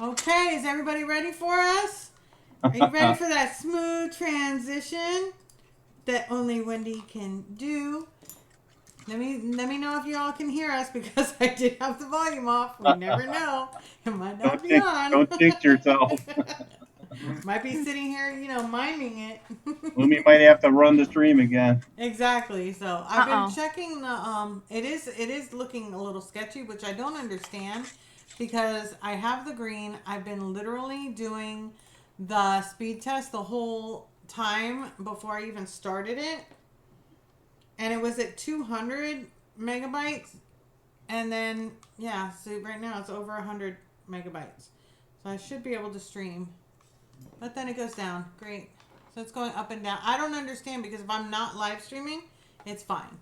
Okay, is everybody ready for us? Are you ready for that smooth transition that only Wendy can do? Let me know if you all can hear us because I did have the volume off. We never know. It might not be on. Don't jinx yourself. Might be sitting here, miming it. Lumi might have to run the stream again. Exactly. So I've been Uh-oh. checking the it is looking a little sketchy, which I don't understand because I have the green. I've been literally doing the speed test the whole time before I even started it. And it was at 200 megabytes. And then yeah, so right now it's over 100 megabytes. So I should be able to stream. But then it goes down. Great. So it's going up and down. I don't understand because if I'm not live streaming, it's fine.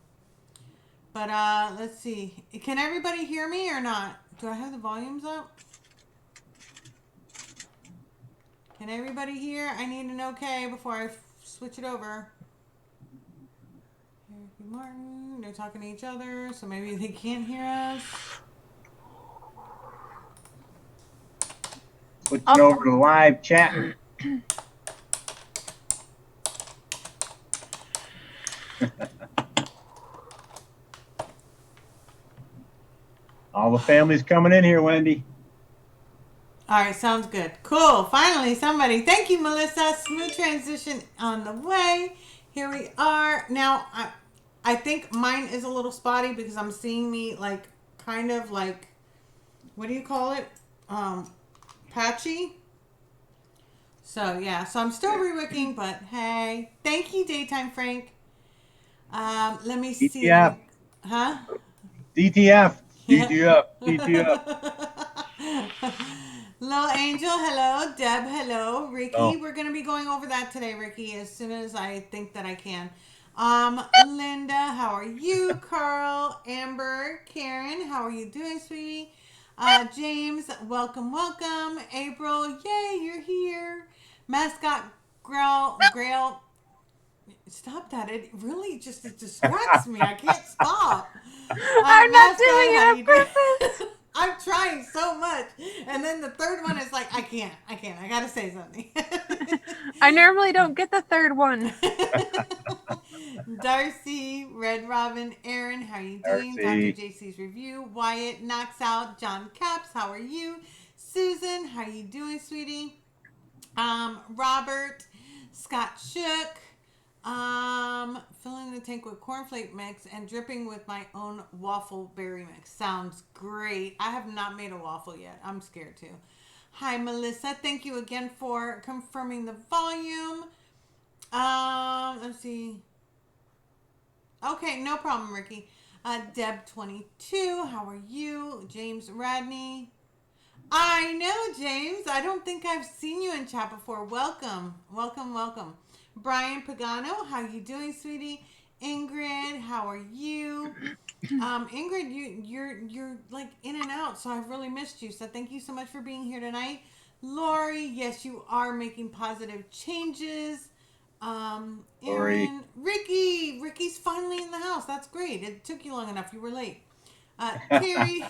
But let's see. Can everybody hear me or not? Do I have the volumes up? Can everybody hear? I need an okay before I switch it over. Ricky Martin, they're talking to each other, so maybe they can't hear us. Switching over to live chat. All the family's coming in here, Wendy. All right, sounds good. Cool. Finally, somebody. Thank you, Melissa. Smooth transition on the way. Here we are. Now, I think mine is a little spotty because I'm seeing me like kind of like, what do you call it? Patchy. So yeah, so I'm still re-wicking, but hey, thank you, Daytime Frank. Let me see. DTF. Huh? DTF. Yeah. DTF. DTF. Little Angel, hello. Deb, hello. Ricky, Oh, we're going to be going over that today, Ricky, as soon as I think that I can. Linda, how are you? Carl, Amber, Karen, how are you doing, sweetie? James, welcome, welcome. April, yay, you're here. Mascot Grail, stop that. It really just it distracts me. I can't stop. I'm not Mascot, doing how it on you purpose. doing? I'm trying so much. And then the third one is like, I can't. I gotta say something. I normally don't get the third one. Darcy, Red Robin, Aaron, how are you doing? Dr. Darcy. JC's review. Wyatt knocks out. John Caps, how are you? Susan, how are you doing, sweetie? Robert, Scott Shook, filling the tank with cornflake mix and dripping with my own waffle berry mix. Sounds great. I have not made a waffle yet. I'm scared to. Hi, Melissa. Thank you again for confirming the volume. Let's see. Okay, no problem, Ricky. Deb22, how are you? James Radney. I know, James. I don't think I've seen you in chat before. Welcome, welcome, welcome. Brian Pagano, how you doing, sweetie? Ingrid, how are you? Ingrid, you're like in and out, so I've really missed you. So thank you so much for being here tonight. Lori, yes, you are making positive changes. Sorry. Aaron, Ricky's finally in the house. That's great. It took you long enough. You were late. Terry,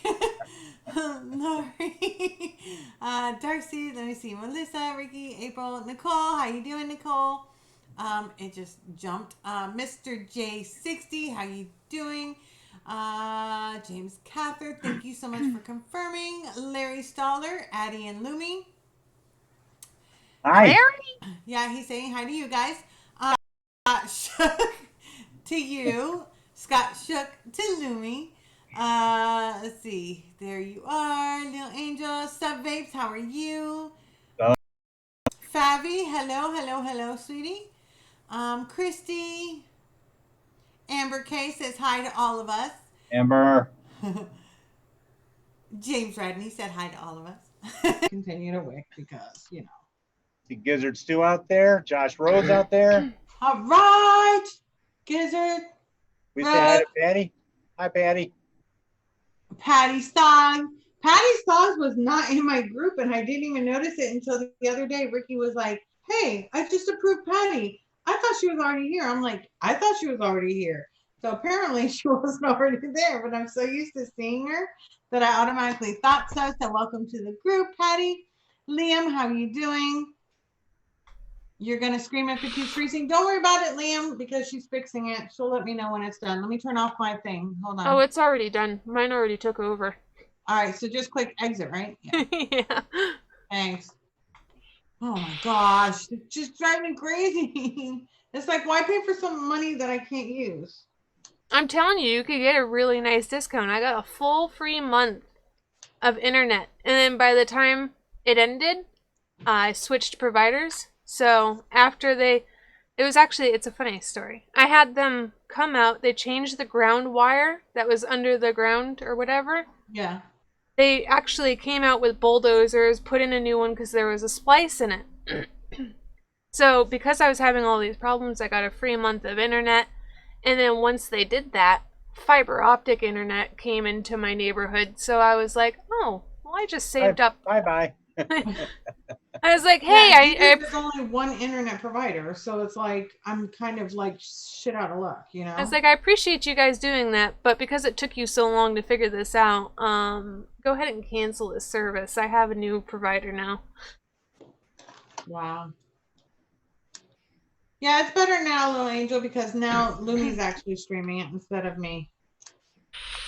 Lori, Darcy. Let me see. Melissa, Ricky, April, Nicole. How you doing, Nicole? It just jumped. Mr. J60. How you doing? James Cather. Thank you so much for confirming. Larry Staller, Addie, and Lumi. Hi. Larry? Yeah, he's saying hi to you guys. Scott Shook to you. Scott Shook to Lumi. Let's see. There you are, little angel. Sub Vapes, how are you? Uh, Fabi, hello, hello, hello, sweetie. Christy. Amber K says hi to all of us. Amber. James Radney said hi to all of us. Continue to wick because, See Gizzard Stew out there. Josh Rhodes out there. All right, Gizzard. We say hi to Patty. Hi, Patty. Patty Stoggs. Patty Stoggs was not in my group, and I didn't even notice it until the other day. Ricky was like, "Hey, I just approved Patty. I thought she was already here." I'm like, "I thought she was already here." So apparently she wasn't already there, but I'm so used to seeing her that I automatically thought so. So welcome to the group, Patty. Liam, how are you doing? You're going to scream if it keeps freezing. Don't worry about it, Liam, because she's fixing it. She'll let me know when it's done. Let me turn off my thing. Hold on. Oh, it's already done. Mine already took over. All right, so just click exit, right? Yeah. Yeah. Thanks. Oh my gosh, it's just driving me crazy. It's like, why pay for some money that I can't use? I'm telling you, you could get a really nice discount. I got a full free month of internet. And then by the time it ended, I switched providers. So after it's a funny story. I had them come out, they changed the ground wire that was under the ground or whatever. Yeah. They actually came out with bulldozers, put in a new one because there was a splice in it. So because I was having all these problems, I got a free month of internet. And then once they did that, fiber optic internet came into my neighborhood. So I was like, oh, well, I just saved up. Bye-bye. I was like, hey, there's only one internet provider, so it's like I'm kind of like shit out of luck, you know. I was like, I appreciate you guys doing that, but because it took you so long to figure this out, go ahead and cancel this service. I have a new provider now. Wow. Yeah, it's better now, little angel, because now Lumi's actually streaming it instead of me.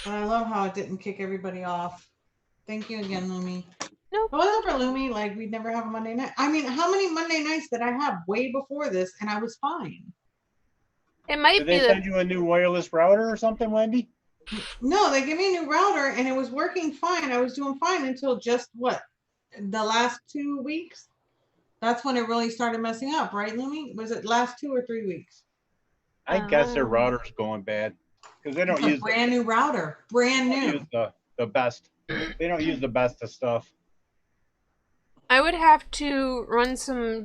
But I love how it didn't kick everybody off. Thank you again, Lumi. Nope. If it wasn't for Lumi, like, we'd never have a Monday night. I mean, how many Monday nights did I have way before this, and I was fine? It might Did be they send you a new wireless router or something, Wendy? No, they gave me a new router, and it was working fine. I was doing fine until just, what, the last 2 weeks? That's when it really started messing up, right, Lumi? Was it last 2 or 3 weeks? I guess their router's going bad because they don't use brand new router, brand new. Use the best. They don't use the best of stuff. I would have to run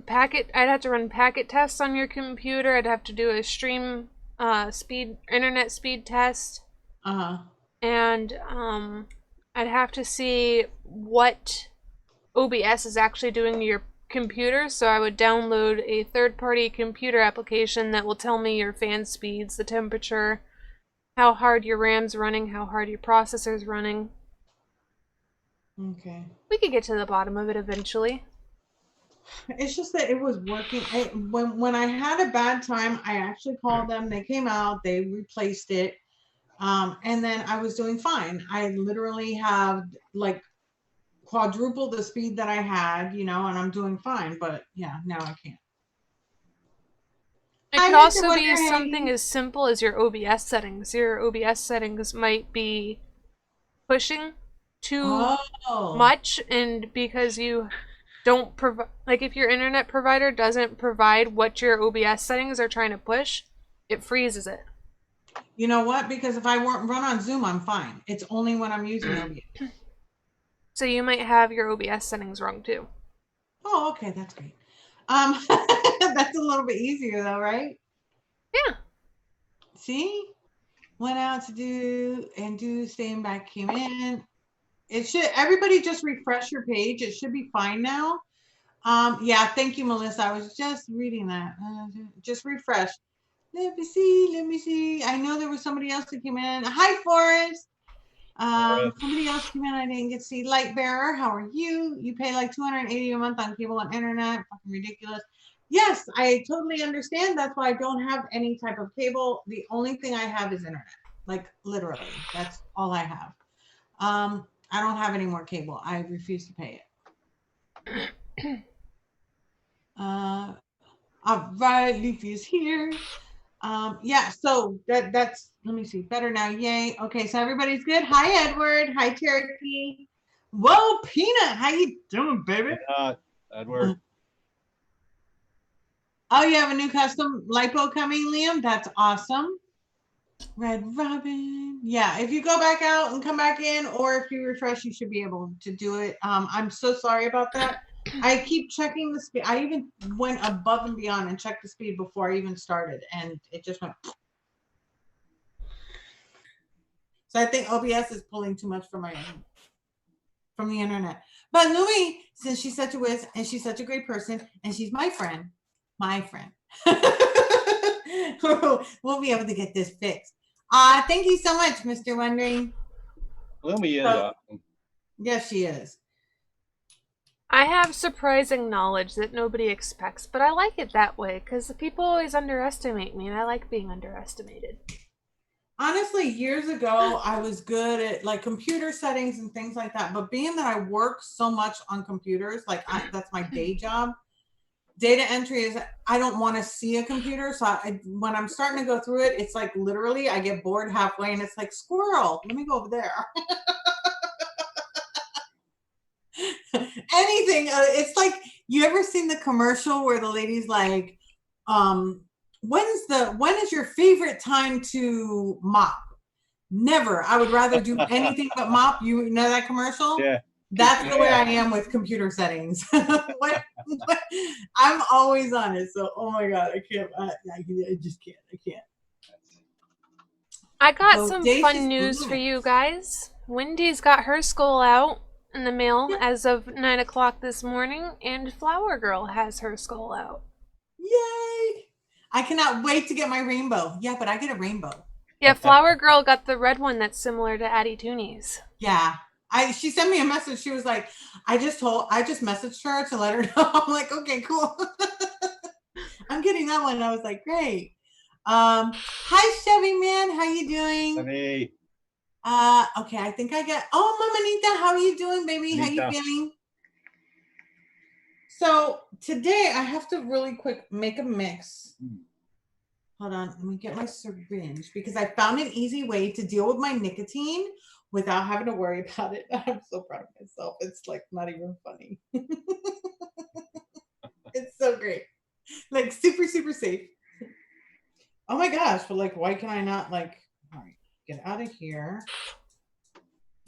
I'd have to run packet tests on your computer. I'd have to do a stream internet speed test. And I'd have to see what OBS is actually doing to your computer. So I would download a third-party computer application that will tell me your fan speeds, the temperature, how hard your RAM's running, how hard your processor's running. Okay. We could get to the bottom of it eventually. It's just that it was working. When I had a bad time, I actually called them. They came out. They replaced it. And then I was doing fine. I literally have like quadruple the speed that I had, you know, and I'm doing fine. But yeah, now I can't. It could also be something as simple as your OBS settings. Your OBS settings might be pushing too much, and because you don't provide, like if your internet provider doesn't provide what your OBS settings are trying to push, it freezes it. You know what? Because if I run on Zoom, I'm fine. It's only when I'm using OBS. So you might have your OBS settings wrong too. Oh, okay, that's great. That's a little bit easier though, right? Yeah. See? Went out to do, staying back, came in. It should, everybody just refresh your page. It should be fine now. Yeah, thank you, Melissa. I was just reading that. Just refresh. Let me see. I know there was somebody else that came in. Hi, Forrest. Somebody else came in. I didn't get to see. Light Bearer, how are you? You pay like $280 a month on cable and internet. Fucking ridiculous. Yes, I totally understand. That's why I don't have any type of cable. The only thing I have is internet. Like literally, that's all I have. I don't have any more cable. I refuse to pay it. All right, Leafy is here. Yeah, so that's, let me see, better now. Yay. Okay, so everybody's good. Hi, Edward. Hi, Cherokee. Whoa, Peanut. How you doing, baby? Edward. Oh, you have a new custom lipo coming, Liam? That's awesome. Red Robin. Yeah, if you go back out and come back in, or if you refresh, you should be able to do it. I'm so sorry about that. I keep checking the speed. I even went above and beyond and checked the speed before I even started, and it just went. So I think OBS is pulling too much from the internet. But Louie, since she's such a whiz and she's such a great person and she's my friend, we'll be able to get this fixed. Thank you so much, Mr. Wondering. Lumi is awesome. Yes, she is. I have surprising knowledge that nobody expects, but I like it that way because people always underestimate me, and I like being underestimated. Honestly, years ago, I was good at like computer settings and things like that. But being that I work so much on computers, that's my day job. Data entry is, I don't want to see a computer. So when I'm starting to go through it, it's like literally I get bored halfway and it's like, squirrel, let me go over there. Anything. It's like, you ever seen the commercial where the lady's like, when is your favorite time to mop? Never. I would rather do anything but mop. You know that commercial? Yeah. That's the way I am with computer settings. I'm always on it. So, oh my God, I can't. I just can't. I can't. I got some fun news for you guys. Wendy's got her skull out in the mail as of 9 o'clock this morning, and Flower Girl has her skull out. Yay! I cannot wait to get my rainbow. Yeah, but I get a rainbow. Yeah, Flower Girl got the red one that's similar to Addie Tooney's. Yeah. She sent me a message. She was like, I just messaged her to let her know. I'm like, okay, cool. I'm getting that one. I was like, great. Hi Chevy man, how you doing? Hey. Okay, I think I got Mama Nita, how are you doing, baby? How you feeling? So today I have to really quick make a mix. Hold on, let me get my syringe because I found an easy way to deal with my nicotine without having to worry about it. I'm so proud of myself. It's like not even funny. It's so great. Like super, super safe. Oh my gosh, but like why can I not all right, get out of here. I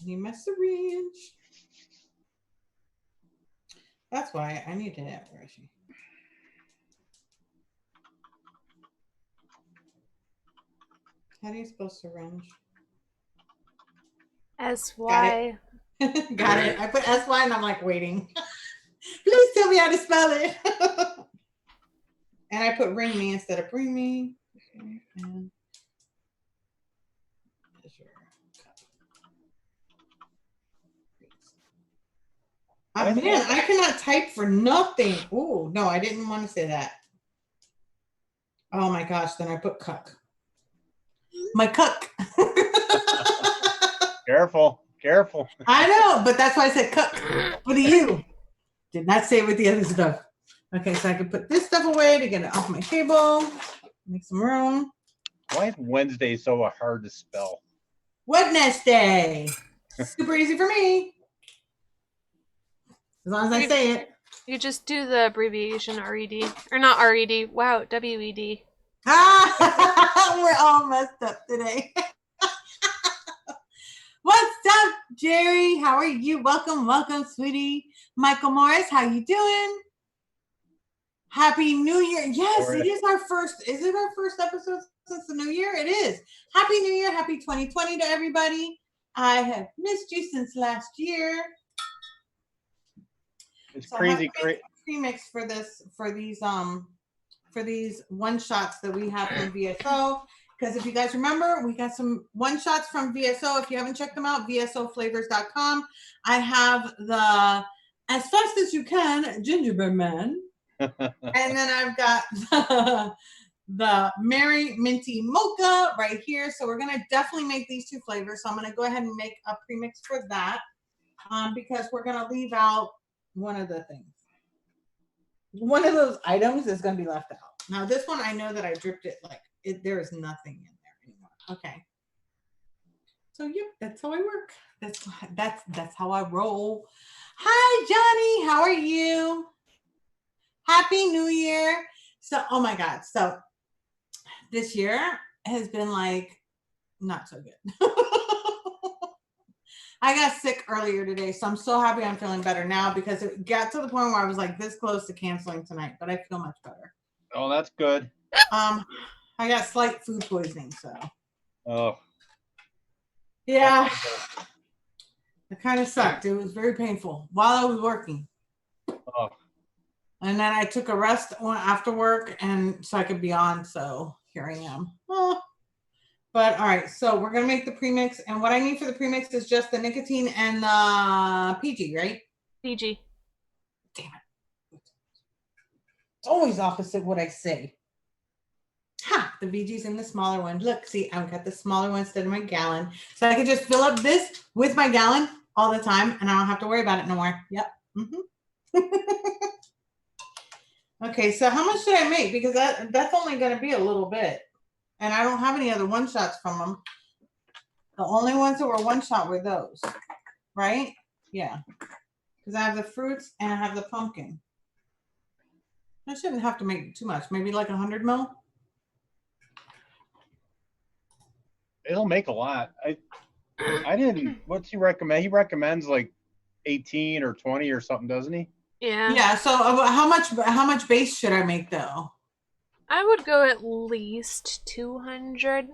need my syringe. That's why I need to where is she? How do you spell syringe? S-Y. Got it. Got it. I put S-Y and I'm like waiting. Please tell me how to spell it. And I put ring me instead of bring me. Okay. And man, I cannot type for nothing. Oh, no, I didn't want to say that. Oh my gosh, then I put cuck. My cuck. Careful, careful. I know, but that's why I said cuck. What are you? Did not say it with the other stuff. Okay, so I can put this stuff away to get it off my table. Make some room. Why is Wednesday so hard to spell? Wednesday. Super easy for me. As long as I say it. You just do the abbreviation RED. Or not RED. Wow, WED. We're all messed up today. What's up, Jerry? How are you? Welcome, welcome, sweetie. Michael Morris, how you doing? Happy New Year. Yes, it is our first. Is it our first episode since the new year? It is. Happy New Year. Happy 2020 to everybody. I have missed you since last year. It's so crazy. Premix for these one shots that we have from VSO. Because if you guys remember, we got some one shots from VSO. If you haven't checked them out, vsoflavors.com. I have the As Fast As You Can Gingerbread Man. And then I've got the Merry Minty Mocha right here. So we're going to definitely make these two flavors. So I'm going to go ahead and make a premix for that because we're going to leave out one of the things. One of those items is going to be left out. Now this one, I know that I dripped it there is nothing in there anymore. Okay. So yep, that's how I work. That's how I roll. Hi, Johnny. How are you? Happy New Year. So, oh my God. So this year has been not so good. I got sick earlier today, so I'm so happy I'm feeling better now because it got to the point where I was this close to canceling tonight, but I feel much better. Oh, that's good. I got slight food poisoning, so. Oh. Yeah. It kind of sucked. It was very painful while I was working. Oh. And then I took a rest after work and so I could be on, so here I am. Oh. But all right, so we're gonna make the premix, and what I need for the premix is just the nicotine and the PG, right? PG. Damn it. It's always opposite what I say. Ha! The VG's in the smaller one. Look, see, I've got the smaller one instead of my gallon. So I can just fill up this with my gallon all the time, and I don't have to worry about it no more. Yep. Okay, so how much should I make? Because that's only going to be a little bit. And I don't have any other one-shots from them. The only ones that were one-shot were those. Right? Yeah. Because I have the fruits and I have the pumpkin. I shouldn't have to make too much. Maybe like 100 ml. It'll make a lot. I didn't. What's he recommend? He recommends like 18 or 20 or something, doesn't he? Yeah. Yeah. So how much base should I make though? I would go at least 200.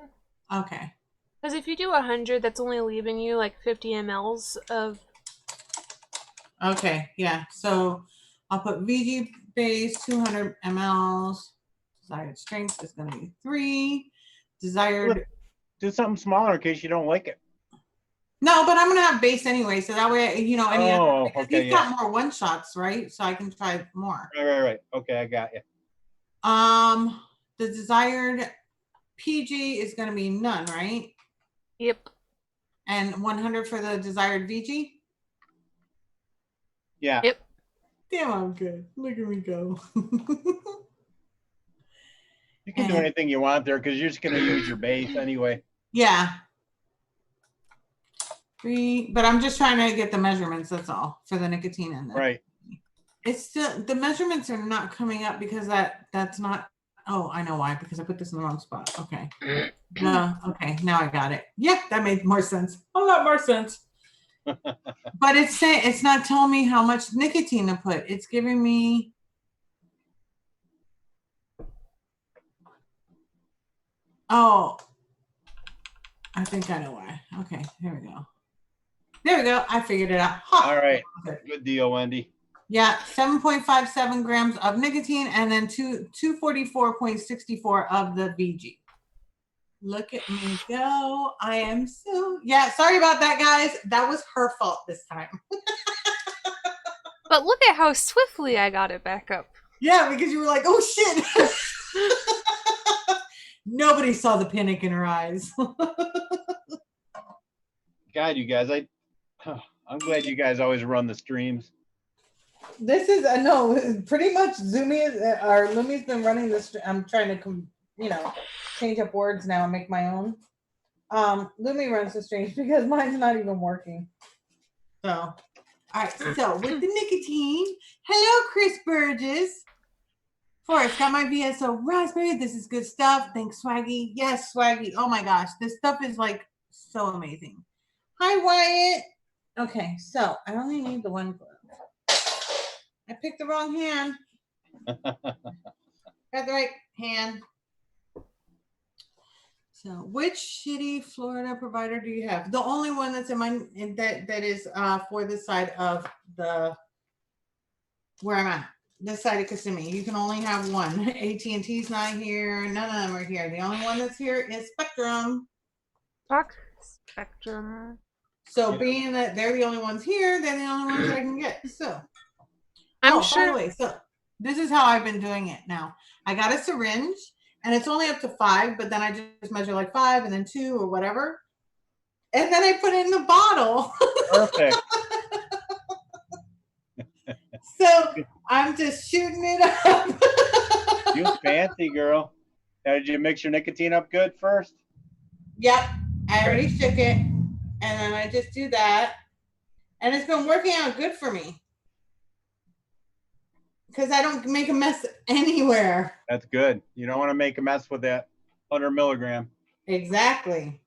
Okay. Because if you do 100, that's only leaving you like 50 mLs of. Okay. Yeah. So I'll put VG base 200 mLs. Desired strength is going to be 3. Desired. Do something smaller in case you don't like it. No, but I'm gonna have base anyway, so that way any other. Okay, He's got more one shots, right? So I can try more. Right. Okay, I got you. The desired PG is gonna be none, right? Yep. And 100 for the desired VG. Yeah. Yep. Damn, I'm good. Look at me go. You can do anything you want there because you're just gonna use your base anyway. Yeah. 3, but I'm just trying to get the measurements. That's all for the nicotine in there. Right. It's still the measurements are not coming up because that's not. Oh, I know why. Because I put this in the wrong spot. Okay. Okay. Now I got it. Yeah, that made more sense. A lot more sense. But it's not telling me how much nicotine to put. It's giving me. Oh, I think I know why. Okay, here we go. There we go. I figured it out. All right. Good deal, Wendy. Yeah, 7.57 grams of nicotine and then 244.64 of the VG. Look at me go. I am so, yeah, sorry about that, guys. That was her fault this time. But look at how swiftly I got it back up. Yeah, because you were like, oh shit. Nobody saw the panic in her eyes. God, you guys, I'm glad you guys always run the streams. This is no, pretty much Lumi's been running this. I'm trying to, change up words now and make my own. Lumi runs the streams because mine's not even working. So, all right. So with the nicotine, hello, Chris Burgess. Forrest, got my VSO raspberry. This is good stuff. Thanks, Swaggy. Yes, Swaggy. Oh my gosh, this stuff is like so amazing. Hi, Wyatt. Okay, so I only need the one glove. I picked the wrong hand. Got the right hand. So, which shitty Florida provider do you have? The only one that's that is for this side of where I'm at. This side of Kissimmee. You can only have one. AT&T's not here. None of them are here. The only one that's here is Spectrum. Spectrum. So being that they're the only ones here, they're the only ones I can get. So I'm sure. By the way, so this is how I've been doing it now. I got a syringe and it's only up to 5, but then I just measure like 5 and then 2 or whatever. And then I put it in the bottle. Perfect. So I'm just shooting it up. You fancy, girl. Now, did you mix your nicotine up good first? Yep. I already shook it. And then I just do that. And it's been working out good for me. Because I don't make a mess anywhere. That's good. You don't want to make a mess with that 100 milligram. Exactly.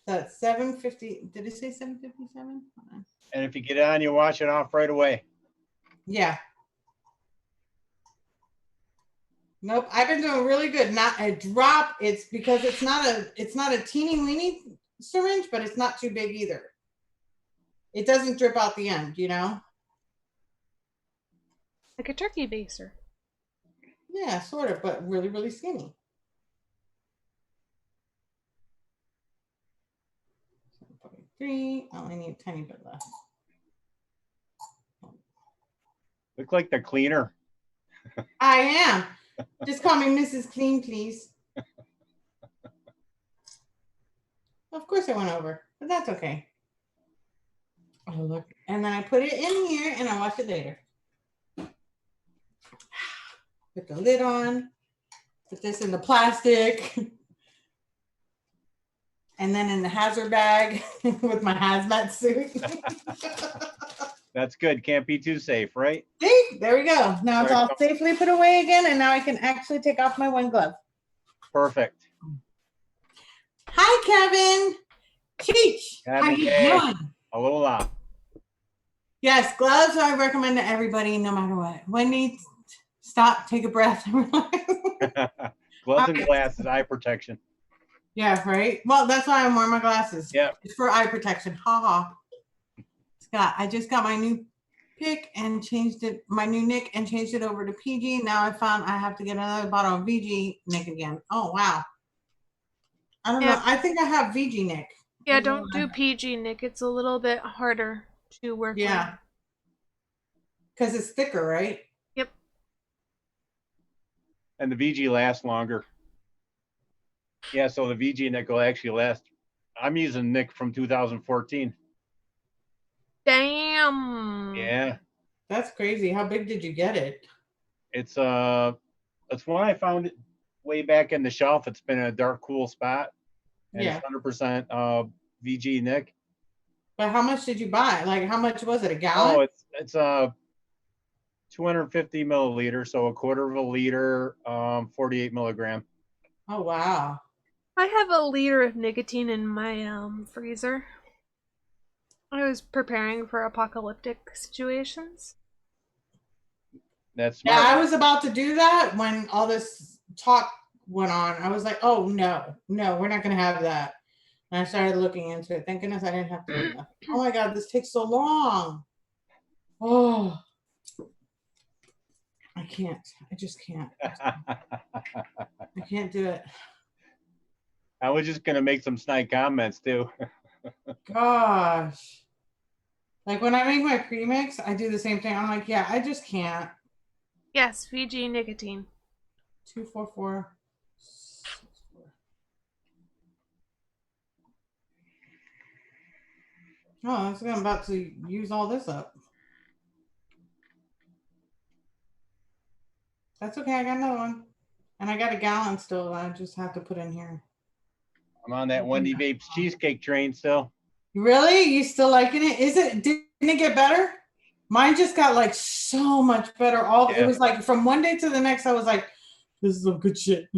So it's 750. Did it say 757? And if you get on, you wash it off right away. Yeah. Nope. I've been doing really good. Not a drop. It's because it's not a teeny weeny syringe, but it's not too big either. It doesn't drip out the end, Like a turkey baster. Yeah, sort of, but really, really skinny. 7.3. I only need a tiny bit left. Look like the cleaner. I am. Just call me Mrs. Clean, please. Of course I went over, but that's okay. Oh, look. And then I put it in here and I wash it later. Put the lid on. Put this in the plastic. And then in the hazard bag with my hazmat suit. That's good. Can't be too safe, right? See, there we go. Now it's all safely put away again, and now I can actually take off my one glove. Perfect. Hi, Kevin. Cheech. How you doing? Aloha. Yes, gloves I recommend to everybody, no matter what. Wendy, stop, take a breath. Gloves and glasses, eye protection. Yeah, right? Well, that's why I'm wearing my glasses. Yeah. It's for eye protection. Ha ha. Scott, I just got my new pick and changed it, my new Nick, and changed it over to PG. Now I found I have to get another bottle of VG Nick again. Oh, wow. I don't know. I think I have VG Nick. Yeah, don't do PG Nick. It's a little bit harder to work with. Yeah. Because it's thicker, right? Yep. And the VG lasts longer. Yeah, so the VG Nick will actually last. I'm using Nick from 2014. Damn. Yeah. That's crazy. How big did you get it? It's one I found it way back in the shelf. It's been a dark, cool spot. And it's 100% VG Nick. But how much did you buy? Like, how much was it? A gallon? Oh, it's 250 milliliters, so a quarter of a liter, 48 milligram. Oh, wow. I have a liter of nicotine in my freezer. I was preparing for apocalyptic situations. That's smart. Yeah, I was about to do that when all this talk went on. I was like, oh, no, we're not going to have that. And I started looking into it. Thank goodness I didn't have to do that. Oh, my God, this takes so long. Oh, I can't. I just can't. I can't do it. I was just going to make some snide comments, too. Gosh. Like, when I make my premix, I do the same thing. I'm like, yeah, I just can't. Yes, VG nicotine. 244. Oh, I'm about to use all this up. That's okay. I got another one. And I got a gallon still. I just have to put in here. I'm on that Wendy Vape's cheesecake train still. Really? You still liking it? Didn't it get better? Mine just got like so much better. It was like from one day to the next, I was like, this is some good shit.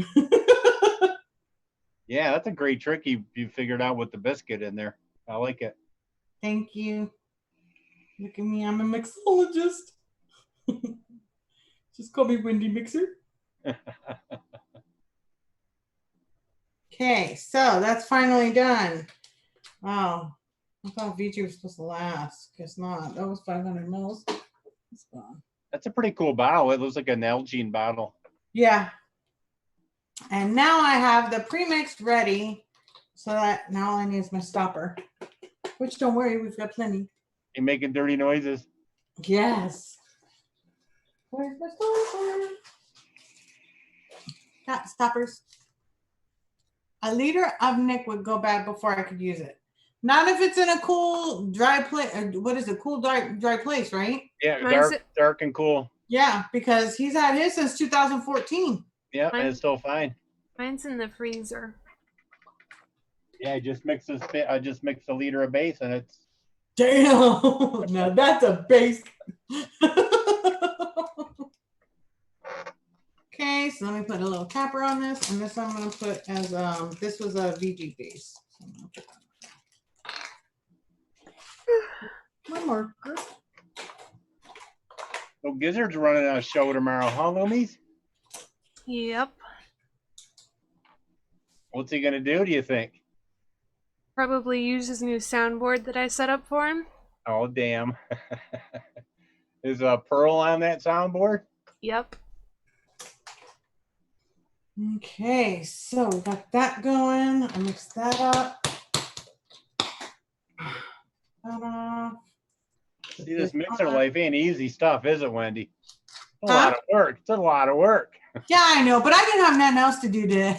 Yeah, that's a great trick you figured out with the biscuit in there. I like it. Thank you. Look at me. I'm a mixologist. Just call me Wendy Mixer. Okay, so that's finally done. Wow. I thought VG was supposed to last. Guess not. That was 500 mils. It's gone. That's a pretty cool bottle. It looks like an Nalgene bottle. Yeah. And now I have the premixed ready. So that now all I need is my stopper. Which don't worry, we've got plenty. You making dirty noises? Yes. Where's my stopper? Got stoppers. A liter of Nick would go bad before I could use it. Not if it's in a cool, dry place. What is it? Cool, dry place, right? Yeah, dark and cool. Yeah, because he's had his since 2014. Yeah, and it's still fine. Mine's in the freezer. Yeah, I just mixed a liter of base, and it's. Damn! Now that's a base. Okay, so let me put a little capper on this, and this I'm going to put as this was a VG base. So I'm gonna put that. My marker. So Gizzard's running a show tomorrow, huh, Loomies? Yep. What's he gonna do you think? Probably use his new soundboard that I set up for him. Oh damn! Is Pearl on that soundboard? Yep. Okay, so we got that going. I mixed that up. See, See, this mixer life ain't easy stuff, is it, Wendy? It's a Huh? lot of work. It's a lot of work. Yeah, I know, but I didn't have nothing else to do today.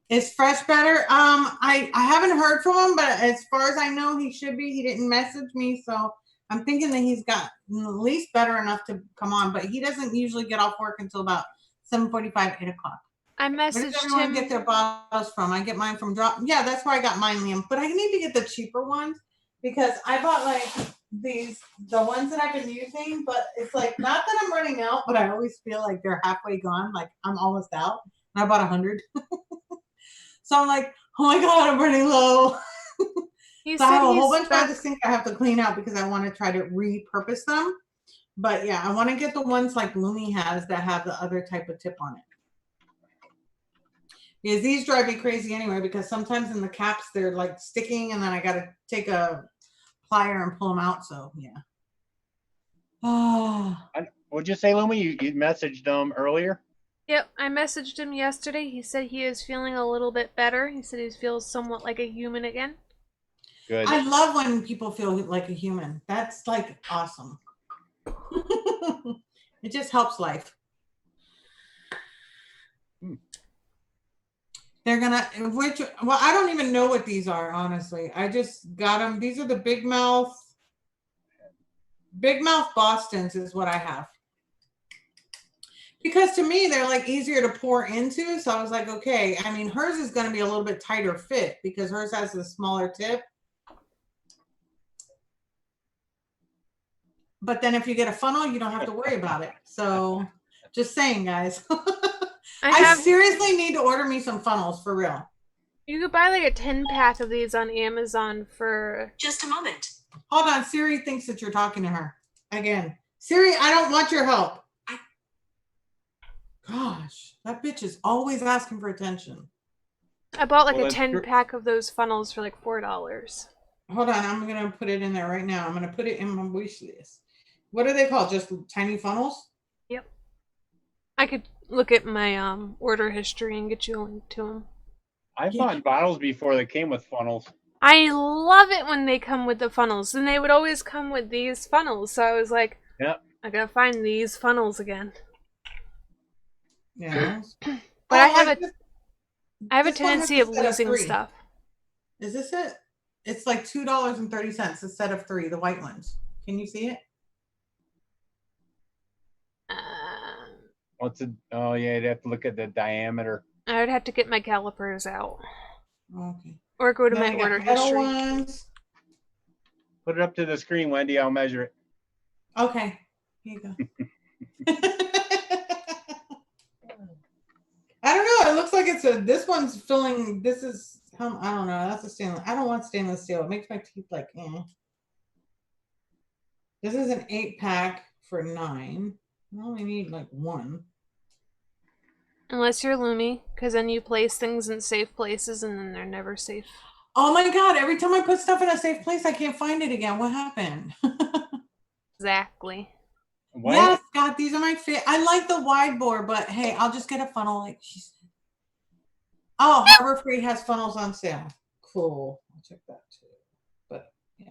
Is Fresh better? I haven't heard from him, but as far as I know, he should be. He didn't message me, so I'm thinking that he's got at least better enough to come on. But he doesn't usually get off work until about 7:45, 8 o'clock. I messaged Where does everyone get their bottles from? I get mine from Drop. Yeah, that's where I got mine, Liam. But I need to get the cheaper ones because I bought like the ones that I've been using. But it's like not that I'm running out, but I always feel like they're halfway gone. Like I'm almost out. And I bought 100. So I'm like, oh my God, I'm running low. So I have a whole bunch by the sink I have to clean out because I want to try to repurpose them. But yeah, I want to get the ones like Lumi has that have the other type of tip on it. Because these drive me crazy anyway, because sometimes in the caps they're like sticking and then I got to take a plier and pull them out. So yeah. Oh. What'd you say, Lumi? You messaged them earlier? Yep, I messaged him yesterday. He said he is feeling a little bit better. He said he feels somewhat like a human again. Good. I love when people feel like a human. That's like awesome. It just helps life. They're gonna, well, I don't even know what these are, honestly. I just got them. These are the Big Mouth Bostons is what I have. Because to me, they're like easier to pour into. So I was like, okay. I mean, hers is going to be a little bit tighter fit because hers has a smaller tip. But then if you get a funnel, you don't have to worry about it. So just saying, guys. I seriously need to order me some funnels for real. You could buy like a 10-pack of these on Amazon for... Just a moment. Hold on. Siri thinks that you're talking to her. Again. Siri, I don't want your help. Gosh, that bitch is always asking for attention. I bought like a 10-pack of those funnels for like $4. Hold on, I'm going to put it in there right now. I'm going to put it in my wish list. What are they called? Just tiny funnels? Yep. I could look at my order history and get you a link to them. I bought bottles before that came with funnels. I love it when they come with the funnels. And they would always come with these funnels. So I was like, yep. I got to find these funnels again. Yeah. But I have a tendency of losing stuff. Is this it? It's like $2.30 instead of $3, the white ones. Can you see it? What's it? Oh yeah, you'd have to look at the diameter. I would have to get my calipers out. Okay. Or go to my order history. Ones. Put it up to the screen, Wendy. I'll measure it. Okay. Here you go. I don't know. It looks like it's this one's filling. This is, I don't know. That's a stainless. I don't want stainless steel. It makes my teeth like, eh. This is an 8-pack for $9. I only need like 1. Unless you're Lumi, because then you place things in safe places and then they're never safe. Oh my God. Every time I put stuff in a safe place, I can't find it again. What happened? Exactly. What? Yes, God, these are my favorite. I like the wide bore, but hey, I'll just get a funnel like she said. Oh, Harbor Freight has funnels on sale. Cool. I'll check that too. But yeah.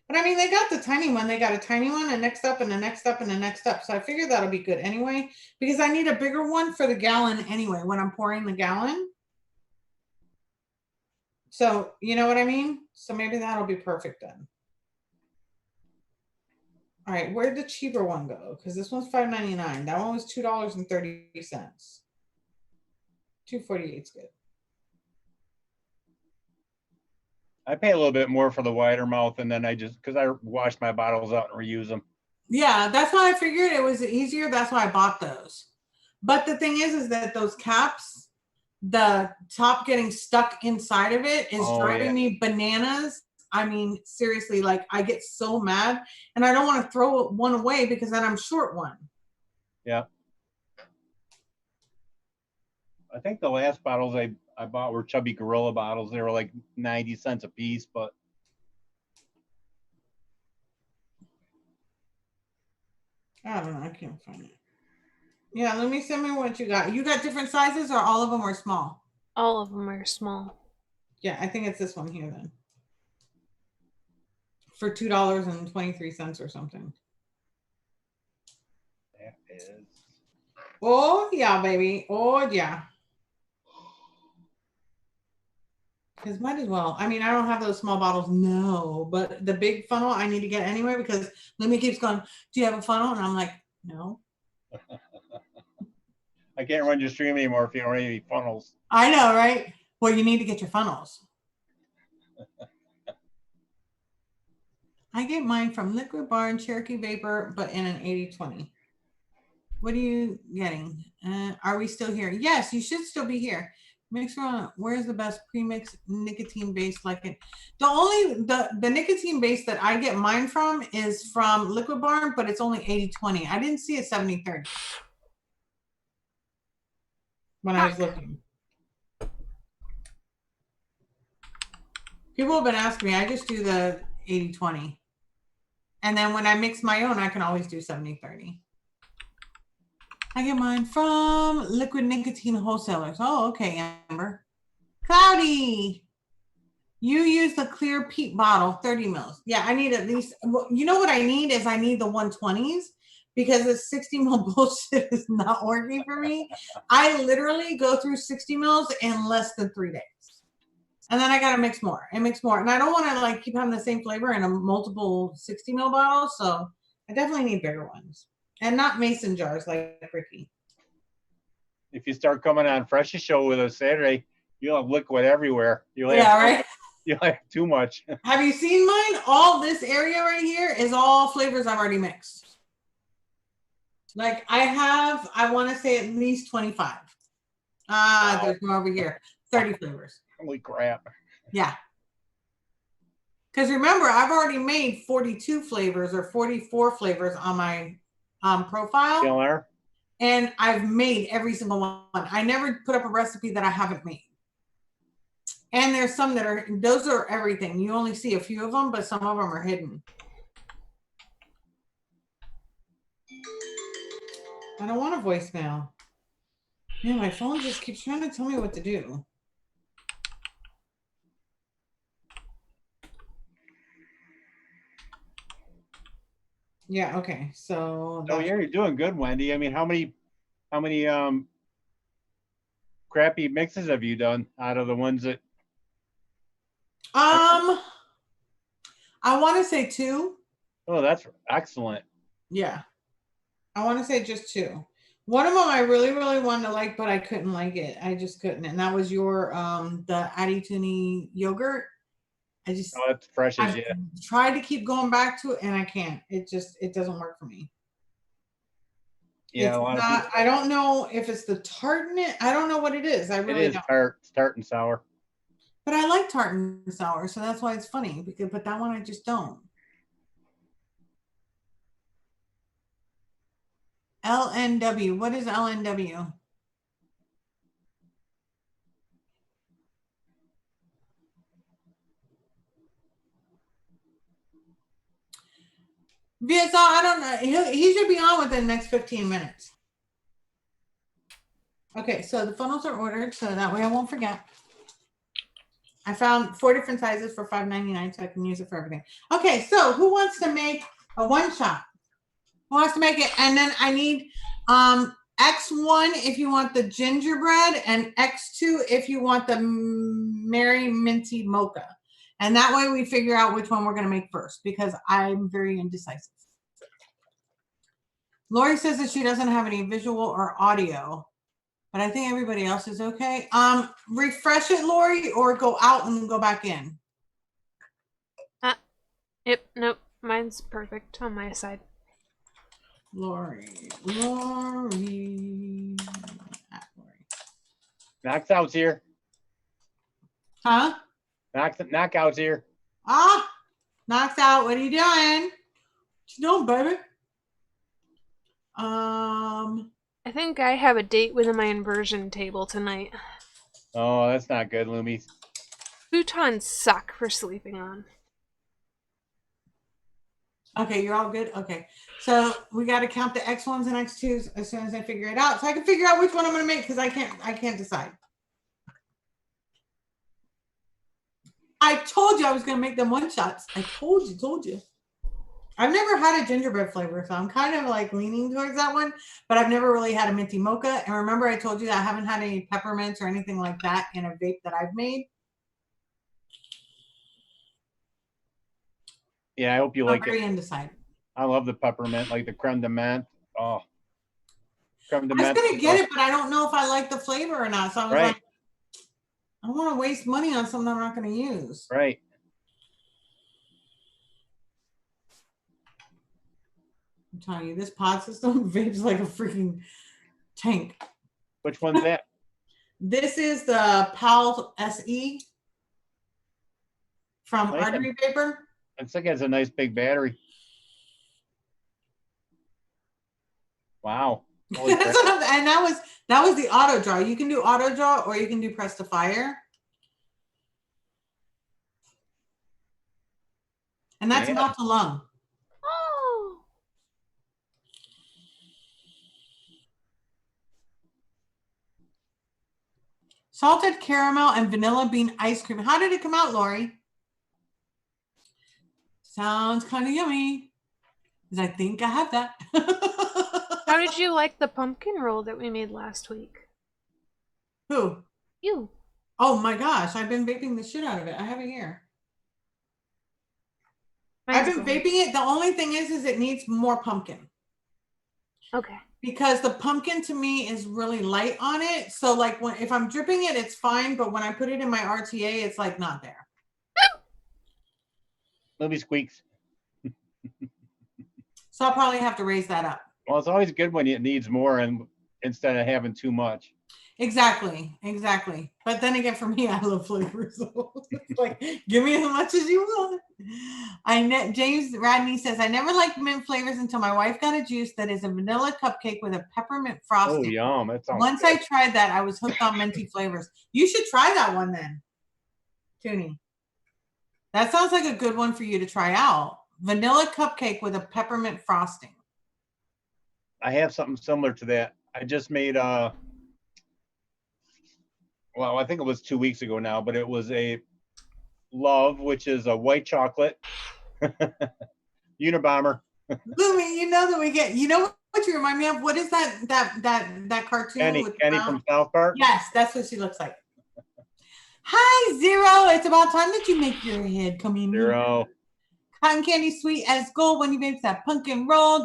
But I mean, they got the tiny one. They got a tiny one, and next up, and the next up, and the next up. So I figured that'll be good anyway, because I need a bigger one for the gallon anyway when I'm pouring the gallon. So you know what I mean? So maybe that'll be perfect then. All right, where'd the cheaper one go? Because this one's $5.99. That one was $2.30. $2.48 is good. I pay a little bit more for the wider mouth, and then because I wash my bottles out and reuse them. Yeah, that's why I figured it was easier. That's why I bought those. But the thing is that those caps, the top getting stuck inside of it is driving me bananas. I mean, seriously, like I get so mad and I don't want to throw one away because then I'm short one. Yeah. I think the last bottles I bought were Chubby Gorilla bottles. They were like 90 cents a piece, but. I don't know. I can't find it. Yeah, let me send me what you got. You got different sizes or all of them are small? All of them are small. Yeah, I think it's this one here then. for $2.23 or something. That is. Oh yeah, baby. Oh yeah. Because might as well. I mean, I don't have those small bottles, no, but the big funnel I need to get anyway because Lumi keeps going, do you have a funnel? And I'm like, no. I can't run your stream anymore if you don't have any funnels. I know, right? Well, you need to get your funnels. I get mine from Liquid Barn, Cherokee Vapor, but in an 80/20. What are you getting? Are we still here? Yes, you should still be here. Where's the best premix nicotine base like it? The nicotine base that I get mine from is from Liquid Barn, but it's only 80/20. I didn't see a 70/30 when I was looking. People have been asking me, I just do the 80/20. And then when I mix my own, I can always do 70/30. I get mine from Liquid Nicotine Wholesalers. Oh, okay, Amber. Cloudy, you use the clear peat bottle, 30 mils. Yeah, I need at least, you know what I need is I need the 120s because the 60 mil bullshit is not working for me. I literally go through 60 mils in less than 3 days. And then I got to mix more and mix more. And I don't want to like keep having the same flavor in a multiple 60 mil bottles. So I definitely need bigger ones. And not mason jars like Ricky. If you start coming on Fresh's show with us Saturday, you'll have liquid everywhere. Right. You'll have too much. Have you seen mine? All this area right here is all flavors I've already mixed. Like I want to say at least 25. Wow. There's more over here. 30 flavors. Holy crap. Yeah. Because remember, I've already made 42 flavors or 44 flavors on my profile. Killer. And I've made every single one. I never put up a recipe that I haven't made. And there's some that are, those are everything. You only see a few of them, but some of them are hidden. I don't want a voicemail. Man, my phone just keeps trying to tell me what to do. Yeah, okay. So you're doing good, Wendy. I mean, how many crappy mixes have you done out of the ones that I want to say 2. Oh, that's excellent. Yeah. I want to say just 2. One of them I really, really wanted to like, but I couldn't like it. I just couldn't. And that was your the Adituni yogurt. I just that's fresh as yet. Tried to keep going back to it and I can't. It doesn't work for me. Yeah, I don't know if it's the tartness. I don't know what it is. I really don't. Tart. It's tart and sour. But I like tart and sour, so that's why it's funny. But that one I just don't. LNW. What is LNW? VSO, I don't know. He should be on within the next 15 minutes. Okay, so the funnels are ordered, so that way I won't forget. I found 4 different sizes for $5.99, so I can use it for everything. Okay, so who wants to make a one shot? Who wants to make it? And then I need X1 if you want the gingerbread and X2 if you want the Mary Minty Mocha. And that way we figure out which one we're going to make first because I'm very indecisive. Lori says that she doesn't have any visual or audio, but I think everybody else is okay. Refresh it, Lori, or go out and go back in. Yep, nope. Mine's perfect on my side. Lori. Knockout's here. Huh? Knockout's here. Knocks out. What are you doing? What you doing, baby? I think I have a date with my inversion table tonight. Oh, that's not good, Lumi. Futons suck for sleeping on. Okay, you're all good? Okay. So we got to count the X1s and X2s as soon as I figure it out. So I can figure out which one I'm going to make because I can't decide. I told you I was going to make them one shots. I told you. I've never had a gingerbread flavor, so I'm kind of like leaning towards that one, but I've never really had a minty mocha. And remember, I told you that I haven't had any peppermints or anything like that in a vape that I've made. Yeah, I hope you like it. I'm very undecided. I love the peppermint, like the creme de menthe. Oh, creme de menthe. I was going to get it, but I don't know if I like the flavor or not. So I was like, I don't want to waste money on something I'm not going to use. Right. I'm telling you, this pod system vapes like a freaking tank. Which one's that? This is the PAL SE from Artery Vapor. It's like it has a nice big battery. Wow. And that was the auto draw. You can do auto draw or you can do press to fire. And that's mouth to lung. Oh. Salted caramel and vanilla bean ice cream. How did it come out, Lori? Sounds kind of yummy. Because I think I have that. How did you like the pumpkin roll that we made last week? Who? You. Oh my gosh, I've been vaping the shit out of it. I have it here. I've been vaping it. The only thing is it needs more pumpkin. Okay. Because the pumpkin to me is really light on it. So like if I'm dripping it, it's fine. But when I put it in my RTA, it's like not there. Maybe squeaks. So I'll probably have to raise that up. Well, it's always good when it needs more and instead of having too much. Exactly. But then again, for me, I love flavors. So it's like, give me as much as you want. James Radney says, I never liked mint flavors until my wife got a juice that is a vanilla cupcake with a peppermint frosting. Oh, yum. That sounds Once good. I tried that, I was hooked on minty flavors. You should try that one then, Toonie. That sounds like a good one for you to try out. Vanilla cupcake with a peppermint frosting. I have something similar to that. I just made well, I think it was 2 weeks ago now, but it was a Love, which is a white chocolate Unabomber. Lumi, you know that we get, you know what you remind me of? What is that cartoon? Kenny from South Park? Yes, that's what she looks like. Hi, Zero. It's about time that you make your head come in. Zero. Cotton candy sweet as gold when you make that pumpkin roll.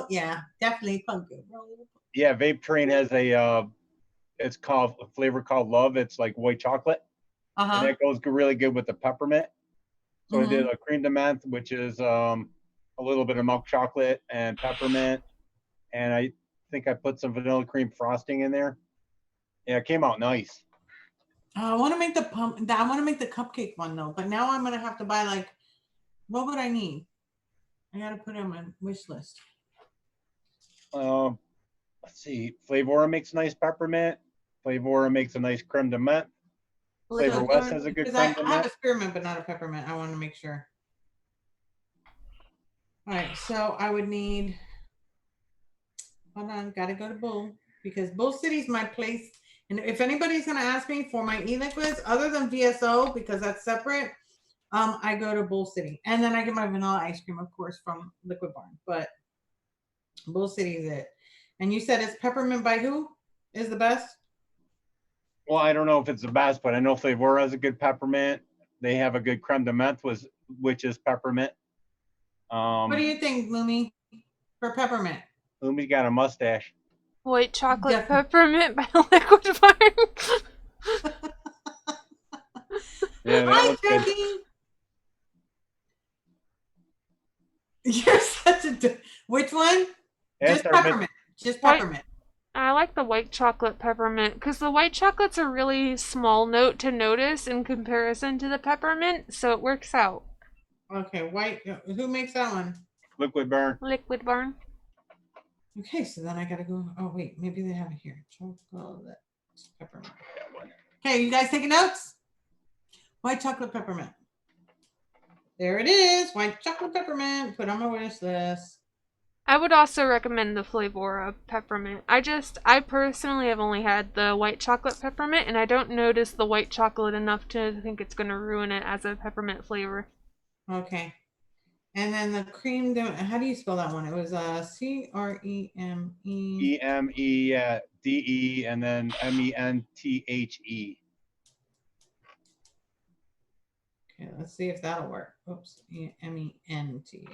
Yeah, definitely pumpkin roll. Yeah, Vape Train has a it's called a flavor called Love. It's like white chocolate. And that goes really good with the peppermint. So I did a creme de menthe, which is a little bit of milk chocolate and peppermint. And I think I put some vanilla cream frosting in there. Yeah, it came out nice. I want to make the cupcake one though, but now I'm gonna have to buy like, what would I need? I gotta put it on my wish list. Let's see. Flavora makes nice peppermint. Flavora makes a nice creme de menthe. Flavor West has a good creme de menthe. I have a spearmint, but not a peppermint. I want to make sure. All right, so I would need. Hold on, gotta go to Bull because Bull City's my place. And if anybody's gonna ask me for my e-liquids other than VSO because that's separate, I go to Bull City, and then I get my vanilla ice cream, of course, from Liquid Barn. But Bull City is it. And you said it's peppermint by who is the best? Well, I don't know if it's the best, but I know Flavora has a good peppermint. They have a good creme de menthe, which is peppermint. What do you think, Lumi, for peppermint? Lumi's got a mustache. White chocolate peppermint by Liquid Barn. Yeah, that was good. You're such a. Which one? Just peppermint. Just peppermint. I like the white chocolate peppermint because the white chocolate's a really small note to notice in comparison to the peppermint, so it works out. Okay, white. Who makes that one? Liquid Barn. Liquid Barn. Okay, so then I gotta go. Oh wait, maybe they have it here. Chocolate peppermint. Okay, you guys taking notes? White chocolate peppermint. There it is. White chocolate peppermint. Put on my wish list. I would also recommend the Flavora peppermint. I personally have only had the white chocolate peppermint, and I don't notice the white chocolate enough to think it's going to ruin it as a peppermint flavor. Okay. And then the cream, how do you spell that one? It was Creme. EMEDE and then MENTHE. Okay, let's see if that'll work. Oops, MENTHE.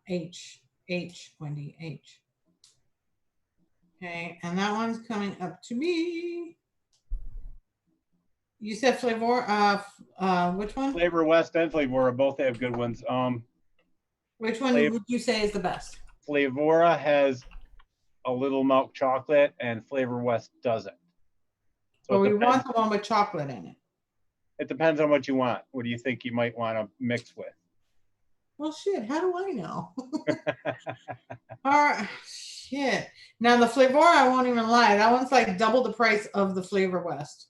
H, Wendy, H. Okay, and that one's coming up to me. You said Flavor, which one? Flavor West and Flavora both have good ones. Which one would you say is the best? Flavora has a little milk chocolate and Flavor West doesn't. So well, we want the one with chocolate in it. It depends on what you want. What do you think you might want to mix with? Well, shit, how do I know? All right, shit. Now, the Flavor, I won't even lie. That one's like double the price of the Flavor West.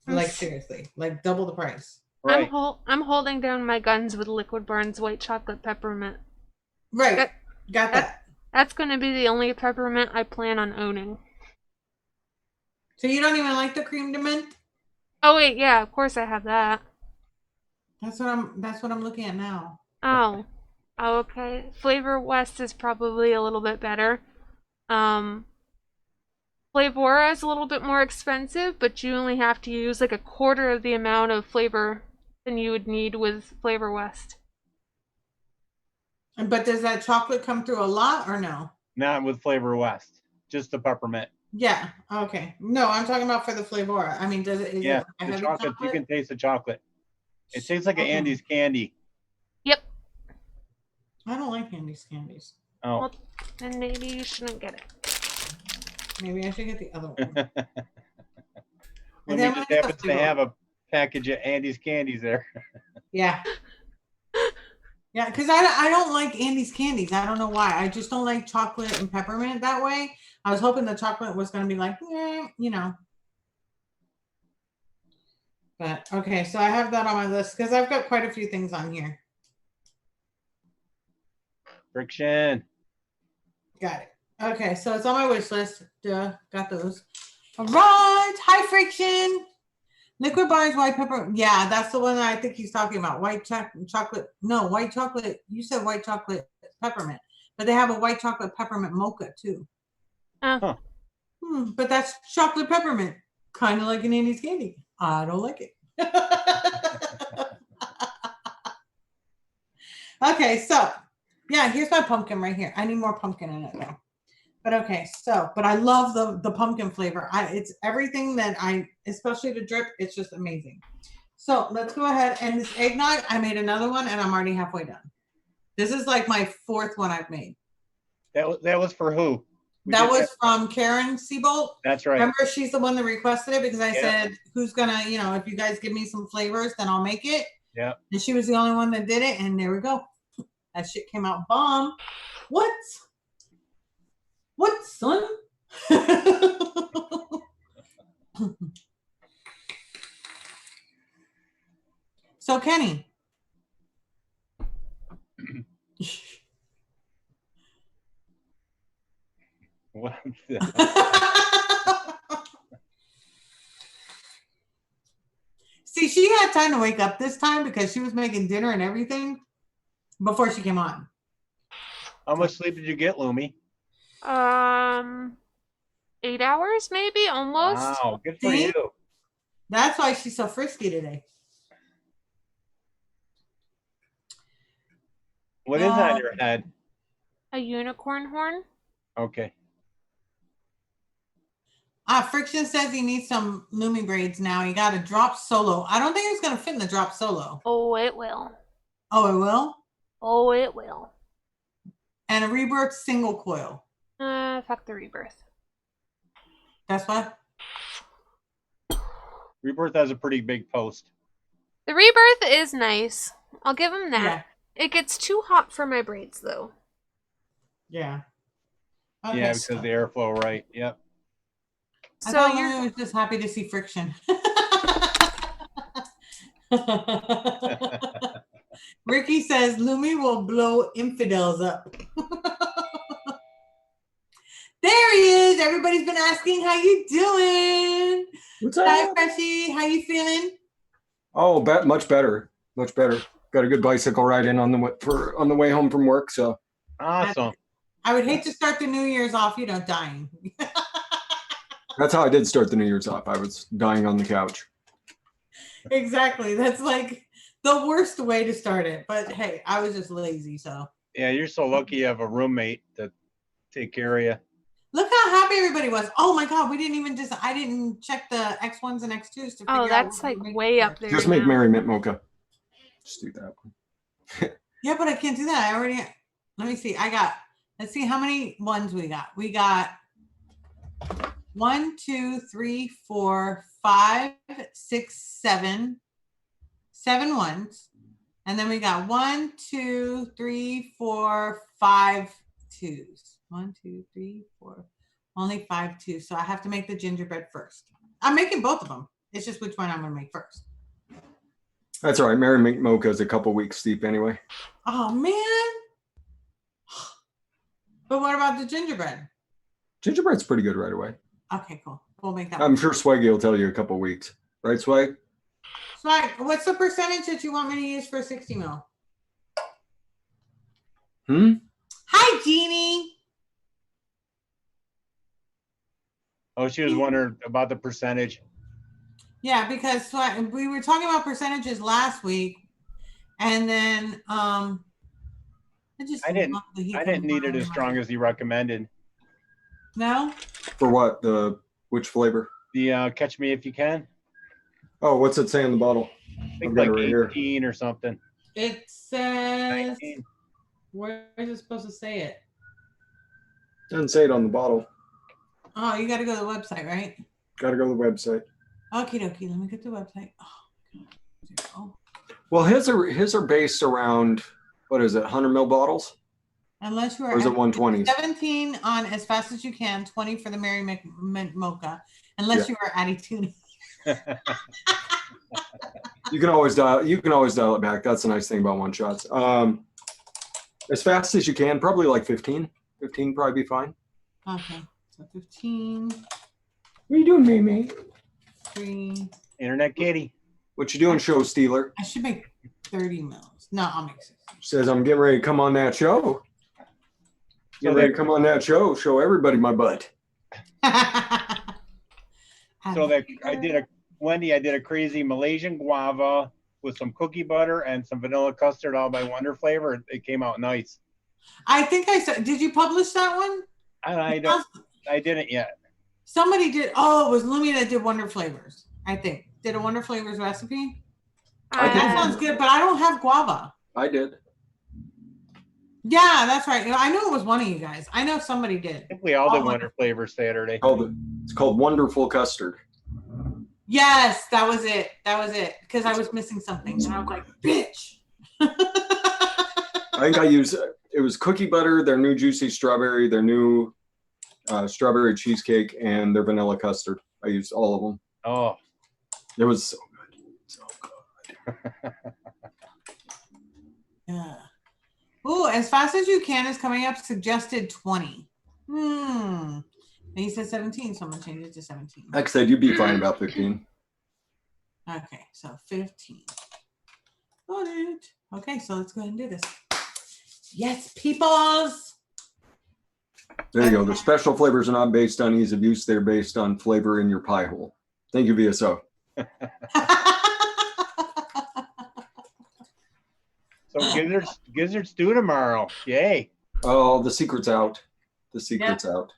Like, seriously, like double the price. Right. I'm holding down my guns with Liquid Barn's white chocolate peppermint. Right. Got that. That's going to be the only peppermint I plan on owning. So you don't even like the cream de mint? Oh wait, yeah, of course I have that. That's what I'm looking at now. Oh, okay. Flavor West is probably a little bit better. Flavora is a little bit more expensive, but you only have to use like a quarter of the amount of flavor than you would need with Flavor West. But does that chocolate come through a lot or no? Not with Flavor West, just the peppermint. Yeah. Okay. No, I'm talking about for the Flavora. I mean, does it? Yeah, the chocolate. You can taste the chocolate. It tastes like an Andes candy. Yep. I don't like Andes candies. Oh. Well, then maybe you shouldn't get it. Maybe I should get the other one. Well, we just happen to have a package of Andes candies there. Yeah. Yeah, because I don't like Andes candies. I don't know why. I just don't like chocolate and peppermint that way. I was hoping the chocolate was going to be like, you know. But, okay, so I have that on my list because I've got quite a few things on here. Friction. Got it. Okay, so it's on my wish list. Duh, got those. All right. Hi, Friction. Liquid Barn's white pepper. Yeah, that's the one that I think he's talking about. White chocolate. No, white chocolate. You said white chocolate peppermint. But they have a white chocolate peppermint mocha, too. Huh. But that's chocolate peppermint. Kind of like an Andes candy. I don't like it. Okay, so, yeah, here's my pumpkin right here. I need more pumpkin in it, though. But okay, so, but I love the pumpkin flavor. It's everything that especially the drip, it's just amazing. So let's go ahead. And this eggnog, I made another one and I'm already halfway done. This is like my fourth one I've made. That was for who? That was from Karen Seabolt. That's right. Remember, she's the one that requested it because I said, who's gonna, if you guys give me some flavors, then I'll make it. Yeah. And she was the only one that did it. And there we go. That shit came out bomb. What, son? So, Kenny. What? See, she had time to wake up this time because she was making dinner and everything before she came on. How much sleep did you get, Lumi? 8 hours, maybe, almost. Wow, good for you. That's why she's so frisky today. What is on your head? A unicorn horn. Okay. Friction says he needs some Lumi braids now. He got a drop solo. I don't think it's going to fit in the drop solo. Oh, it will. Oh, it will? Oh, it will. And a Rebirth single coil. Fuck the Rebirth. That's what? Rebirth has a pretty big post. The Rebirth is nice. I'll give him that. Yeah. It gets too hot for my braids, though. Yeah. Okay, yeah, because the airflow, right? Yep. I thought you were just happy to see Friction. Ricky says Lumi will blow infidels up. There he is. Everybody's been asking how you doing. What's up? Hi, Freshie. How you feeling? Oh, much better. Much better. Got a good bicycle ride in on the way home from work. So awesome. I would hate to start the New Year's off, dying. That's how I did start the New Year's off. I was dying on the couch. Exactly. That's like the worst way to start it. But hey, I was just lazy, so. Yeah, you're so lucky you have a roommate to take care of you. Look how happy everybody was. Oh my God, I didn't check the X1s and X2s to figure out. Oh, that's like way up there. Just make Merry Mint Mocha. Just do that one. Yeah, but I can't do that. Let me see. Let's see how many ones we got. We got 1, 2, 3, 4, 5, 6, 7 ones. And then we got 1, 2, 3, 4, 5 twos. 1, 2, 3, 4. Only 5 twos. So I have to make the gingerbread first. I'm making both of them. It's just which one I'm going to make first. That's all right. Merry Mint Mocha is a couple weeks steep anyway. Oh, man. But what about the gingerbread? Gingerbread's pretty good right away. Okay, cool. We'll make that I'm one. sure Swaggy will tell you a couple weeks. Right, Swag? Swag, what's the percentage that you want me to use for 60 mil? Hi, Jeannie. Oh, she was wondering about the percentage. Yeah, because we were talking about percentages last week, and then I didn't need it as strong as he recommended. No? For what? Which flavor? The Catch Me If You Can. Oh, what's it say on the bottle? I think like 18 or something. It says 19. Where is it supposed to say it? Doesn't say it on the bottle. Oh, you got to go to the website, right? Got to go to the website. Okie dokie. Let me get the website. Oh. Well, his are based around, what is it, 100 ml bottles? Unless you are. Or is it 120? 17 on As Fast As You Can, 20 for the Merry Mint Mocha. Unless you are Addie Tooney. You can always dial it back. That's the nice thing about one shots. As fast as you can, probably like 15. 15 probably be fine. Okay. So 15. What are you doing, Mimi? 3. Internet kitty. What you doing, show stealer? I should make 30 mils. No, I'll make 60. Says I'm getting ready to come on that show. Get ready to come on that show. Show everybody my butt. So that Wendy, I did a crazy Malaysian guava with some cookie butter and some vanilla custard all by Wonder Flavor. It came out nice. I think I said, did you publish that one? I didn't yet. Somebody did. Oh, it was Lumi that did Wonder Flavors, I think. Did a Wonder Flavors recipe? That sounds good, but I don't have guava. I did. Yeah, that's right. I know it was one of you guys. I know somebody did. I think we all did Wonder Flavors Saturday. It's called Wonderful Custard. Yes, that was it. Because I was missing something. And I was like, bitch. I think it was cookie butter, their new juicy strawberry, their new strawberry cheesecake, and their vanilla custard. I used all of them. Oh. It was so good. So good. Yeah. Ooh, As Fast As You Can is coming up, suggested 20. And he said 17, so I'm going to change it to 17. Like I said, you'd be fine about 15. Okay, so 15. Got it. Okay, so let's go ahead and do this. Yes, peoples. There you go. The special flavors are not based on ease of use. They're based on flavor in your pie hole. Thank you, VSO. So Gizzard's due tomorrow. Yay. Oh, the secret's out. The secret's out.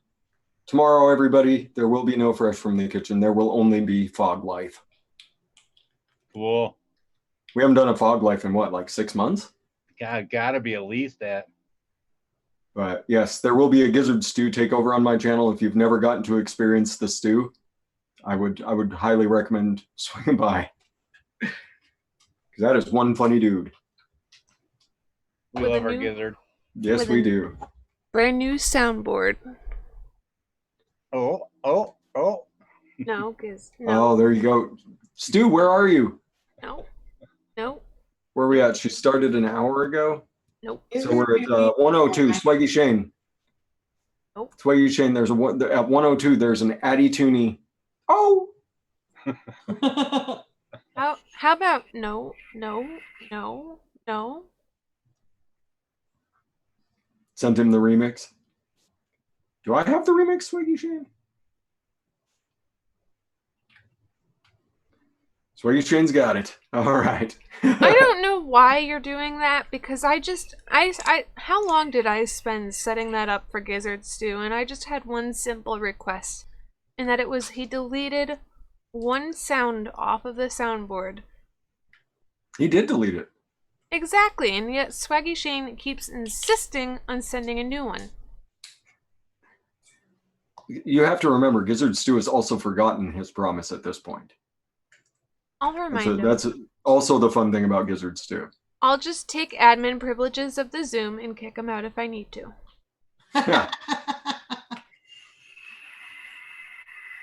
Tomorrow, everybody, there will be no Fresh from the Kitchen. There will only be Fog Life. Cool. We haven't done a Fog Life in what, like 6 months? Gotta be at least that. But yes, there will be a Gizzard Stew takeover on my channel. If you've never gotten to experience the stew, I would highly recommend swinging by. Because that is one funny dude. We love our Gizzard. Yes, we do. Brand new soundboard. Oh. No, because no. Oh, there you go. Stu, where are you? No. Where are we at? She started an hour ago. Nope. So we're at 102. Swaggy Shane. Nope. Swaggy Shane. There's at 102. There's an Addy Tooney. Oh. How about no. Sent him the remix. Do I have the remix, Swaggy Shane? Swaggy Shane's got it. All right. I don't know why you're doing that, because I how long did I spend setting that up for Gizzard Stew? And I just had one simple request, and that it was he deleted one sound off of the soundboard. He did delete it. Exactly, and yet Swaggy Shane keeps insisting on sending a new one. You have to remember, Gizzard Stew has also forgotten his promise at this point. I'll remind him. That's also the fun thing about Gizzard Stew. I'll just take admin privileges of the Zoom and kick him out if I need to. Yeah.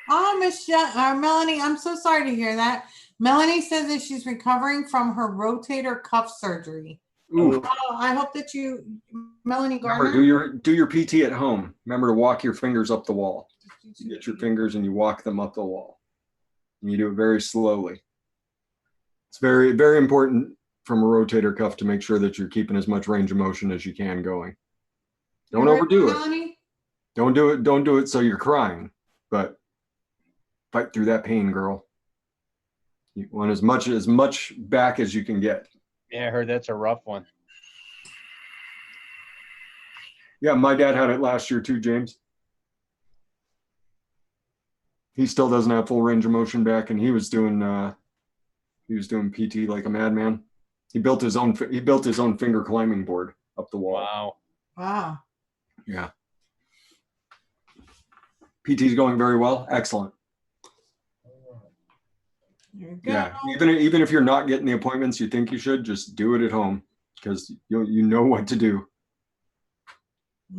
Oh, Melanie, I'm so sorry to hear that. Melanie says that she's recovering from her rotator cuff surgery. Ooh. Oh, I hope that Melanie Gardner. Remember, do your PT at home. Remember to walk your fingers up the wall. You get your fingers and you walk them up the wall. And you do it very slowly. It's very, very important from a rotator cuff to make sure that you're keeping as much range of motion as you can going. Don't overdo it. Melanie? Don't do it so you're crying, but fight through that pain, girl. You want as much back as you can get. Yeah, I heard that's a rough one. Yeah, my dad had it last year too, James. He still doesn't have full range of motion back, and he was doing PT like a madman. He built his own finger climbing board up the wall. Wow. Yeah. PT's going very well. Excellent. Yeah. Even if you're not getting the appointments you think you should, just do it at home, because you know what to do.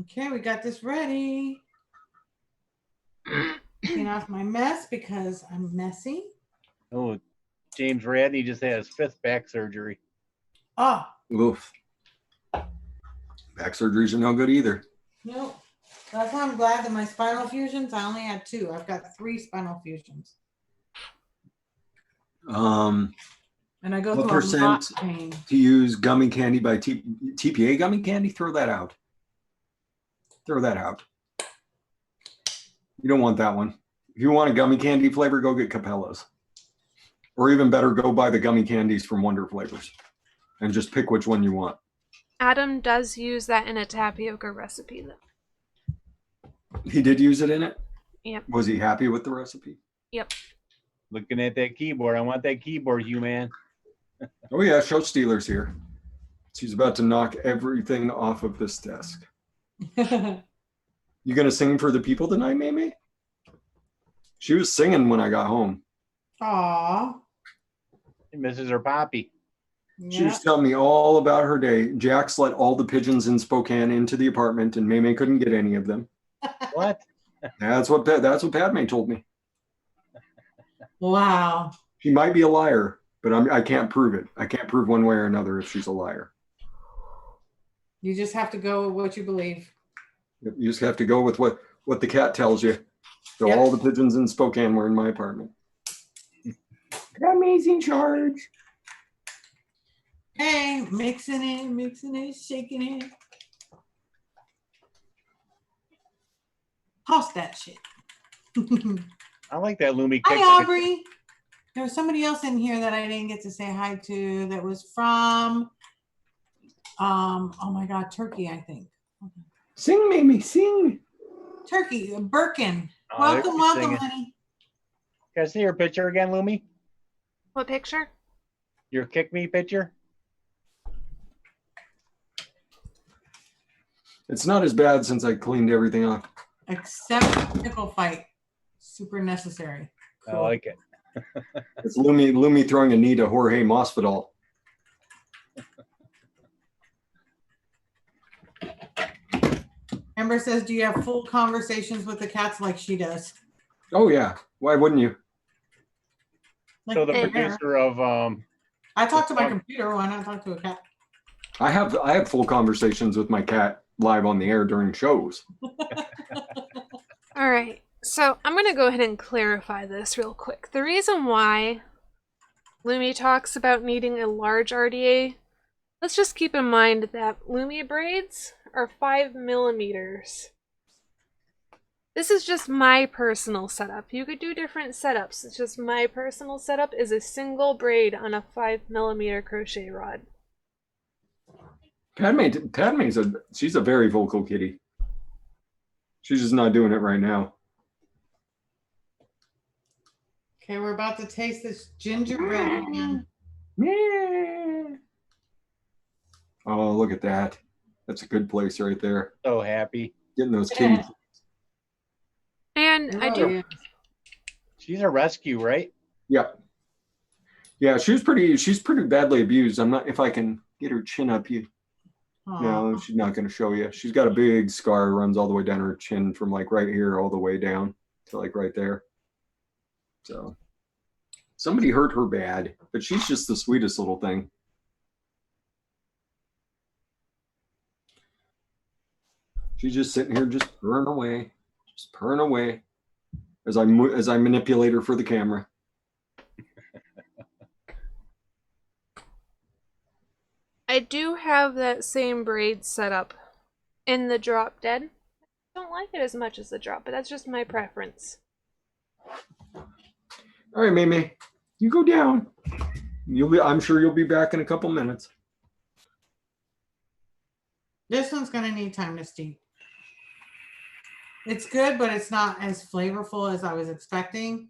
Okay, we got this ready. Clean off my mess because I'm messy. Oh, James Radney just had his 5th back surgery. Oh. Oof. Back surgeries are no good either. Nope. That's why I'm glad that my spinal fusions, I only had 2. I've got 3 spinal fusions. And I go what through a lot of percent pain. to use gummy candy by TPA gummy candy? Throw that out. Throw that out. You don't want that one. If you want a gummy candy flavor, go get Capella's. Or even better, go buy the gummy candies from Wonder Flavors and just pick which one you want. Adam does use that in a tapioca recipe, though. He did use it in it? Yep. Was he happy with the recipe? Yep. Looking at that keyboard. I want that keyboard, you man. Oh yeah, Show Stealer's here. She's about to knock everything off of this desk. You gonna sing for the people tonight, Mamie? She was singing when I got home. Aww. She misses her poppy. She was telling me all about her day. Jax let all the pigeons in Spokane into the apartment, and Mamie couldn't get any of them. What? That's what Padme told me. Wow. She might be a liar, but I can't prove it. I can't prove one way or another if she's a liar. You just have to go with what you believe. You just have to go with what the cat tells you. So Yep. all the pigeons in Spokane were in my apartment. Amazing charge. Hey, mixing it, shaking it. Toss that shit. I like that Lumi. Hi, Aubrey. There was somebody else in here that I didn't get to say hi to that was from, oh my God, Turkey, I think. Sing, Mamie, sing. Turkey, Birkin. Oh, Welcome, they're singing. honey. Can I see your picture again, Lumi? What picture? Your kick me picture? It's not as bad since I cleaned everything up. Except pickle fight. Super necessary. I like it. It's Lumi throwing a knee to Jorge Masvidal. Amber says, do you have full conversations with the cats like she does? Oh yeah. Why wouldn't you? Like So the there. producer of I talk to my computer. Why not talk to a cat? I have full conversations with my cat live on the air during shows. All right. So I'm going to go ahead and clarify this real quick. The reason why Lumi talks about needing a large RDA, let's just keep in mind that Lumi braids are 5 millimeters. This is just my personal setup. You could do different setups. It's just my personal setup is a single braid on a 5 millimeter crochet rod. She's a very vocal kitty. She's just not doing it right now. Okay, we're about to taste this gingerbread again. Yeah. Oh, look at that. That's a good place right there. So happy. Getting those kitties. And I do. She's a rescue, right? Yeah. Yeah, she's pretty badly abused. I'm not, if I can get her chin up you. No, she's not going to show you. She's got a big scar, runs all the way down her chin from like right here all the way down to like right there. So somebody hurt her bad, but she's just the sweetest little thing. She's just sitting here, just purring away as I manipulate her for the camera. I do have that same braid set up in the drop dead. I don't like it as much as the drop, but that's just my preference. All right, Mimi, you go down. I'm sure you'll be back in a couple minutes. This one's gonna need time to steep. It's good, but it's not as flavorful as I was expecting.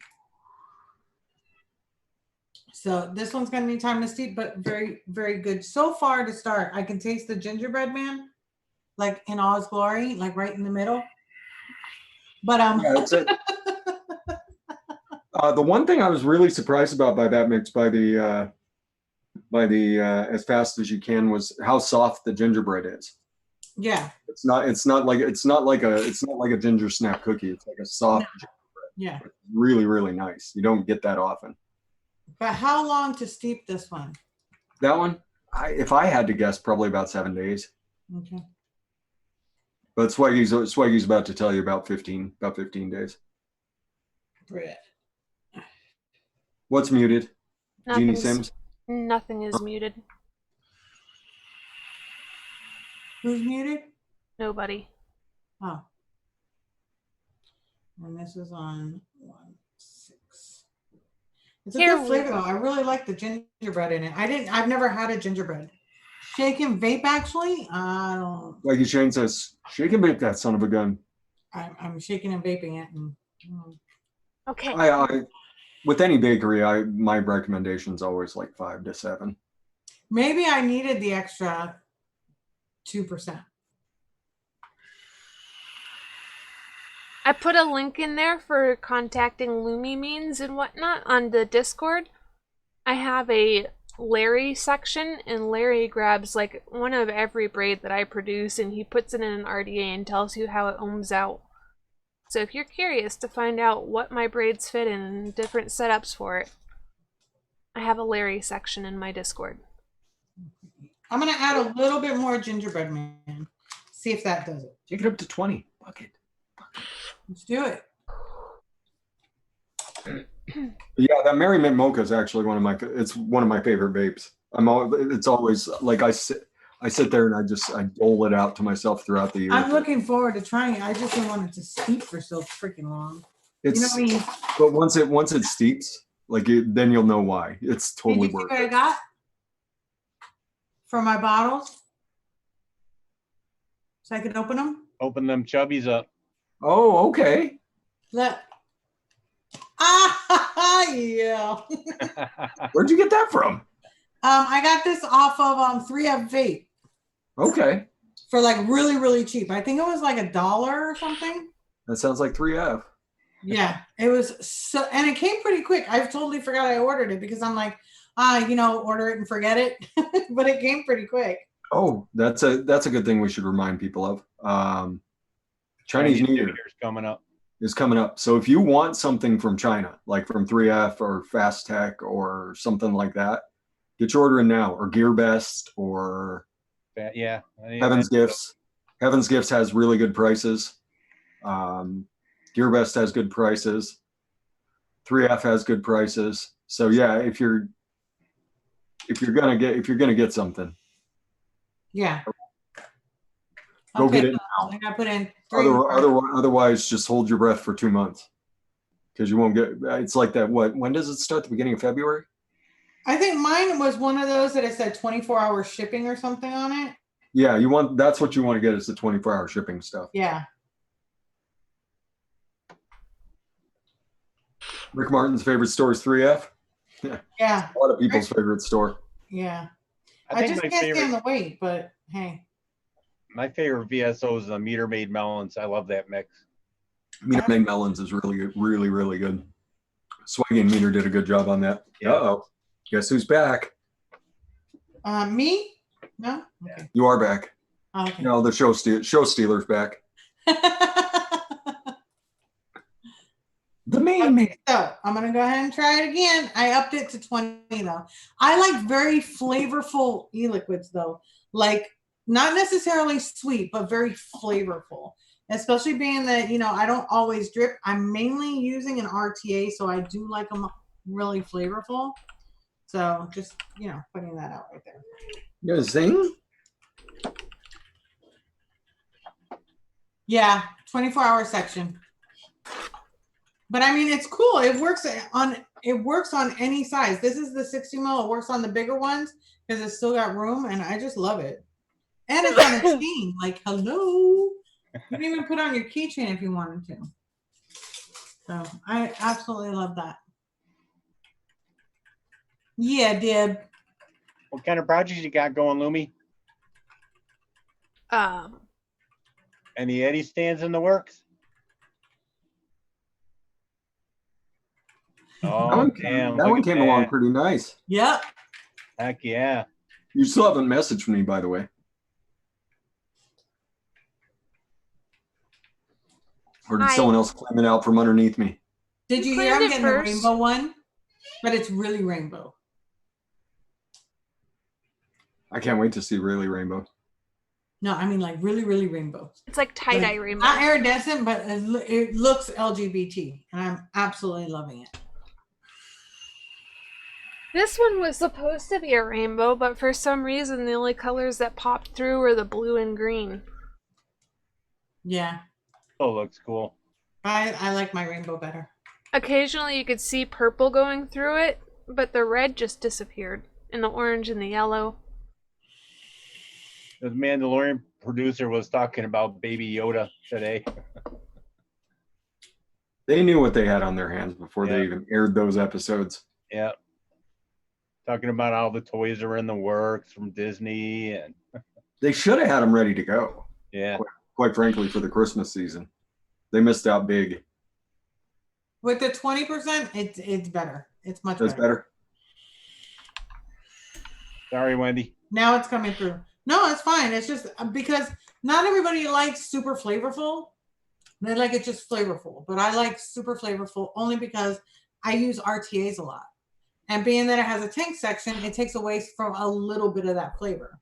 So this one's gonna need time to steep, but very, very good. So far to start, I can taste the gingerbread man, like in all his glory, like right in the middle. But yeah, that's it. The one thing I was really surprised about by that mix, by the as fast as you can, was how soft the gingerbread is. Yeah. It's not like a ginger snap cookie. It's like a soft gingerbread. Yeah. It's really, really nice. You don't get that often. But how long to steep this one? That one, if I had to guess, probably about 7 days. Okay. But Swaggy's about to tell you about 15 days. Bread. What's muted? Jeannie Sims? Nothing is muted. Who's muted? Nobody. Oh. And this is on 1.6. It's a good flavor though. I really like the gingerbread in it. I've never had a gingerbread. Shake and vape actually? I don't. Like Shane says, shake and vape that son of a gun. I'm shaking and vaping it. And, okay. I with any bakery, my recommendation is always like 5 to 7. Maybe I needed the extra 2%. I put a link in there for contacting Lumi means and whatnot on the Discord. I have a Larry section, and Larry grabs like one of every braid that I produce and he puts it in an RDA and tells you how it ohms out. So if you're curious to find out what my braids fit in and different setups for it, I have a Larry section in my Discord. I'm going to add a little bit more gingerbread man. See if that does it. Take it up to 20. Bucket. Let's do it. Yeah, that Merry Mint Mocha is actually one of my favorite vapes. It's always like I sit there and I dole it out to myself throughout the year. I'm looking forward to trying it. I just don't want it to steep for so freaking long. You know what I mean? But once it steeps, then you'll know why. It's totally worth it. What I got for my bottles, so I can open them. Open them chubbies up. Oh, okay. Look. Yeah. Where'd you get that from? I got this off of 3F Vape. Okay. For like really, really cheap. I think it was like $1 or something. That sounds like 3F. Yeah, it was so, and it came pretty quick. I totally forgot I ordered it because I'm like, order it and forget it. But it came pretty quick. Oh, that's a good thing we should remind people of. Chinese New Year is coming up. So if you want something from China, like from 3F or Fast Tech or something like that, Get your order in now, or Gear Best, or Yeah. Heaven's Gifts. Heaven's Gifts has really good prices. Gear Best has good prices. 3F has good prices. So yeah, if you're gonna get something, Yeah. go Okay, get it so now. I gotta put in 3 more. Otherwise, just hold your breath for 2 months, because you won't get. It's like that. When does it start? The beginning of February? I think mine was one of those that it said 24-hour shipping or something on it. Yeah, that's what you want to get, is the 24-hour shipping stuff. Yeah. Rick Martin's favorite store is 3F. Yeah. A lot of people's favorite store. Yeah. I I think just can't stand the wait, but hey. My favorite VSO is the Meter Made Melons. I love that mix. Meter Made Melons is really good, really, really good. Swaggy and Meter did a good job on that. Yeah. Uh-oh. Guess who's back? Me? No? Okay. You are back. Okay. No, the show stealer's back. The main man. So I'm gonna go ahead and try it again. I upped it to 20 though. I like very flavorful e-liquids though. Like not necessarily sweet, but very flavorful. Especially being that, I don't always drip. I'm mainly using an RTA, so I do like them really flavorful. So just, putting that out right there. You gonna sing? Yeah, 24-hour section. But I mean, it's cool. It works on any size. This is the 60 ml. It works on the bigger ones because it's still got room, and I just love it. And it's on a chain. Like, hello. You can even put on your keychain if you wanted to. So I absolutely love that. Yeah, Deb. What kind of projects you got going, Lumi? Any Eddie stands in the works? Oh, damn. That one came along pretty nice. Yep. Heck yeah. You still haven't messaged me, by the way. Or did someone else claim it out from underneath me? Did you hear I'm getting the rainbow one? But it's really rainbow. I can't wait to see really rainbow. No, I mean like really, really rainbow. It's like tie-dye rainbow. Not iridescent, but it looks LGBT, and I'm absolutely loving it. This one was supposed to be a rainbow, but for some reason the only colors that popped through were the blue and green. Yeah. Oh, looks cool. I like my rainbow better. Occasionally you could see purple going through it, but the red just disappeared, and the orange and the yellow. The Mandalorian producer was talking about Baby Yoda today. They knew what they had on their hands before they even aired those episodes. Yeah. Talking about all the toys are in the works from Disney, and they should have had them ready to go. Yeah. Quite frankly, for the Christmas season, they missed out big. With the 20%, it's better. It's much better. Sorry, Wendy. Now it's coming through. No, it's fine. It's just because not everybody likes super flavorful. They like it just flavorful, but I like super flavorful only because I use RTAs a lot. And being that it has a tank section, it takes away from a little bit of that flavor.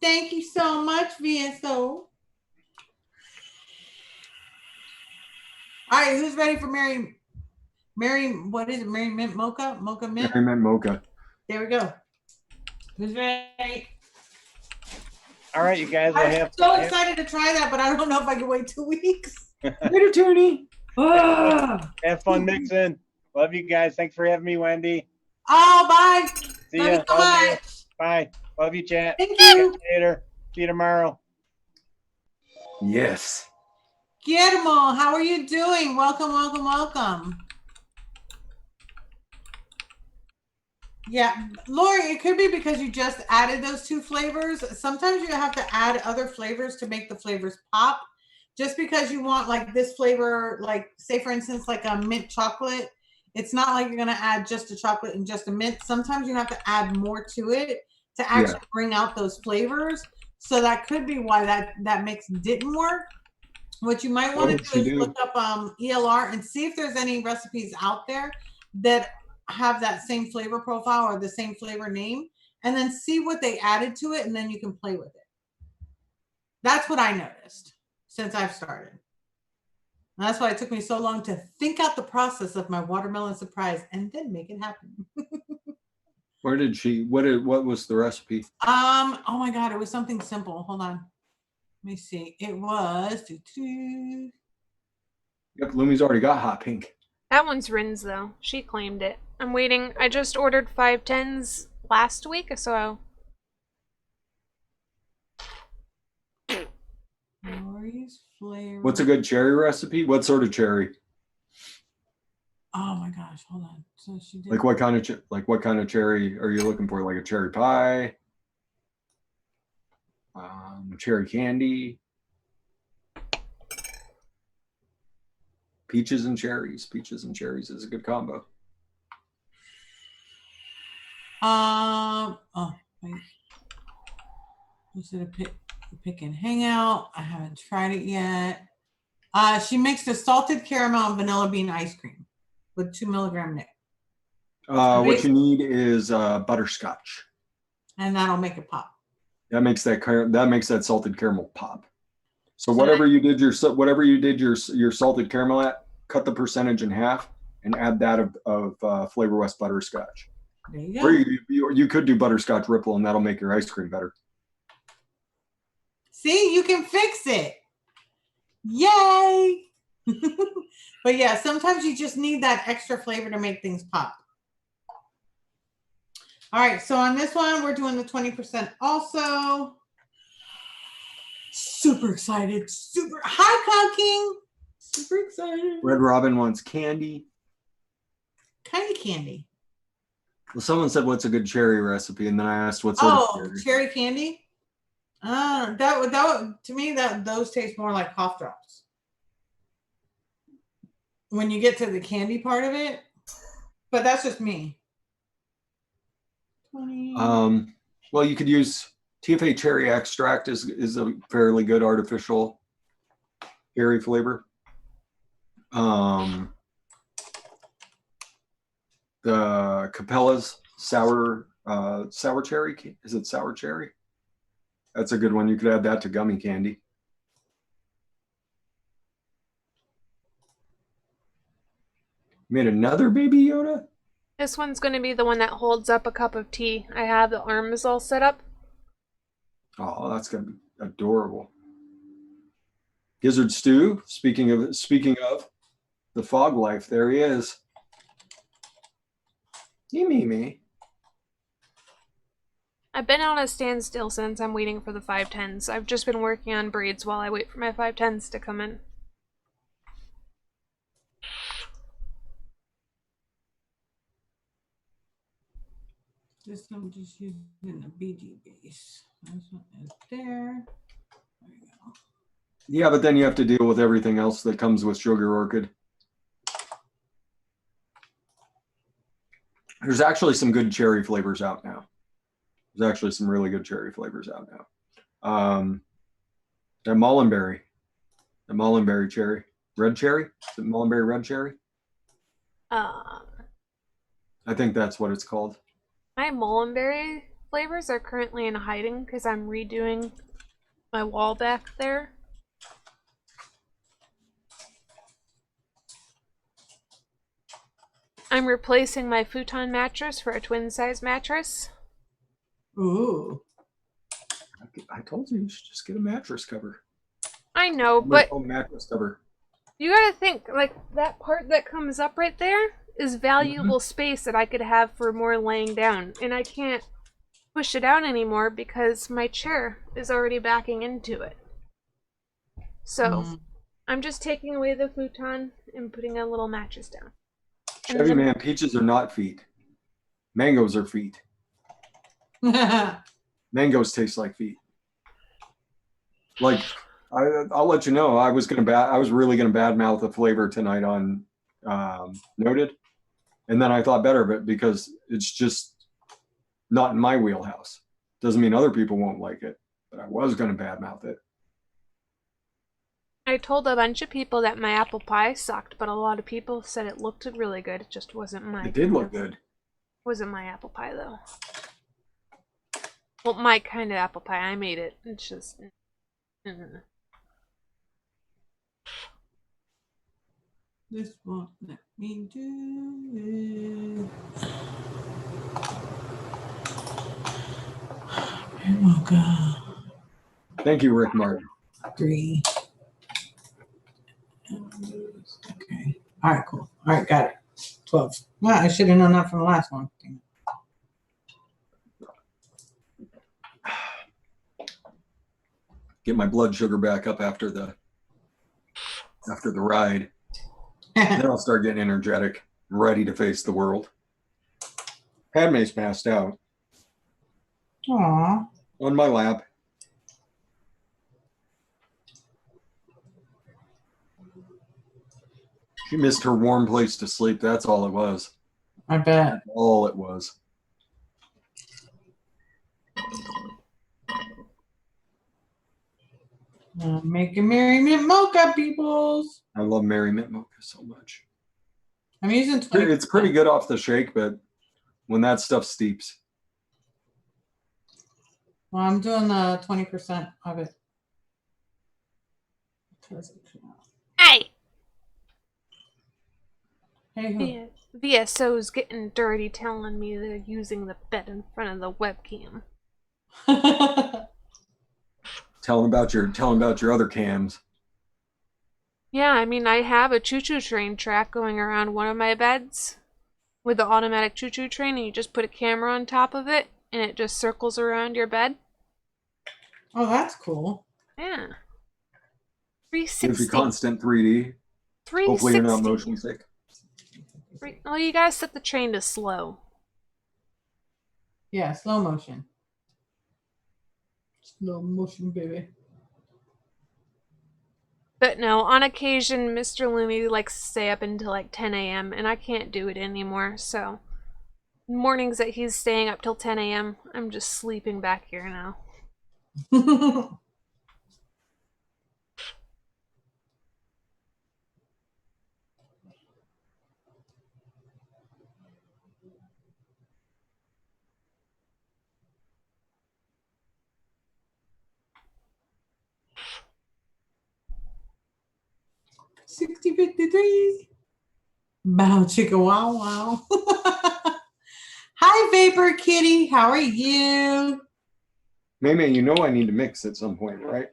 Thank you so much, VSO. All right, who's ready for Mary, what is it? Mary Mint Mocha? Mocha Mint? Mary Mint Mocha. There we go. Who's ready? All right, you guys. I'm so excited to try that, but I don't know if I can wait 2 weeks. Later, Toonie. Have fun mixing. Love you guys. Thanks for having me, Wendy. Oh, bye. See you. Bye. Love you, chat. Thank you. Later. See you tomorrow. Yes. Guillermo, how are you doing? Welcome, welcome, welcome. Yeah, Lori, it could be because you just added those 2 flavors. Sometimes you have to add other flavors to make the flavors pop. Just because you want like this flavor, like say for instance, like a mint chocolate, it's not like you're going to add just a chocolate and just a mint. Sometimes you have to add more to it to actually bring out those flavors. So that could be why that mix didn't work. What you might want to do is look up ELR and see if there's any recipes out there that have that same flavor profile or the same flavor name, and then see what they added to it, and then you can play with it. That's what I noticed since I've started. And that's why it took me so long to think out the process of my watermelon surprise and then make it happen. Where did she? What was the recipe? Oh my God, it was something simple. Hold on, let me see. It was. Yep, Lumi's already got hot pink. That one's Rin's though. She claimed it. I'm waiting. I just ordered 510s last week, so. Flavor. What's a good cherry recipe? What sort of cherry? Oh my gosh, hold on. So she did. Like what kind of cherry are you looking for? Like a cherry pie? Cherry candy? Peaches and cherries. Peaches and cherries is a good combo. Oh wait. Was it a pick and hang out? I haven't tried it yet. She mixed a salted caramel and vanilla bean ice cream with 2 milligram Nick. What you need is butterscotch, and that'll make it pop. That makes that salted caramel pop. So whatever you did your salted caramel at, cut the percentage in half and add that of Flavor West butterscotch. There you go. Or you could do butterscotch ripple, and that'll make your ice cream better. See, you can fix it. Yay! But yeah, sometimes you just need that extra flavor to make things pop. All right, so on this one, we're doing the 20% also. Super excited. Hi, Cloud King. Super excited. Red Robin wants candy. Kind of candy. Well, someone said, what's a good cherry recipe? And then I asked, what sort of cherry candy? To me, those taste more like cough drops. When you get to the candy part of it, but that's just me. 20. Well, you could use TFA cherry extract is a fairly good artificial cherry flavor. The Capella's sour cherry. Is it sour cherry? That's a good one. You could add that to gummy candy. Made another Baby Yoda? This one's going to be the one that holds up a cup of tea. I have the arms all set up. Oh, that's going to be adorable. Gizzard Stew, speaking of the fog life, there he is. Me. I've been on a standstill since I'm waiting for the 510s. I've just been working on braids while I wait for my 510s to come in. This one just using the BG base. This one is there. There you go. Yeah, but then you have to deal with everything else that comes with Sugar Orchid. There's actually some good cherry flavors out now. There's actually some really good cherry flavors out now. The Mullenberry cherry. Red cherry? Is it Mullenberry red cherry? I think that's what it's called. My Mullenberry flavors are currently in hiding because I'm redoing my wall back there. I'm replacing my futon mattress for a twin size mattress. Ooh. I told you should just get a mattress cover. I know, but mattress cover. You gotta think, like, that part that comes up right there is valuable space that I could have for more laying down, and I can't push it out anymore because my chair is already backing into it. So I'm just taking away the futon and putting a little mattress down. Chevy Man, peaches are not feet. Mangoes are feet. Mangoes taste like feet. Like, I'll let you know. I was really gonna badmouth a flavor tonight on Noted, and then I thought better of it because it's just not in my wheelhouse. Doesn't mean other people won't like it, but I was gonna badmouth it. I told a bunch of people that my apple pie sucked, but a lot of people said it looked really good. It just wasn't my. It did look good. Wasn't my apple pie though. Well, my kind of apple pie. I made it. It's just. This won't let me do it. Mocha. Thank you, Rick Martin. 3. Okay. All right, cool. All right, got it. 12. Well, I should have known that from the last one. Get my blood sugar back up after the ride. Then I'll start getting energetic, ready to face the world. Padme's passed out. Aww. On my lap. She missed her warm place to sleep. That's all it was. I bet. That's all it was. Making Merry Mint Mocha, peoples. I love Merry Mint Mocha so much. I'm using 20%. It's pretty good off the shake, but when that stuff steeps. Well, I'm doing the 20% of it. Hey! Hey, VSO's getting dirty telling me they're using the bed in front of the webcam. Tell them about your other cams. Yeah, I mean, I have a choo-choo train track going around one of my beds with the automatic choo-choo train, and you just put a camera on top of it, and it just circles around your bed. Oh, that's cool. Yeah. 360. Gives you constant 3D. 360. Hopefully you're not motion sick. Well, you gotta set the train to slow. Yeah, slow motion. Slow motion, baby. But no, on occasion, Mr. Loomy likes to stay up until like 10 a.m. and I can't do it anymore, so mornings that he's staying up till 10 a.m., I'm just sleeping back here now. 6053. Bow chicka wow wow. Hi, Vapor Kitty. How are you? Maybe you know I need to mix at some point, right?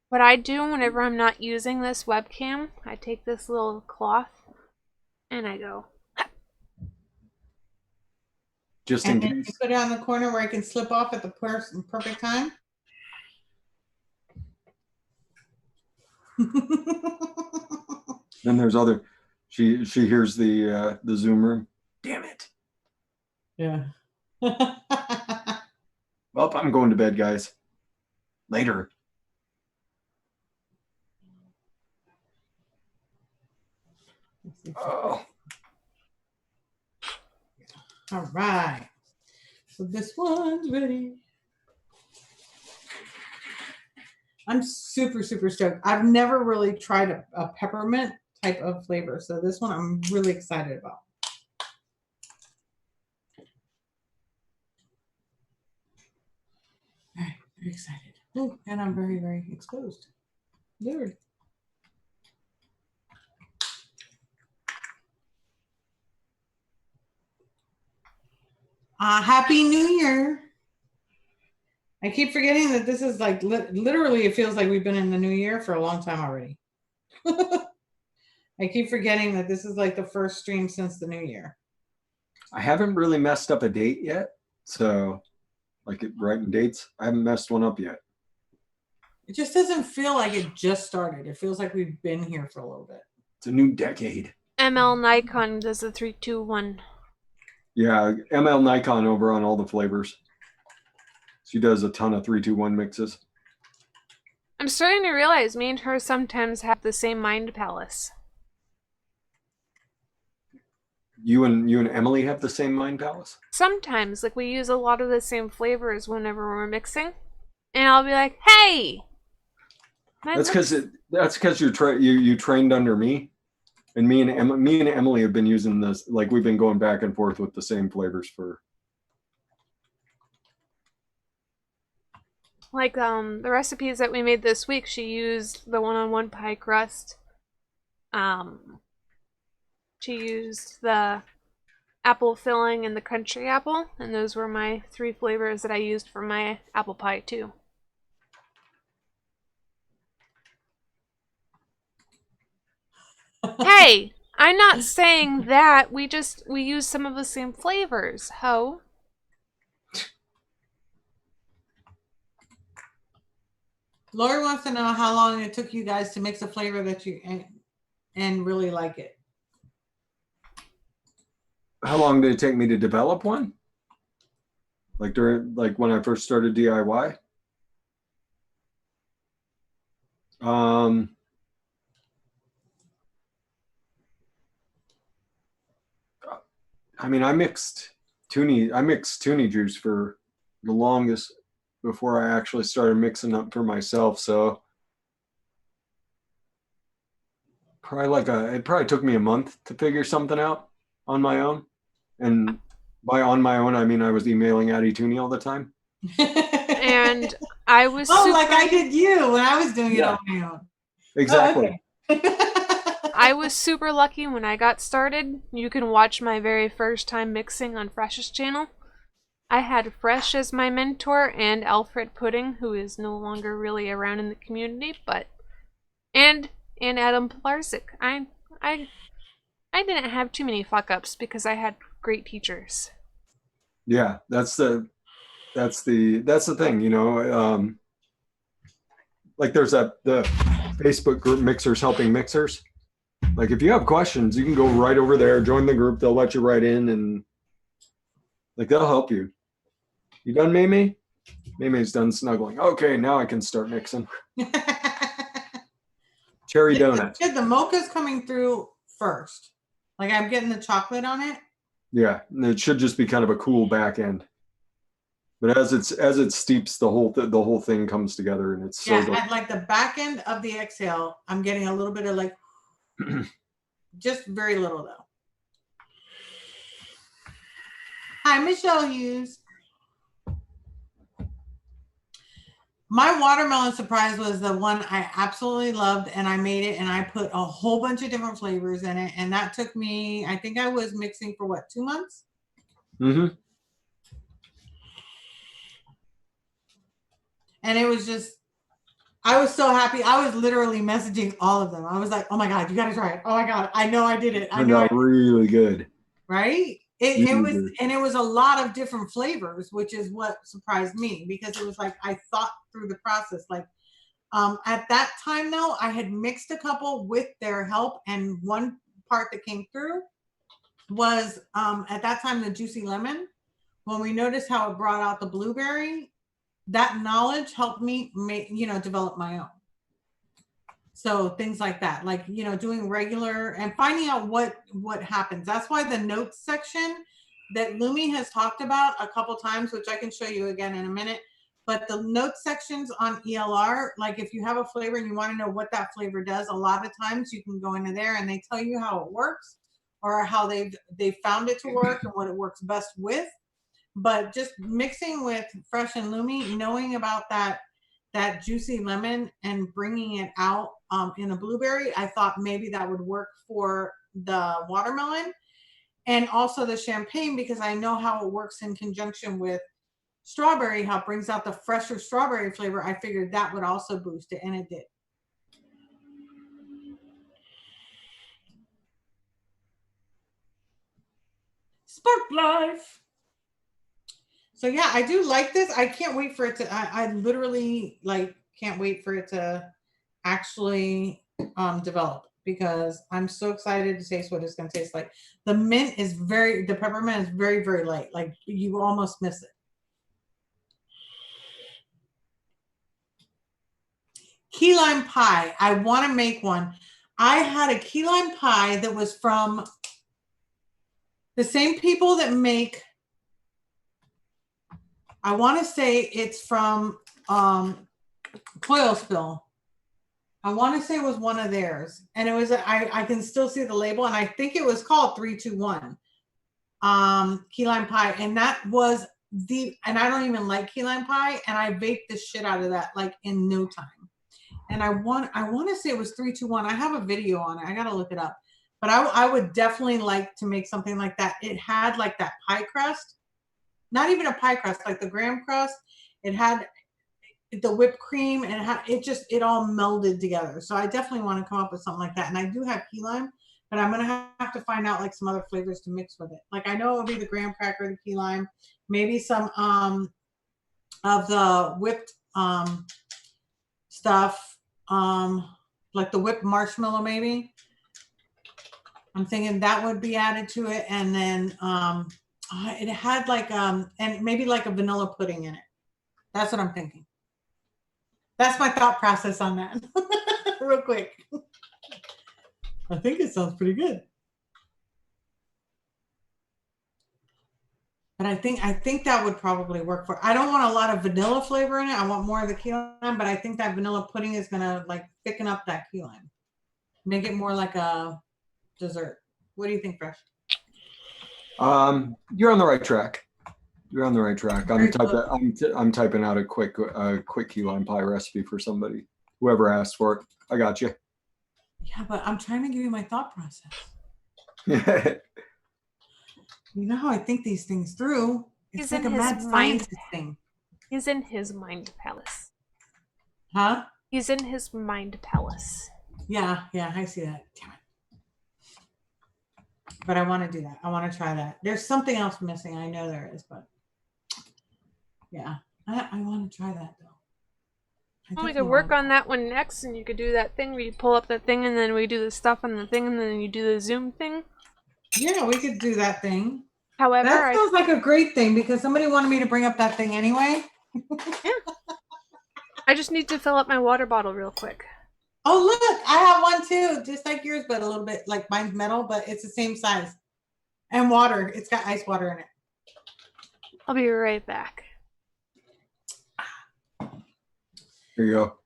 What I do whenever I'm not using this webcam, I take this little cloth and I go. Just and in then case. You put it on the corner where I can slip off at the perfect time. Then there's other. She hears the Zoom room. Damn it. Yeah. Well, I'm going to bed, guys. Later. Oh. All right. So this one's ready. I'm super stoked. I've never really tried a peppermint type of flavor, so this one I'm really excited about. All right, very excited. Ooh, and I'm very exposed. Weird. Happy New Year. I keep forgetting that this is like literally it feels like we've been in the new year for a long time already. I keep forgetting that this is like the first stream since the new year. I haven't really messed up a date yet. So, like writing dates, I haven't messed one up yet. It just doesn't feel like it just started. It feels like we've been here for a little bit. It's a new decade. ML Nikon does the 3, 2, 1. Yeah, ML Nikon over on all the flavors. She does a ton of 3, 2, 1 mixes. I'm starting to realize me and her sometimes have the same mind palace. You and Emily have the same mind palace? Sometimes, like we use a lot of the same flavors whenever we're mixing. And I'll be like, hey, That's because you trained under me, and me and Emily have been using this. Like we've been going back and forth with the same flavors for. Like the recipes that we made this week, she used the one-on-one pie crust. She used the apple filling and the country apple, and those were my 3 flavors that I used for my apple pie too. Hey, I'm not saying that. We use some of the same flavors, ho. Lori wants to know how long it took you guys to mix a flavor that you and really like it. How long did it take me to develop one? Like when I first started DIY? I mean, I mixed Toonie juice for the longest before I actually started mixing up for myself. So it probably took me a month to figure something out on my own. And by on my own, I mean I was emailing Addie Toonie all the time. And I was like I did you when I was doing it on my own. Exactly. Oh, okay. I was super lucky when I got started. You can watch my very first time mixing on Fresh's channel. I had Fresh as my mentor and Alfred Pudding, who is no longer really around in the community, and Adam Pilarczyk. I didn't have too many fuck ups because I had great teachers. Yeah, that's the thing, you know. Like there's the Facebook group Mixers Helping Mixers. Like if you have questions, you can go right over there, join the group. They'll let you right in, and like they'll help you. You done, Mimi? Mimi's done snuggling. Okay, now I can start mixing. Cherry donut. The mocha's coming through first. Like I'm getting the chocolate on it. Yeah, and it should just be kind of a cool back end. But as it steeps, the whole thing comes together, and it's so good. At like the back end of the exhale, I'm getting a little bit of like, just very little though. Hi, Michelle Hughes. My watermelon surprise was the one I absolutely loved, and I made it, and I put a whole bunch of different flavors in it, and that took me, I think I was mixing for what, 2 months? Mm-hmm. And it was just, I was so happy. I was literally messaging all of them. I was like, oh my God, you got to try it. Oh my God, I know I did it. I know. Really good. Right? It was a lot of different flavors, which is what surprised me, because it was like, I thought through the process. Like at that time though, I had mixed a couple with their help. And one part that came through was at that time, the juicy lemon, when we noticed how it brought out the blueberry, that knowledge helped me develop my own. So things like that, like, doing regular and finding out what happens. That's why the notes section that Lumi has talked about a couple times, which I can show you again in a minute, but the notes sections on ELR, like if you have a flavor and you want to know what that flavor does, a lot of times you can go into there and they tell you how it works or how they've found it to work and what it works best with. But just mixing with Fresh and Lumi, knowing about that juicy lemon and bringing it out in a blueberry, I thought maybe that would work for the watermelon and also the champagne, because I know how it works in conjunction with strawberry, how it brings out the fresher strawberry flavor. I figured that would also boost it, and it did. Spark Life. So yeah, I do like this. I can't wait for it to, I literally can't wait for it to actually develop, because I'm so excited to taste what it's going to taste like. The peppermint is very, very light. Like you almost miss it. Key lime pie. I want to make one. I had a key lime pie that was from the same people that make, I want to say it's from Coil Spill. I want to say it was one of theirs, and it was I can still see the label, and I think it was called 321 key lime pie, and that was and I don't even like key lime pie, and I vaped the shit out of that like in no time. And I want to say it was 321. I have a video on it. I gotta look it up. But I would definitely like to make something like that. It had like that pie crust, not even a pie crust, like the graham crust. It had the whipped cream, and it all melded together. So I definitely want to come up with something like that. And I do have key lime, but I'm gonna have to find out like some other flavors to mix with it. Like I know it would be the graham cracker, the key lime, maybe some of the whipped stuff, like the whipped marshmallow maybe. I'm thinking that would be added to it, and then it had like and maybe like a vanilla pudding in it. That's what I'm thinking. That's my thought process on that. Real quick. I think it sounds pretty good. But I think that would probably work for. I don't want a lot of vanilla flavor in it. I want more of the key lime, but I think that vanilla pudding is gonna like thicken up that key lime, make it more like a dessert. What do you think, Fresh? You're on the right track. You're on the right track. I'm typing out a quick key lime pie recipe for somebody. Whoever asked for it, I got you. Yeah, but I'm trying to give you my thought process. You know how I think these things through. It's like a mad scientist thing. He's in his mind palace. Huh? He's in his mind palace. Yeah, I see that. Damn it. But I want to do that. I want to try that. There's something else missing. I know there is, but yeah, I want to try that though. Well, we could work on that one next, and you could do that thing where you pull up that thing, and then we do the stuff on the thing, and then you do the Zoom thing. Yeah, we could do that thing. However, that sounds like a great thing because somebody wanted me to bring up that thing anyway. Yeah. I just need to fill up my water bottle real quick. Oh, look, I have one too, just like yours, but a little bit like mine's metal, but it's the same size. And water. It's got ice water in it. I'll be right back. Here you go.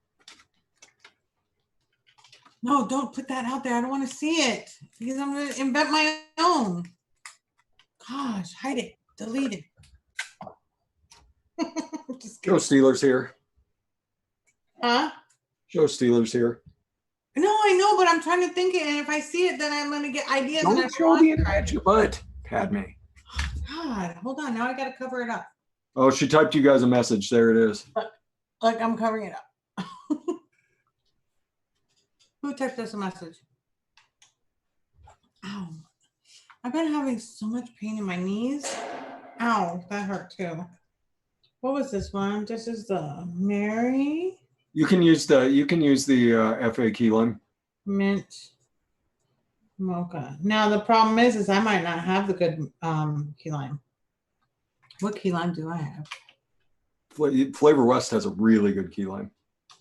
No, don't put that out there. I don't want to see it because I'm going to invent my own. Gosh, hide it. Delete it. Joe Steeler's here. Huh? Joe Steeler's here. No, I know, but I'm trying to think it, and if I see it, then I'm going to get ideas. Don't show the internet your butt, Padme. God, hold on. Now I got to cover it up. Oh, she typed you guys a message. There it is. Like I'm covering it up. Who typed us a message? Ow. I've been having so much pain in my knees. Ow, that hurt too. What was this one? This is the Mary. You can use the FA key lime. Mint mocha. Now the problem is I might not have the good key lime. What key lime do I have? Flavor West has a really good key lime.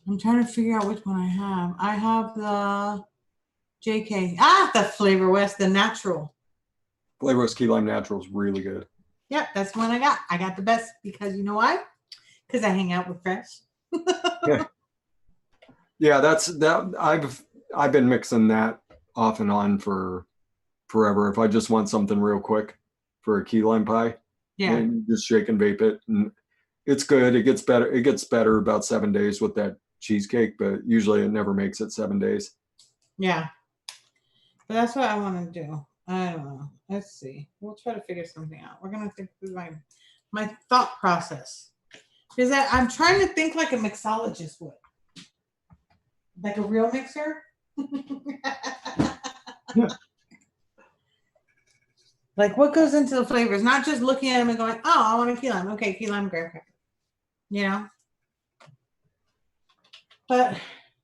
I'm trying to figure out which one I have. I have the JK. Ah, the Flavor West, the natural. Flavor West key lime natural is really good. Yep, that's the one I got. I got the best because you know why? Because I hang out with Fresh. Yeah, that's that. I've been mixing that off and on for forever. If I just want something real quick for a key lime pie, yeah, and just shake and vape it, and it's good. It gets better. It gets better about 7 days with that cheesecake, but usually it never makes it 7 days. Yeah, but that's what I want to do. I don't know. Let's see. We'll try to figure something out. We're gonna think through my thought process. Because I'm trying to think like a mixologist would. Like a real mixer. Like what goes into the flavors? Not just looking at them and going, oh, I want a key lime. Okay, key lime graham cracker. You know? But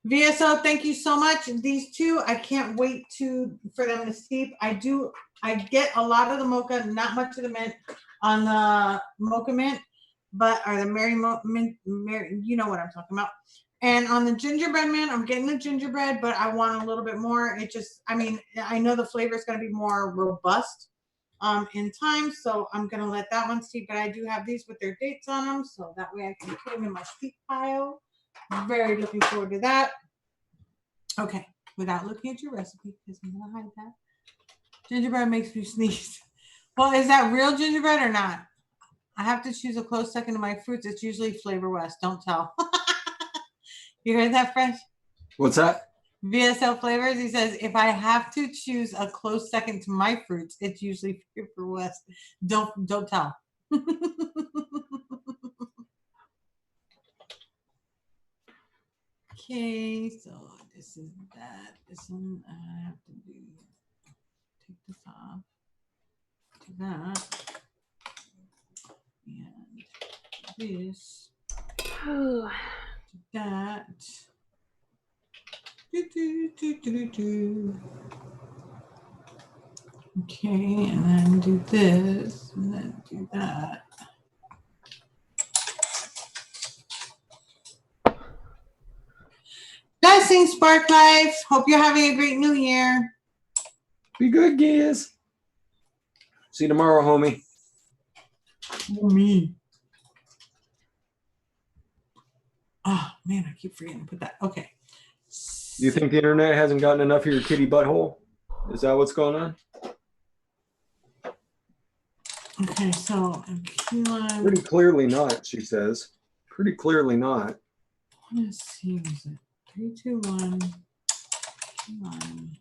VSO, thank you so much. These two, I can't wait for them to steep. I get a lot of the mocha, not much of the mint on the mocha mint, or the Mary mint, you know what I'm talking about. And on the gingerbread mint, I'm getting the gingerbread, but I want a little bit more. I know the flavor is going to be more robust in time, so I'm going to let that one steep. But I do have these with their dates on them, so that way I can put them in my steep pile. I'm very looking forward to that. Okay, without looking at your recipe, because I'm gonna hide that. Gingerbread makes me sneeze. Well, is that real gingerbread or not? I have to choose a close second to my fruits. It's usually Flavor West. Don't tell. You heard that, Fresh? What's that? VSO Flavors. He says, if I have to choose a close second to my fruits, it's usually Flavor West. Don't tell. Okay, so this is that. This one I have to do. Take this off. Do that. And this. Do that. Do. Okay, and then do this, and then do that. Blessings, Spark Life. Hope you're having a great new year. Be good, Giz. See you tomorrow, homie. Me. Oh, man, I keep forgetting to put that. Okay. Do you think the internet hasn't gotten enough of your kitty butthole? Is that what's going on? Okay, so key lime. Pretty clearly not, she says. Pretty clearly not. Let's see, is it 3, 2, 1? Key lime.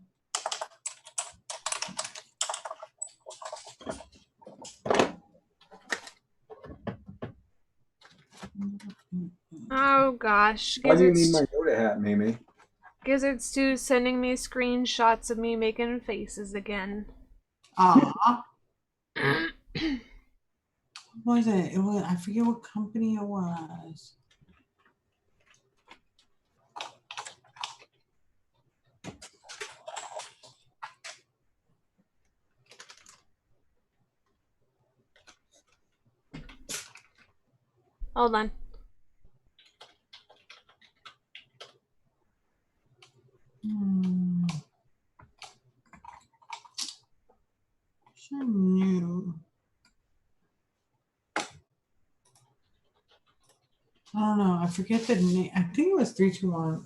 Oh gosh. Why do you need my Yoda hat, Mimi? Gizzard Stew's sending me screenshots of me making faces again. Aw. What was it? I forget what company it was. Hold on. Sure knew. I don't know. I forget the name. I think it was 321.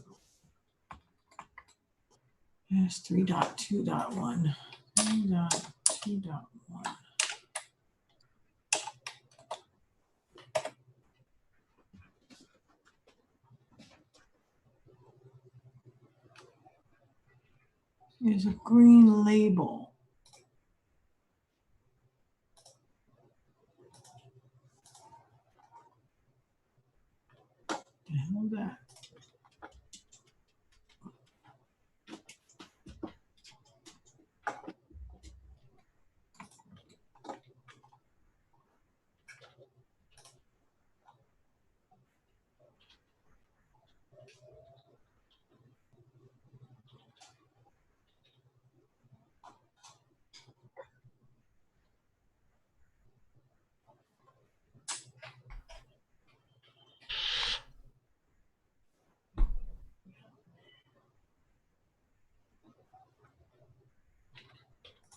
Yes, 3.2.1. 3.2.1. There's a green label. The hell is that?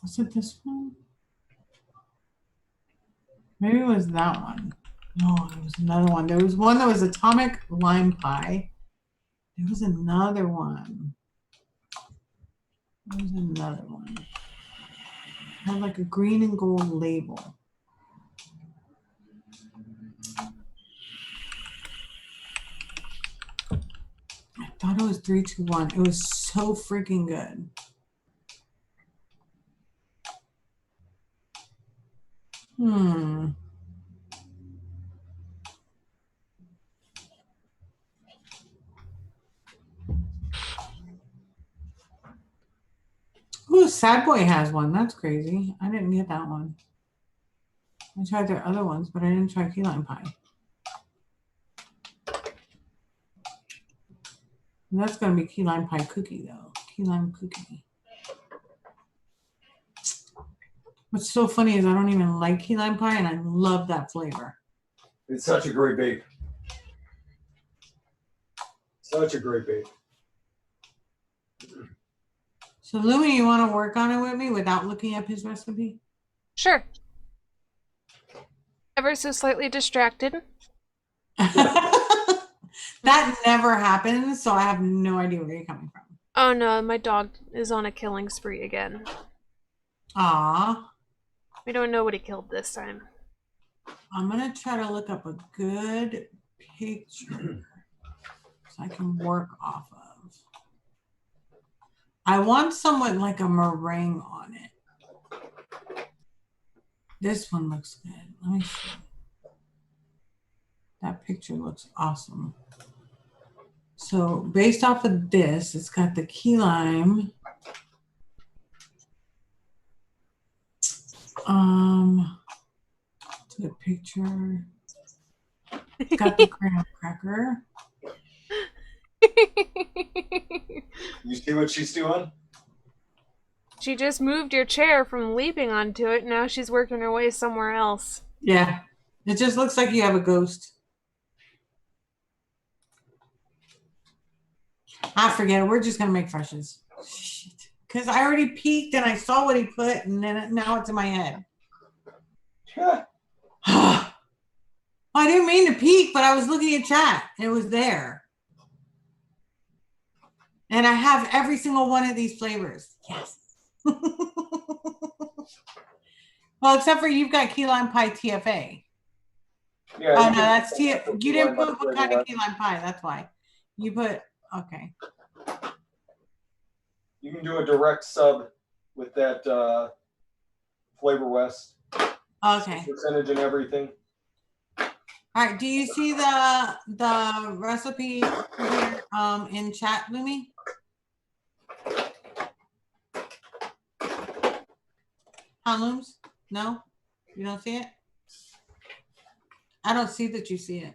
Was it this one? Maybe it was that one. No, it was another one. There was one that was Atomic Lime Pie. There was another one. There was another one. It had like a green and gold label. I thought it was 321. It was so freaking good. Ooh, Sad Boy has one. That's crazy. I didn't get that one. I tried their other ones, but I didn't try key lime pie. And that's going to be key lime pie cookie, though. Key lime cookie. What's so funny is I don't even like key lime pie, and I love that flavor. It's such a great vape. Such a great vape. So, Louie, you want to work on it with me without looking up his recipe? Sure. Ever so slightly distracted. That never happens, so I have no idea where you're coming from. Oh no, my dog is on a killing spree again. Ah. We don't know what he killed this time. I'm gonna try to look up a good picture so I can work off of. I want somewhat like a meringue on it. This one looks good. Let me see. That picture looks awesome. So based off of this, it's got the key lime. It's a good picture. It's got the graham cracker. You see what she's doing? She just moved your chair from leaping onto it. Now she's working her way somewhere else. Yeah. It just looks like you have a ghost. I forget it. We're just going to make freshes. Shit. Because I already peeked and I saw what he put, and then now it's in my head. Yeah. I didn't mean to peek, but I was looking at chat. And it was there. And I have every single one of these flavors. Yes. Well, except for you've got key lime pie TFA. Yeah. Oh, no, that's you didn't put what kind of key lime pie. That's why. You put, okay. You can do a direct sub with that Flavor West. Okay. Percentage and everything. All right. Do you see the recipe here in chat, Lumi? Looms? No? You don't see it? I don't see that you see it.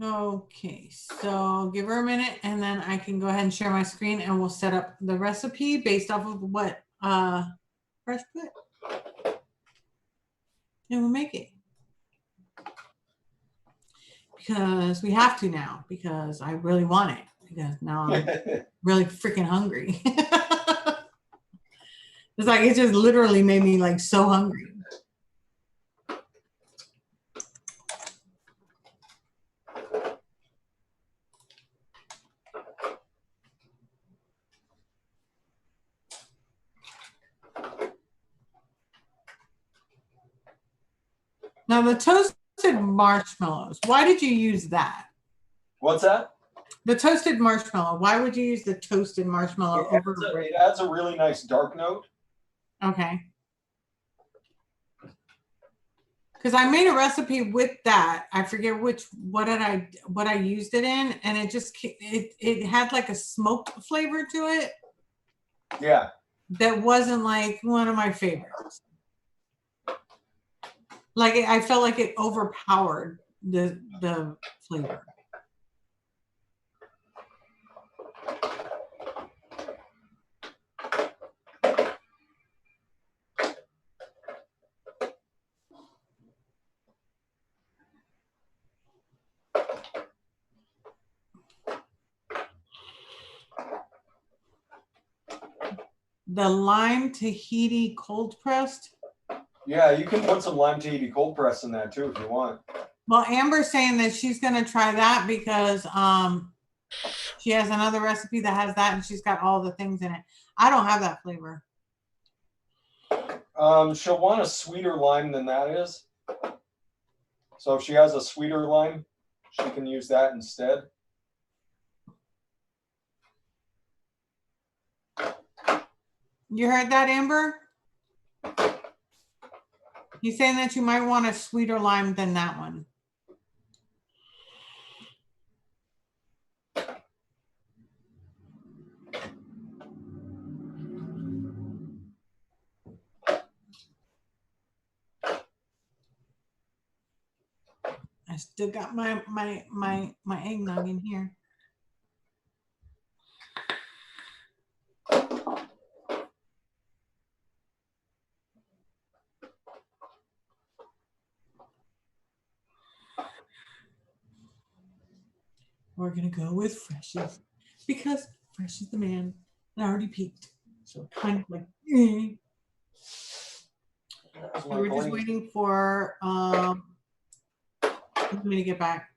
Okay, so give her a minute and then I can go ahead and share my screen and we'll set up the recipe based off of what Fresh put. And we'll make it. Because we have to now, because I really want it. Because now I'm really freaking hungry. It's like it just literally made me like so hungry. Now the toasted marshmallows, why did you use that? What's that? The toasted marshmallow. Why would you use the toasted marshmallow over? It adds a really nice dark note. Okay. Because I made a recipe with that. I forget what I used it in, and it just it had like a smoked flavor to it. Yeah. That wasn't like one of my favorites. Like I felt like it overpowered the flavor. The lime Tahiti cold pressed. Yeah, you can put some lime Tahiti cold press in that too if you want. Well, Amber's saying that she's gonna try that because she has another recipe that has that and she's got all the things in it. I don't have that flavor. She'll want a sweeter lime than that is. So if she has a sweeter lime, she can use that instead. You heard that, Amber? He's saying that you might want a sweeter lime than that one. I still got my eggnog in here. We're gonna go with freshies. because fresh is the man, and I already peaked. So kind of like, So we're just waiting for me to get back.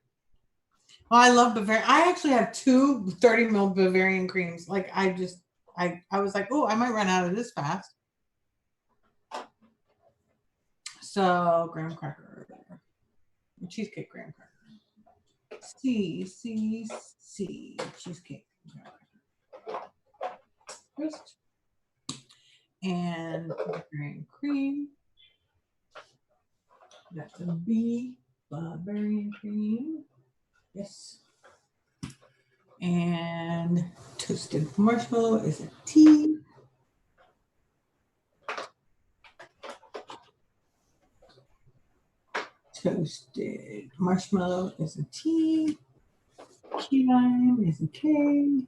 Oh, I love Bavarian. I actually have 2 30 ml Bavarian creams. Like I was like, oh, I might run out of this fast. So graham cracker, cheesecake graham cracker. Cheesecake. Crust. And Bavarian cream. That's a B, Bavarian cream. Yes. And toasted marshmallow is a T. Toasted marshmallow is a T. Key lime is a K.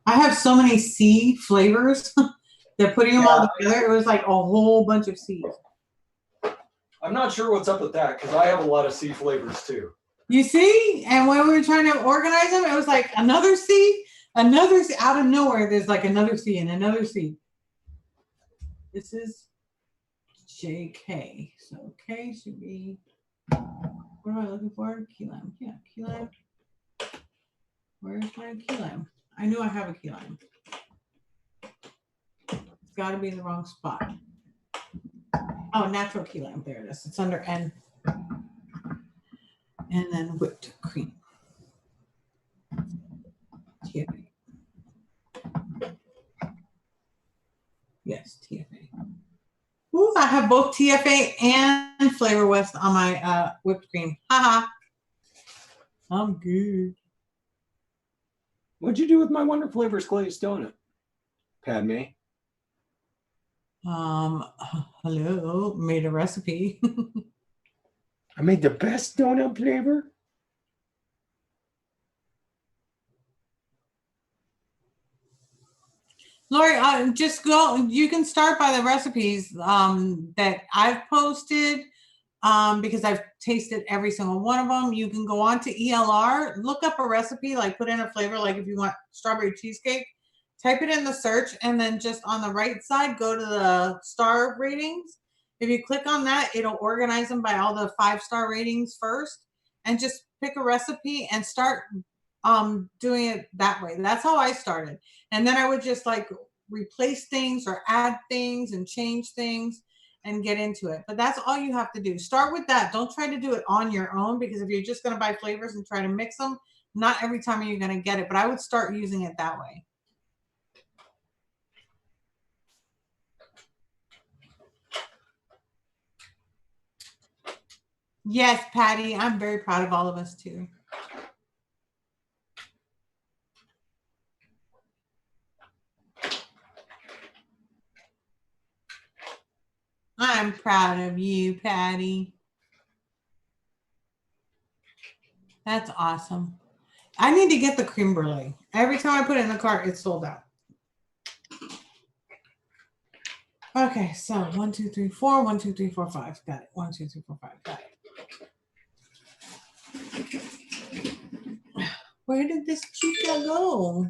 I have so many C flavors that putting them all together, it was like a whole bunch of C's. I'm not sure what's up with that because I have a lot of C flavors too. You see? And when we were trying to organize them, it was like another C, out of nowhere. There's like another C and another C. This is JK. So K should be, what am I looking for? Key lime. Yeah, key lime. Where's my key lime? I knew I have a key lime. It's got to be in the wrong spot. Oh, natural key lime. There it is. It's under N. And then whipped cream. TFA. Yes, TFA. Ooh, I have both TFA and Flavor West on my whipped cream. Haha. I'm good. What'd you do with my Wonder Flavors glazed donut, Padme? Hello. Made a recipe. I made the best donut flavor. Lori, just go. You can start by the recipes that I've posted because I've tasted every single one of them. You can go on to ELR, look up a recipe, like put in a flavor, like if you want strawberry cheesecake, type it in the search, and then just on the right side, go to the star ratings. If you click on that, it'll organize them by all the 5-star ratings first, and just pick a recipe and start doing it that way. That's how I started. And then I would just like replace things or add things and change things and get into it. But that's all you have to do. Start with that. Don't try to do it on your own, because if you're just going to buy flavors and try to mix them, not every time you're going to get it. But I would start using it that way. Yes, Patty, I'm very proud of all of us too. I'm proud of you, Patty. That's awesome. I need to get the creme brulee. Every time I put it in the cart, it's sold out. Okay, so 1, 2, 3, 4. 1, 2, 3, 4, 5. Got it. 1, 2, 3, 4, 5. Got it. Where did this chica go?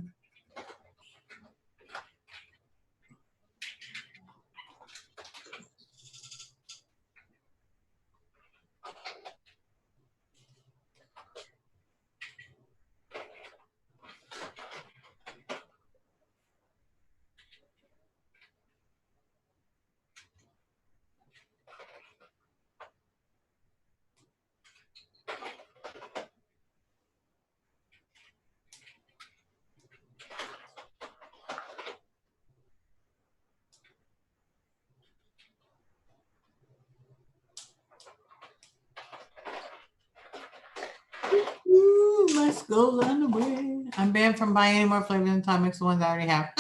Let's go run away. I'm banned from buying any more flavors until I mix the ones I already have.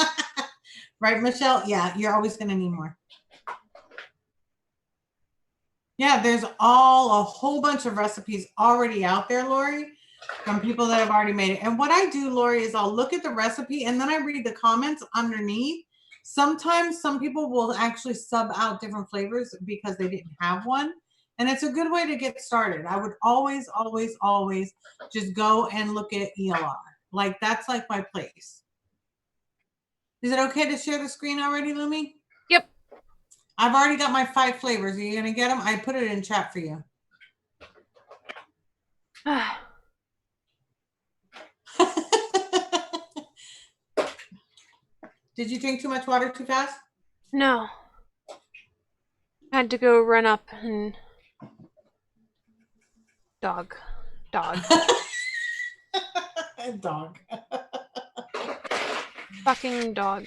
Right, Michelle? Yeah, you're always going to need more. Yeah, there's a whole bunch of recipes already out there, Lori, from people that have already made it. And what I do, Lori, is I'll look at the recipe and then I read the comments underneath. Sometimes some people will actually sub out different flavors because they didn't have one. And it's a good way to get started. I would always, always, always just go and look at ELR. Like, that's like my place. Is it okay to share the screen already, Lumi? Yep. I've already got my 5 flavors. Are you going to get them? I put it in chat for you. Did you drink too much water too fast? No. Had to go run up and... Dog. Dog. Dog. Fucking dog.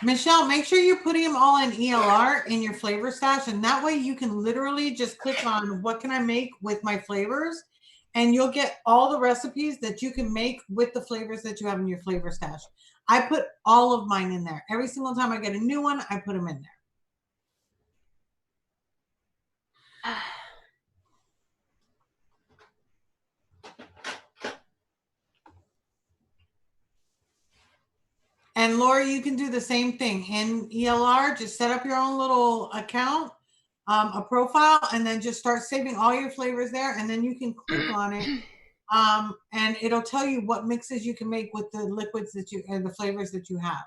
Michelle, make sure you're putting them all in ELR in your flavor stash, and that way you can literally just click on what can I make with my flavors, and you'll get all the recipes that you can make with the flavors that you have in your flavor stash. I put all of mine in there. Every single time I get a new one, I put them in there. And Laura, you can do the same thing in ELR. Just set up your own little account, a profile, and then just start saving all your flavors there. And then you can click on it, and it'll tell you what mixes you can make with the liquids that you and the flavors that you have.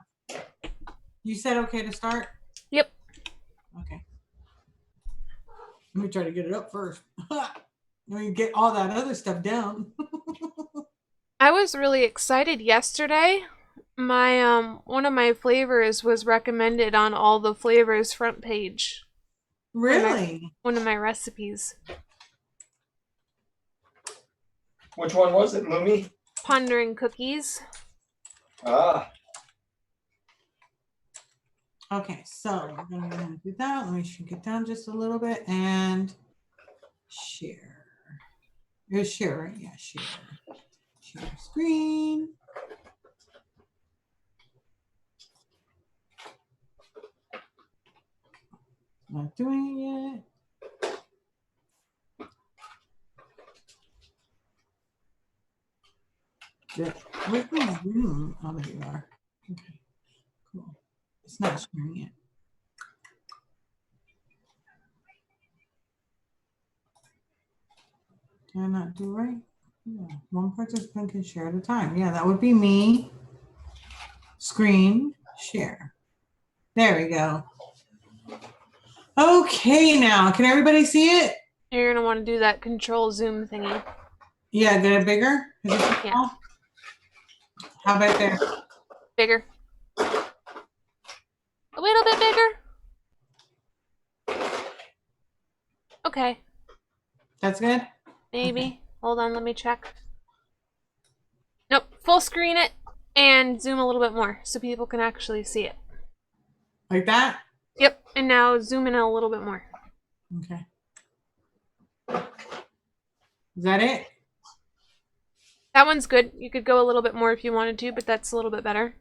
You said okay to start? Yep. Okay. Let me try to get it up first. Let me get all that other stuff down. I was really excited yesterday. My one of my flavors was recommended on all the flavors front page. Really? One of my recipes. Which one was it, Lumi? Pondering cookies. Ah. Okay, so we're gonna go ahead and do that. Let me shrink it down just a little bit and share. It was share, right? Yeah, share. Share screen. Not doing it yet. Where's my Zoom? Oh, there you are. Okay, cool. It's not sharing yet. Did I not do right? Yeah, one participant can share at a time. Yeah, that would be me. Screen share. There we go. Okay, now can everybody see it? You're gonna want to do that control zoom thingy. Yeah, get it bigger. Yeah. How about there? Bigger. A little bit bigger. Okay. That's good? Maybe. Okay. Hold on, let me check. Nope. Full screen it and zoom a little bit more so people can actually see it. Like that? Yep. And now zoom in a little bit more. Okay. Is that it? That one's good. You could go a little bit more if you wanted to, but that's a little bit better.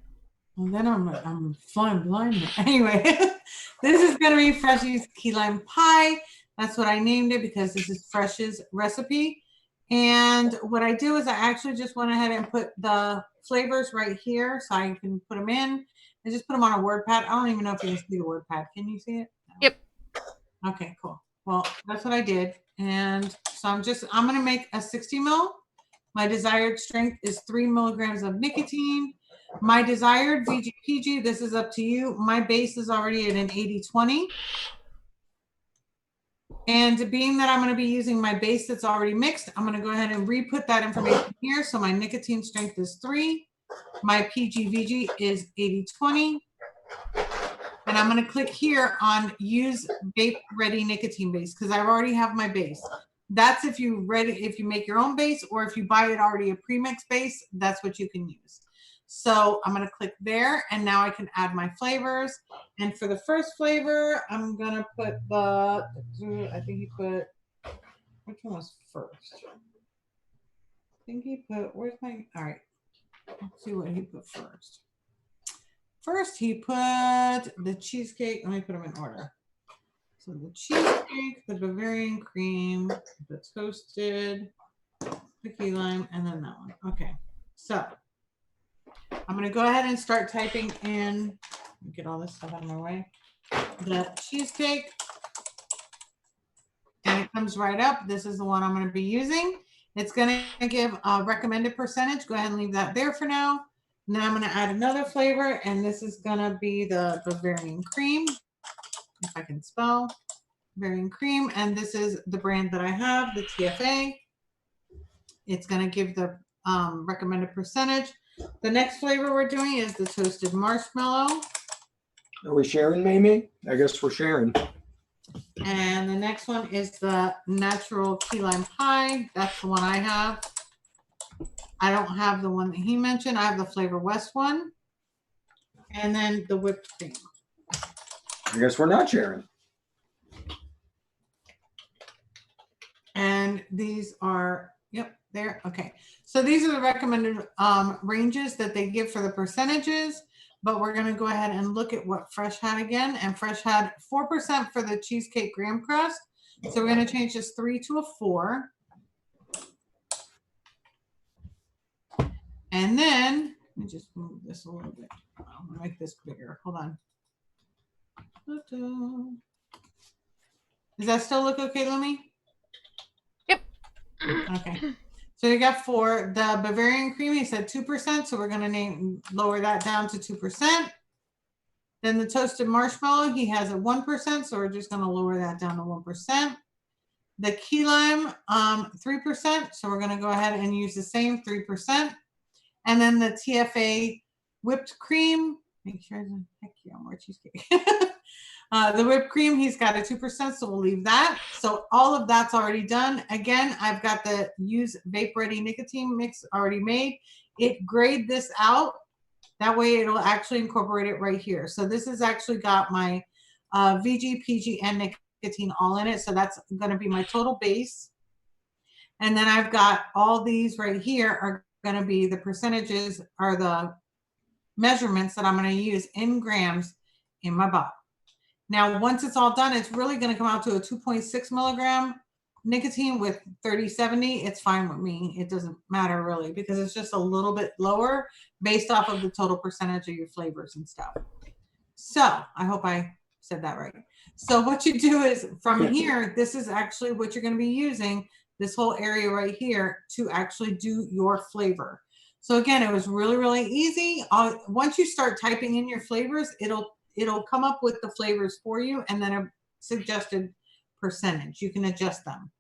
Well, then I'm flying blind. Anyway, this is going to be Freshie's key lime pie. That's what I named it because this is Fresh's recipe. And what I do is I actually just went ahead and put the flavors right here so I can put them in. I just put them on a word pad. I don't even know if you can see the word pad. Can you see it? No. Yep. Okay, cool. Well, that's what I did. And so I'm going to make a 60 ml. My desired strength is 3 milligrams of nicotine. My desired VGPG, this is up to you. My base is already at an 80-20. And being that I'm going to be using my base that's already mixed, I'm going to go ahead and re-put that information here. So my nicotine strength is 3. My PGVG is 80-20. And I'm going to click here on use vape ready nicotine base because I already have my base. That's if you make your own base, or if you buy it already a premix base, that's what you can use. So I'm going to click there, and now I can add my flavors. And for the first flavor, I'm going to put I think he put, which one was first? I think he put, all right. Let's see what he put first. First, he put the cheesecake. Let me put them in order. So the cheesecake, the Bavarian cream, the toasted, the key lime, and then that one. Okay, so I'm going to go ahead and start typing in, get all this stuff out of my way, the cheesecake, comes right up. This is the one I'm going to be using. It's going to give a recommended percentage. Go ahead and leave that there for now. Now I'm going to add another flavor, and this is going to be the Bavarian Cream, if I can spell. Bavarian Cream, and this is the brand that I have, the TFA. It's going to give the recommended percentage. The next flavor we're doing is the toasted marshmallow. Are we sharing, Mamie? I guess we're sharing. And the next one is the natural key lime pie. That's the one I have. I don't have the one that he mentioned. I have the Flavor West one. And then the whipped cream. I guess we're not sharing. And these are, yep, there. Okay. So these are the recommended ranges that they give for the percentages. But we're going to go ahead and look at what Fresh had again. And Fresh had 4% for the cheesecake graham crust. So we're going to change this 3 to a 4. And then, let me just move this a little bit. I'm going to make this bigger. Hold on. Does that still look okay, Lumi? Yep. Okay. So you got 4. The Bavarian Cream, he said 2%. So we're going to lower that down to 2%. Then the toasted marshmallow, he has a 1%. So we're just going to lower that down to 1%. The key lime, 3%. So we're going to go ahead and use the same 3%. And then the TFA whipped cream, make sure, heck yeah, more cheesecake. The whipped cream, he's got a 2%, so we'll leave that. So all of that's already done. Again, I've got the use Vape Ready nicotine mix already made. It grayed this out. That way it'll actually incorporate it right here. So this has actually got my VG, PG, and nicotine all in it. So that's going to be my total base. And then I've got all these right here are going to be the percentages or the measurements that I'm going to use in grams in my bottle. Now, once it's all done, it's really going to come out to a 2.6 milligram nicotine with 30/70. It's fine with me. It doesn't matter really because it's just a little bit lower based off of the total percentage of your flavors and stuff. So I hope I said that right. So what you do is from here, this is actually what you're going to be using, this whole area right here, to actually do your flavor. So again, it was really, really easy. Once you start typing in your flavors, it'll come up with the flavors for you and then a suggested percentage. You can adjust them.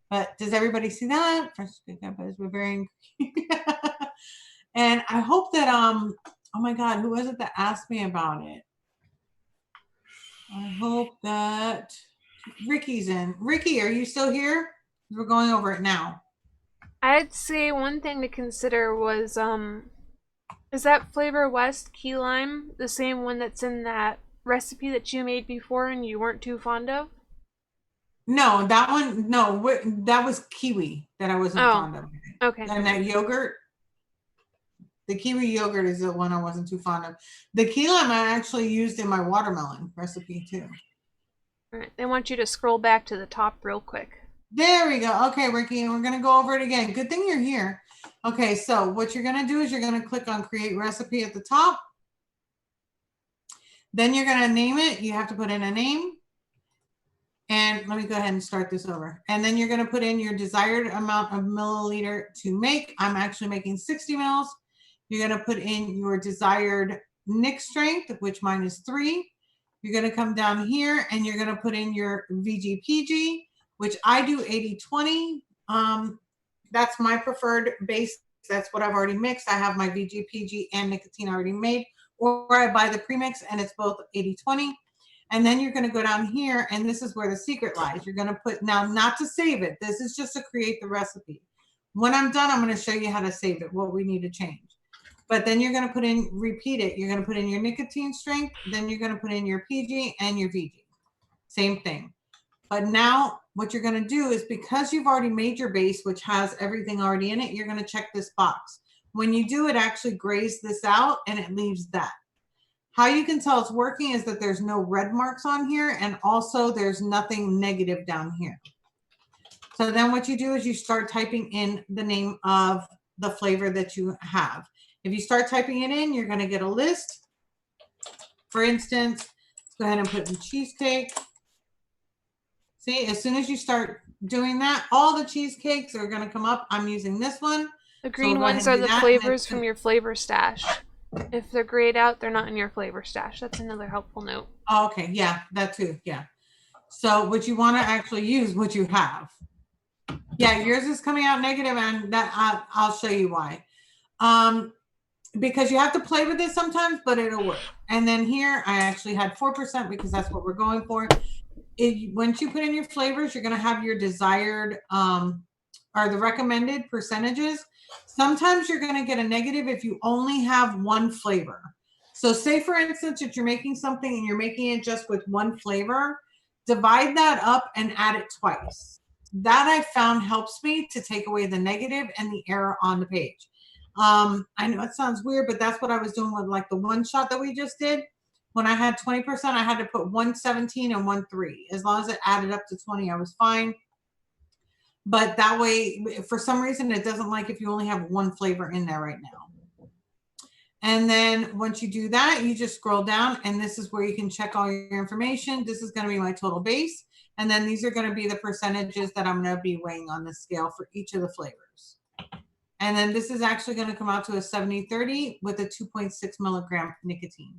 But does everybody see that? And I hope that oh my God, who was it that asked me about it? I hope that Ricky's in. Ricky, are you still here? We're going over it now. I'd say one thing to consider was, is that Flavor West key lime the same one that's in that recipe that you made before and you weren't too fond of? No, that one, no, that was kiwi that I wasn't fond of. Okay. And that yogurt, the kiwi yogurt is the one I wasn't too fond of. The key lime I actually used in my watermelon recipe too. All right, they want you to scroll back to the top real quick. There we go. Okay, Ricky, and we're going to go over it again. Good thing you're here. Okay, so what you're going to do is you're going to click on Create Recipe at the top. Then you're going to name it. You have to put in a name. And let me go ahead and start this over. And then you're going to put in your desired amount of milliliter to make. I'm actually making 60 mils. You're going to put in your desired nic strength, which mine is 3. You're going to come down here and you're going to put in your VGPG, which I do 80/20. That's my preferred base. That's what I've already mixed. I have my VGPG and nicotine already made, or I buy the premix and it's both 80/20. And then you're going to go down here, and this is where the secret lies. You're going to put, now not to save it. This is just to create the recipe. When I'm done, I'm going to show you how to save it, what we need to change. But then you're going to put in, repeat it. You're going to put in your nicotine strength. Then you're going to put in your PG and your VG. Same thing. But now what you're going to do is, because you've already made your base, which has everything already in it, you're going to check this box. When you do, it actually grays this out and it leaves that. How you can tell it's working is that there's no red marks on here, and also there's nothing negative down here. So then what you do is you start typing in the name of the flavor that you have. If you start typing it in, you're going to get a list. For instance, let's go ahead and put in cheesecake. See, as soon as you start doing that. All the cheesecakes are going to come up. I'm using this one. The green ones are the flavors from your flavor stash. If they're grayed out, they're not in your flavor stash. That's another helpful note. Oh, okay. Yeah, that too. Yeah. So what you want to actually use what you have. Yeah, yours is coming out negative, and that I'll show you why. Because you have to play with it sometimes, but it'll work. And then here I actually had 4% because that's what we're going for. Once you put in your flavors, you're going to have your desired or the recommended percentages. Sometimes you're going to get a negative if you only have one flavor. So say, for instance, if you're making something and you're making it just with one flavor, divide that up and add it twice. That I found helps me to take away the negative and the error on the page. I know it sounds weird, but that's what I was doing with like the one shot that we just did. When I had 20%, I had to put 117 and 13. As long as it added up to 20, I was fine. But that way, for some reason, it doesn't like if you only have one flavor in there right now. And then once you do that, you just scroll down, and this is where you can check all your information. This is going to be my total base. And then these are going to be the percentages that I'm going to be weighing on the scale for each of the flavors. And then this is actually going to come out to a 70-30 with a 2.6 milligram nicotine.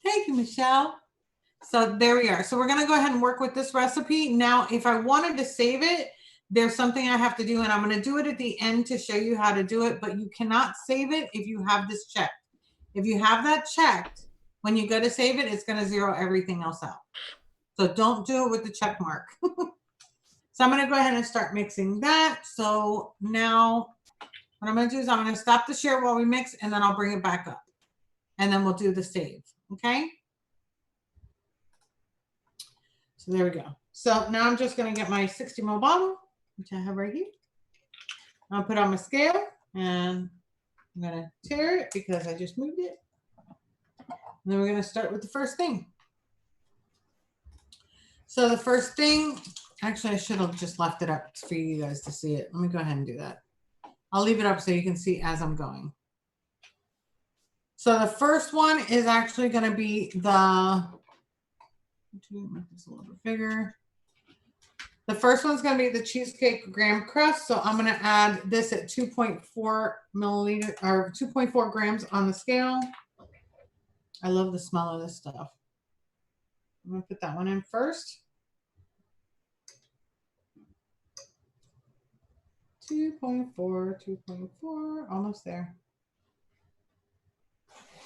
Thank you, Michelle. So there we are. So we're going to go ahead and work with this recipe. Now, if I wanted to save it, there's something I have to do, and I'm going to do it at the end to show you how to do it, but you cannot save it if you have this checked. If you have that checked, when you go to save it, it's going to zero everything else out. So don't do it with the check mark. So I'm going to go ahead and start mixing that. So now what I'm going to do is I'm going to stop the share while we mix, and then I'll bring it back up. And then we'll do the save. Okay. So there we go. So now I'm just going to get my 60 ml bottle, which I have right here. I'll put on my scale, and I'm going to tear it because I just moved it. And then we're going to start with the first thing. So the first thing, actually, I should have just left it up for you guys to see it. Let me go ahead and do that. I'll leave it up so you can see as I'm going. So the first one is actually going to be the, make this a little bit bigger. The first one's going to be the Cheesecake graham crust. So I'm going to add this at 2.4 milliliters or 2.4 grams on the scale. I love the smell of this stuff. I'm going to put that one in first. 2.4, 2.4, almost there.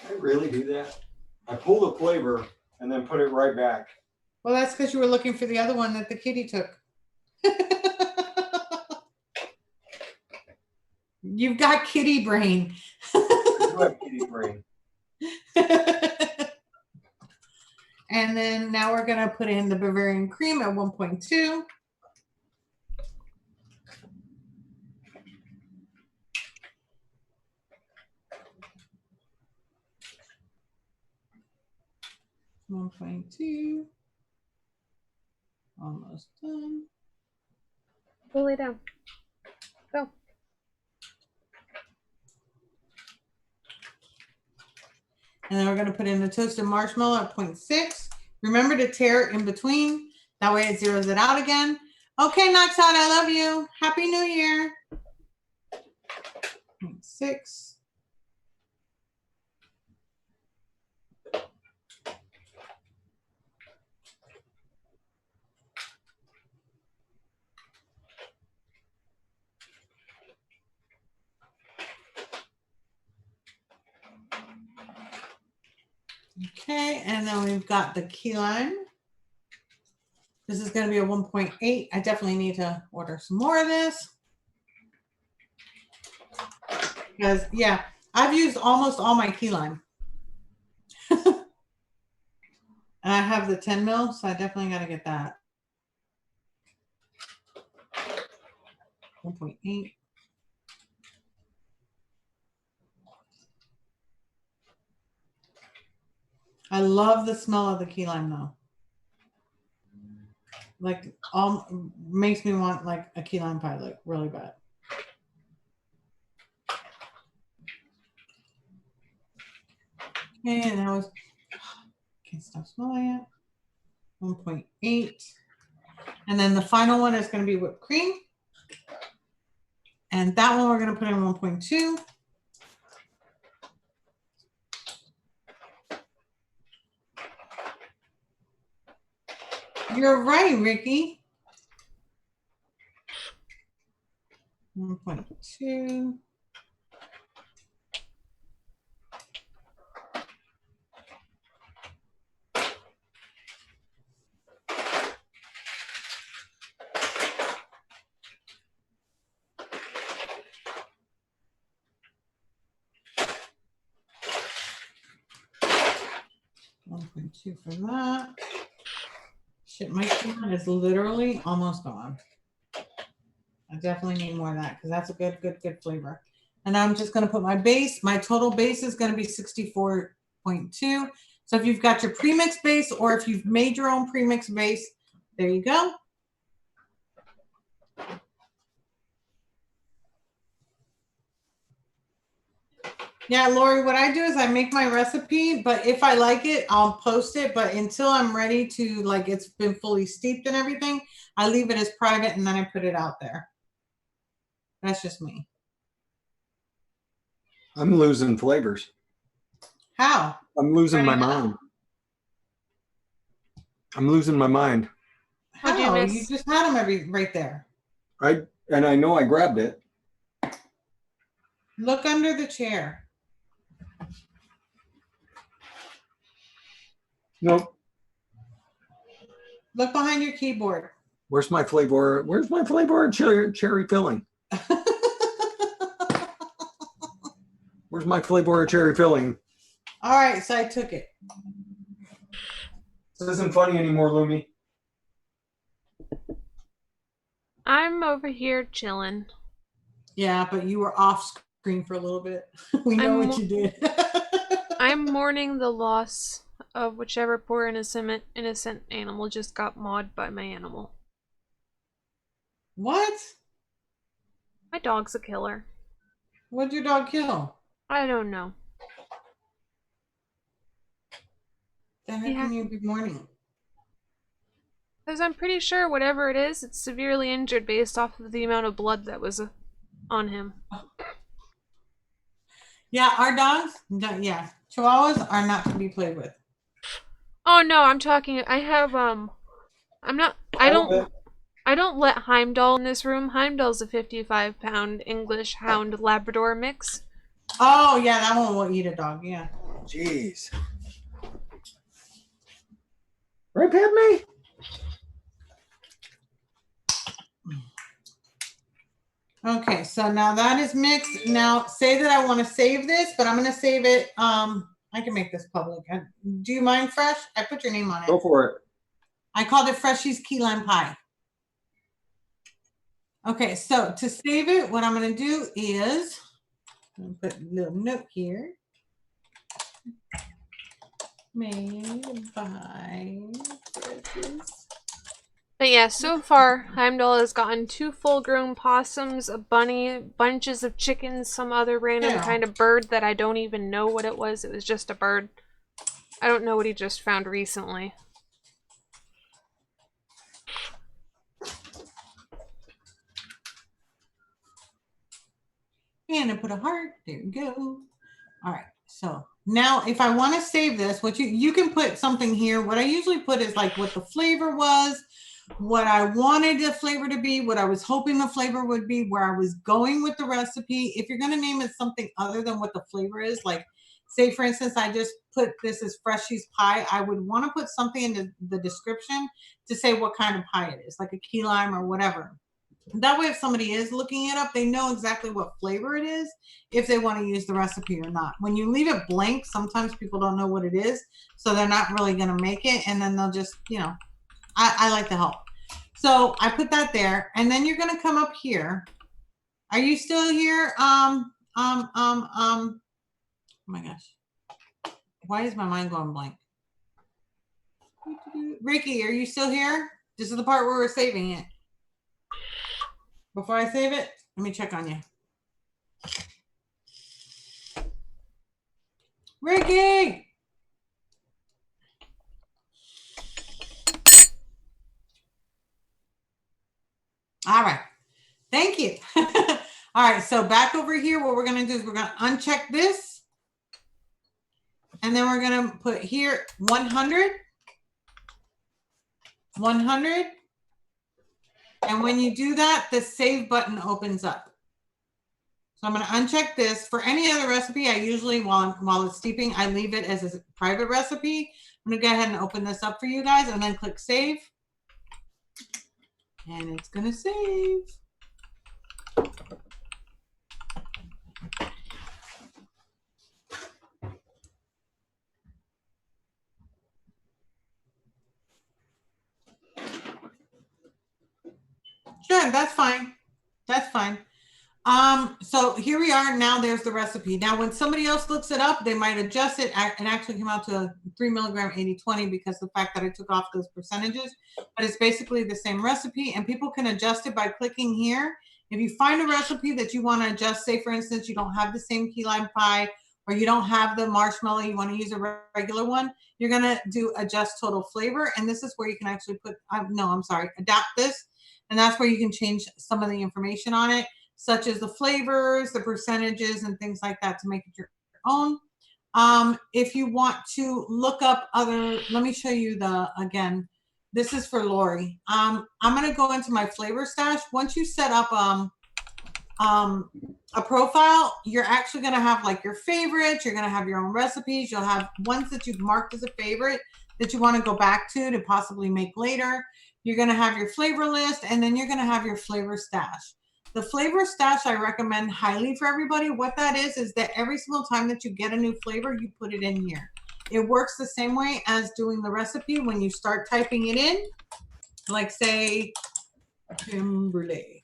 I really do that. I pull the flavor and then put it right back. Well, that's because you were looking for the other one that the kitty took. You've got kitty brain. You have kitty brain. And then now we're going to put in the Bavarian cream at 1.2. Almost done. Go lay down. Go. And then we're going to put in the toasted marshmallow at 0.6. Remember to tear it in between. That way it zeroes it out again. Okay, Knox out, I love you. Happy New Year. 0.6. Okay, and then we've got the key lime. This is going to be a 1.8. I definitely need to order some more of this. Because, yeah, I've used almost all my key lime. And I have the 10 mil, so I definitely got to get that. 1.8. I love the smell of the key lime though. Like, makes me want like a key lime pie, like really bad. Okay, and that was, can't stop smelling it. 1.8. And then the final one is going to be whipped cream. And that one we're going to put in 1.2. You're right, Ricky. 1.2. $1.2 for that. Shit, my can is literally almost gone. I definitely need more of that because that's a good flavor. And I'm just going to put my base. My total base is going to be 64.2. So if you've got your premix base or if you've made your own premix base, there you go. Yeah, Lori, what I do is I make my recipe, but if I like it, I'll post it. But until I'm ready to, like, it's been fully steeped and everything, I leave it as private and then I put it out there. That's just me. I'm losing flavors. How? I'm losing my mind. I'm losing my mind. How? You just had them right there. And I know I grabbed it. Look under the chair. Nope. Look behind your keyboard. Where's my flavor? Where's my flavor cherry filling? Where's my flavor cherry filling? All right, so I took it. This isn't funny anymore, Lumi. I'm over here chilling. Yeah, but you were off screen for a little bit. We know what you did. I'm mourning the loss of whichever poor innocent animal just got mauled by my animal. What? My dog's a killer. What'd your dog kill? I don't know. Then how can you be mourning? Because I'm pretty sure whatever it is, it's severely injured based off of the amount of blood that was on him. Yeah, our dogs, Chihuahuas are not to be played with. Oh no, I'm talking, I don't let Heimdall in this room. Heimdall's a 55-pound English Hound Labrador mix. Oh yeah, that one will eat a dog, yeah. Jeez. Right, Padme? Okay, so now that is mixed. Now say that I want to save this, but I'm going to save it. I can make this public. Do you mind, Fresh? I put your name on it. Go for it. I called it Freshy's Key Lime Pie. Okay, so to save it, what I'm going to do is I'm going to put a little note here. Made by Freshy's. But yeah, so far, Heimdall has gotten 2 full-grown possums, a bunny, bunches of chickens, some other random kind of bird that I don't even know what it was. It was just a bird. I don't know what he just found recently. And I put a heart. There you go. All right. So now if I want to save this, what you can put something here. What I usually put is like what the flavor was, what I wanted the flavor to be, what I was hoping the flavor would be, where I was going with the recipe. If you're going to name it something other than what the flavor is, like say, for instance, I just put this as Freshy's pie, I would want to put something in the description to say what kind of pie it is, like a key lime or whatever. That way, if somebody is looking it up, they know exactly what flavor it is, if they want to use the recipe or not. When you leave it blank, sometimes people don't know what it is, so they're not really going to make it, and then they'll just, I like to help. So I put that there, and then you're going to come up here. Are you still here? Oh my gosh. Why is my mind going blank? Ricky, are you still here? This is the part where we're saving it. Before I save it, let me check on you. Ricky! All right. Thank you. All right. So back over here, what we're going to do is we're going to uncheck this. And then we're going to put here 100. 100. And when you do that, the save button opens up. So I'm going to uncheck this. For any other recipe, I usually, while it's steeping, I leave it as a private recipe. I'm going to go ahead and open this up for you guys and then click save. And it's going to save. Sure, that's fine. That's fine. So here we are. Now there's the recipe. Now, when somebody else looks it up, they might adjust it and actually come out to a 3 milligram 80-20 because of the fact that I took off those percentages, but it's basically the same recipe and people can adjust it by clicking here. If you find a recipe that you want to adjust, say for instance, you don't have the same key lime pie or you don't have the marshmallow, you want to use a regular one, you're going to do adjust total flavor. And this is where you can actually put, adapt this. And that's where you can change some of the information on it, such as the flavors, the percentages, and things like that to make it your own. If you want to look up other, let me show you again, this is for Lori. I'm going to go into my flavor stash. Once you set up a profile, you're actually going to have like your favorites. You're going to have your own recipes. You'll have ones that you've marked as a favorite that you want to go back to possibly make later. You're going to have your flavor list, and then you're going to have your flavor stash. The flavor stash I recommend highly for everybody. What that is that every single time that you get a new flavor, you put it in here. It works the same way as doing the recipe. When you start typing it in, like say, creme brulee.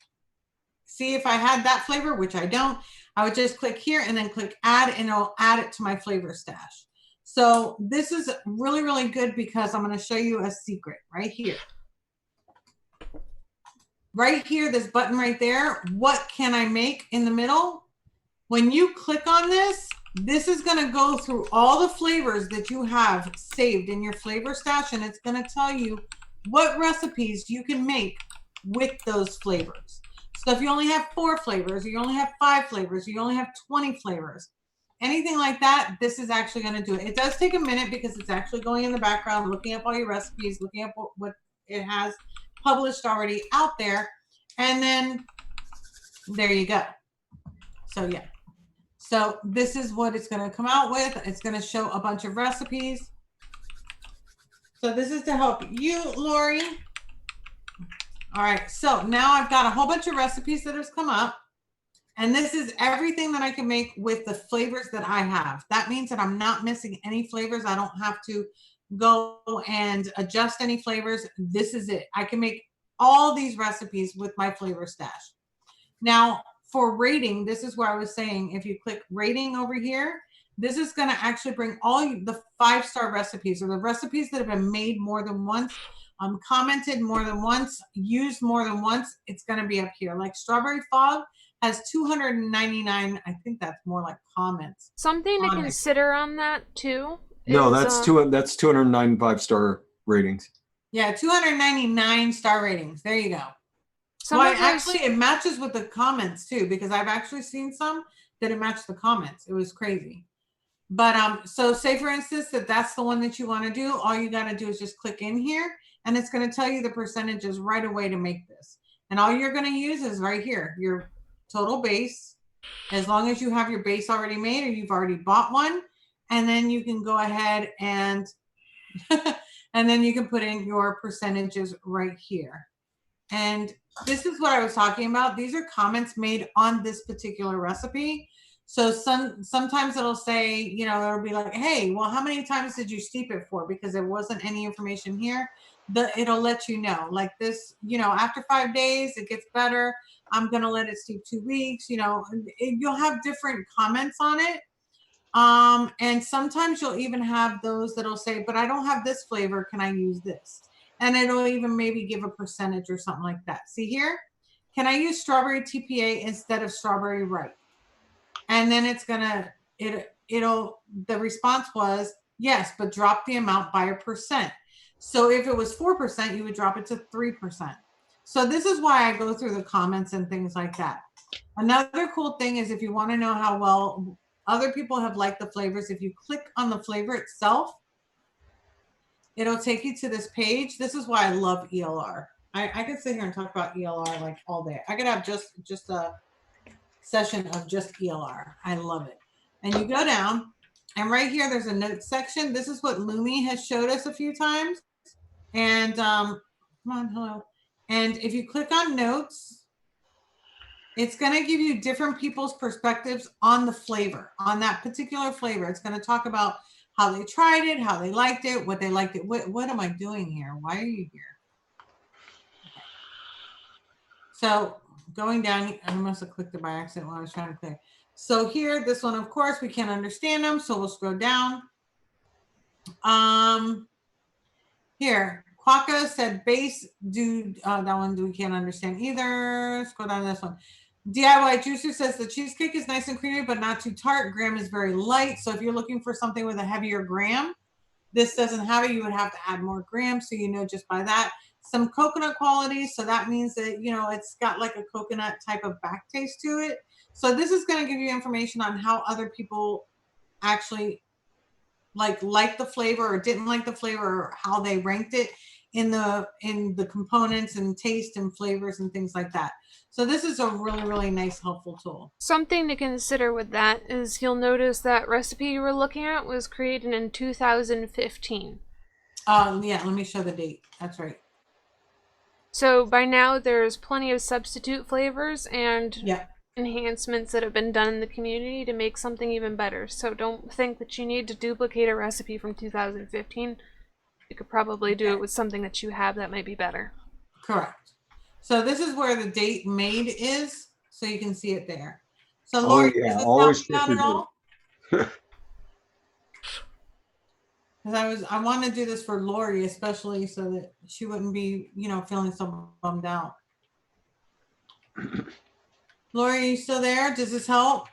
See, if I had that flavor, which I don't, I would just click here and then click add, and it'll add it to my flavor stash. So this is really, really good because I'm going to show you a secret right here. Right here, this button right there, what can I make in the middle? When you click on this, this is going to go through all the flavors that you have saved in your flavor stash, and it's going to tell you what recipes you can make with those flavors. So if you only have 4 flavors, or you only have 5 flavors, or you only have 20 flavors, anything like that, this is actually going to do it. It does take a minute because it's actually going in the background, looking up all your recipes, looking up what it has published already out there, and then there you go. So yeah, so this is what it's going to come out with. It's going to show a bunch of recipes. So this is to help you, Lori. All right, so now I've got a whole bunch of recipes that has come up, and this is everything that I can make with the flavors that I have. That means that I'm not missing any flavors. I don't have to go and adjust any flavors. This is it. I can make all these recipes with my flavor stash. Now for rating, this is where I was saying, if you click rating over here, this is going to actually bring all the 5-star recipes, or the recipes that have been made more than once, commented more than once, used more than once. It's going to be up here. Like Strawberry Fog has 299. I think that's more like comments. Something to consider on that too. No, that's 209 5-star ratings. Yeah, 299 star ratings. There you go. Actually, it matches with the comments too, because I've actually seen some that it matched the comments. It was crazy. But so say for instance that's the one that you want to do. All you got to do is just click in here, and it's going to tell you the percentages right away to make this. And all you're going to use is right here, your total base, as long as you have your base already made or you've already bought one. And then you can go ahead and and then you can put in your percentages right here. And this is what I was talking about. These are comments made on this particular recipe. So sometimes it'll say, it'll be like, hey, well, how many times did you steep it for? Because there wasn't any information here. It'll let you know, like this, after 5 days, it gets better. I'm going to let it steep 2 weeks. You'll have different comments on it. And sometimes you'll even have those that'll say, but I don't have this flavor. Can I use this? And it'll even maybe give a percentage or something like that. See here? Can I use strawberry TPA instead of strawberry ripe? And then it's gonna, the response was yes, but drop the amount by 1%. So if it was 4%, you would drop it to 3%. So this is why I go through the comments and things like that. Another cool thing is if you want to know how well other people have liked the flavors, if you click on the flavor itself, it'll take you to this page. This is why I love ELR. I could sit here and talk about ELR like all day. I could have just a session of just ELR. I love it. And you go down, and right here there's a notes section. This is what Lumi has showed us a few times. And come on, hello. And if you click on notes, it's going to give you different people's perspectives on the flavor, on that particular flavor. It's going to talk about how they tried it, how they liked it, what they liked it. What am I doing here? Why are you here? Okay. So going down, I must have clicked it by accident while I was trying to click. So here, this one, of course, we can't understand them. So we'll scroll down. Here, Quaka said base, dude, that one we can't understand either. Scroll down to this one. DIY Juicer says the cheesecake is nice and creamy, but not too tart. Graham is very light. So if you're looking for something with a heavier gram, this doesn't have it. You would have to add more grams. So you know just by that. Some coconut qualities. So that means that, you know, it's got like a coconut type of back taste to it. So this is going to give you information on how other people actually like the flavor or didn't like the flavor, or how they ranked it in the components and taste and flavors and things like that. So this is a really, really nice, helpful tool. Something to consider with that is you'll notice that recipe you were looking at was created in 2015. Yeah, let me show the date. That's right. So by now there's plenty of substitute flavors and enhancements that have been done in the community to make something even better. So don't think that you need to duplicate a recipe from 2015. You could probably do it with something that you have that might be better. Correct. So this is where the date made is, so you can see it there. So Lori, is this helping out at all? Because I want to do this for Lori, especially so that she wouldn't be, you know, feeling so bummed out. Lori, are you still there? Does this help?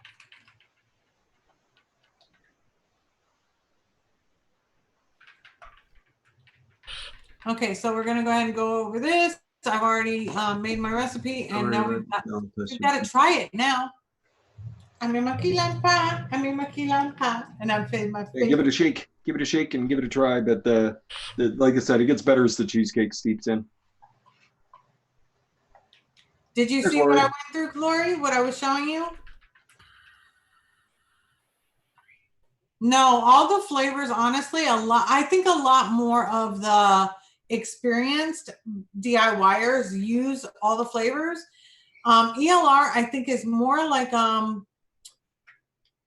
Okay, so we're gonna go ahead and go over this. I've already made my recipe, and now we've got to try it now. I'm in my key lime pie. And I've fed my face. Give it a shake. Give it a shake and give it a try. But the like I said, it gets better as the cheesecake steeps in. Did you see what I went through, Lori? What I was showing you? No, all the flavors, honestly, I think a lot more of the experienced DIYers use all the flavors. ELR, I think, is more like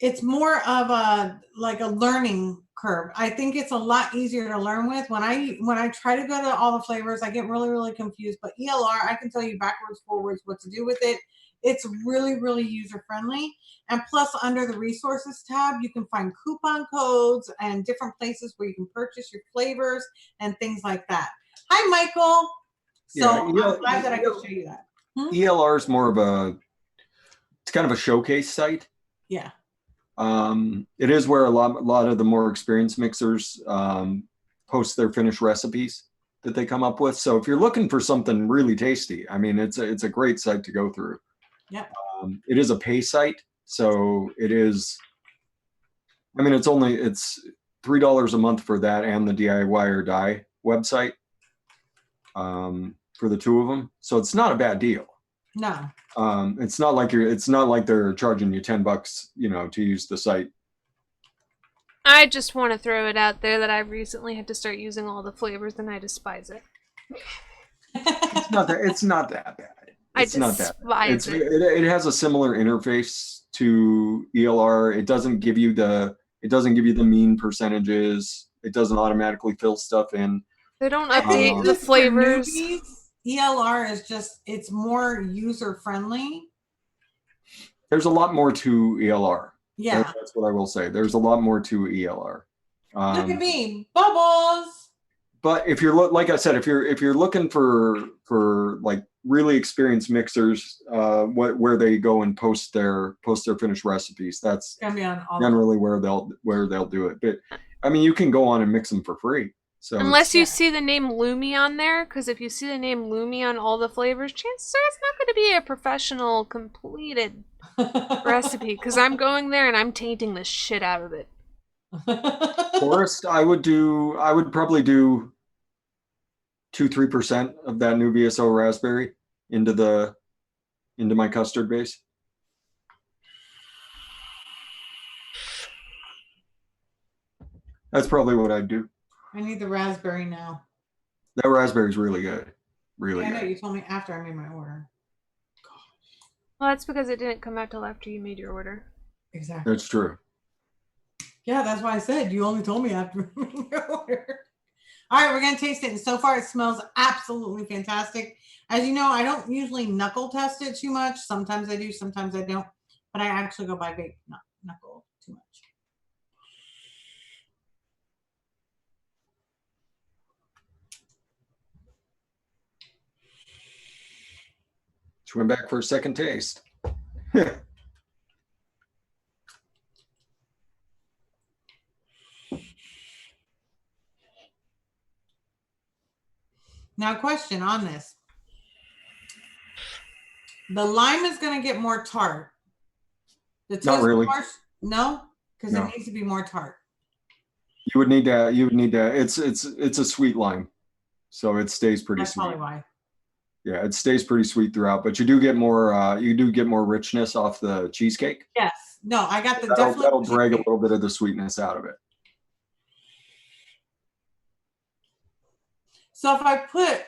it's more of a learning curve. I think it's a lot easier to learn with. When I try to go to all the flavors, I get really, really confused. But ELR, I can tell you backwards, forwards, what to do with it. It's really, really user friendly. And plus, under the resources tab, you can find coupon codes and different places where you can purchase your flavors and things like that. Hi, Michael. So I'm glad that I could show you that. ELR is more of it's kind of a showcase site. Yeah. It is where a lot of the more experienced mixers post their finished recipes that they come up with. So if you're looking for something really tasty, I mean, it's a great site to go through. Yeah. It is a pay site, so it is. I mean, it's $3 a month for that and the DIY or Die website for the two of them. So it's not a bad deal. No. It's not like they're charging you $10, you know, to use the site. I just want to throw it out there that I recently had to start using all the flavors, and I despise it. It's not that bad. It has a similar interface to ELR. It doesn't give you the mean percentages. It doesn't automatically fill stuff in. They don't update the flavors. ELR is it's more user friendly. There's a lot more to ELR. Yeah, that's what I will say. There's a lot more to ELR. Look at me, bubbles. But if you're like I said, if you're looking for like really experienced mixers, where they go and post their finished recipes, that's gonna be on all generally where they'll do it. But I mean, you can go on and mix them for free. So unless you see the name Lumi on there, because if you see the name Lumi on all the flavors, chances are it's not going to be a professional completed recipe, because I'm going there and I'm tainting the shit out of it. Forest, I would probably do 2-3% of that new VSO raspberry into my custard base. That's probably what I'd do. I need the raspberry now. That raspberry is really good. Really I good. know, you told me after I made my order. Well, that's because it didn't come out till after you made your order. Exactly. That's true. Yeah, that's why I said you only told me after I made your order. All right, we're going to taste it. And so far, it smells absolutely fantastic. As you know, I don't usually knuckle test it too much. Sometimes I do, sometimes I don't. But I actually go by vape, not knuckle too much. Just went back for a second taste. Now, question on this. The lime is going to get more tart. The Not really. No? Because No. it needs to be more tart. You would need to, it's a sweet lime. So it stays pretty That's sweet. probably why. Yeah, it stays pretty sweet throughout, but you do get more richness off the cheesecake. Yes. No, I got the That'll drag a little bit of the sweetness out of it. So if I put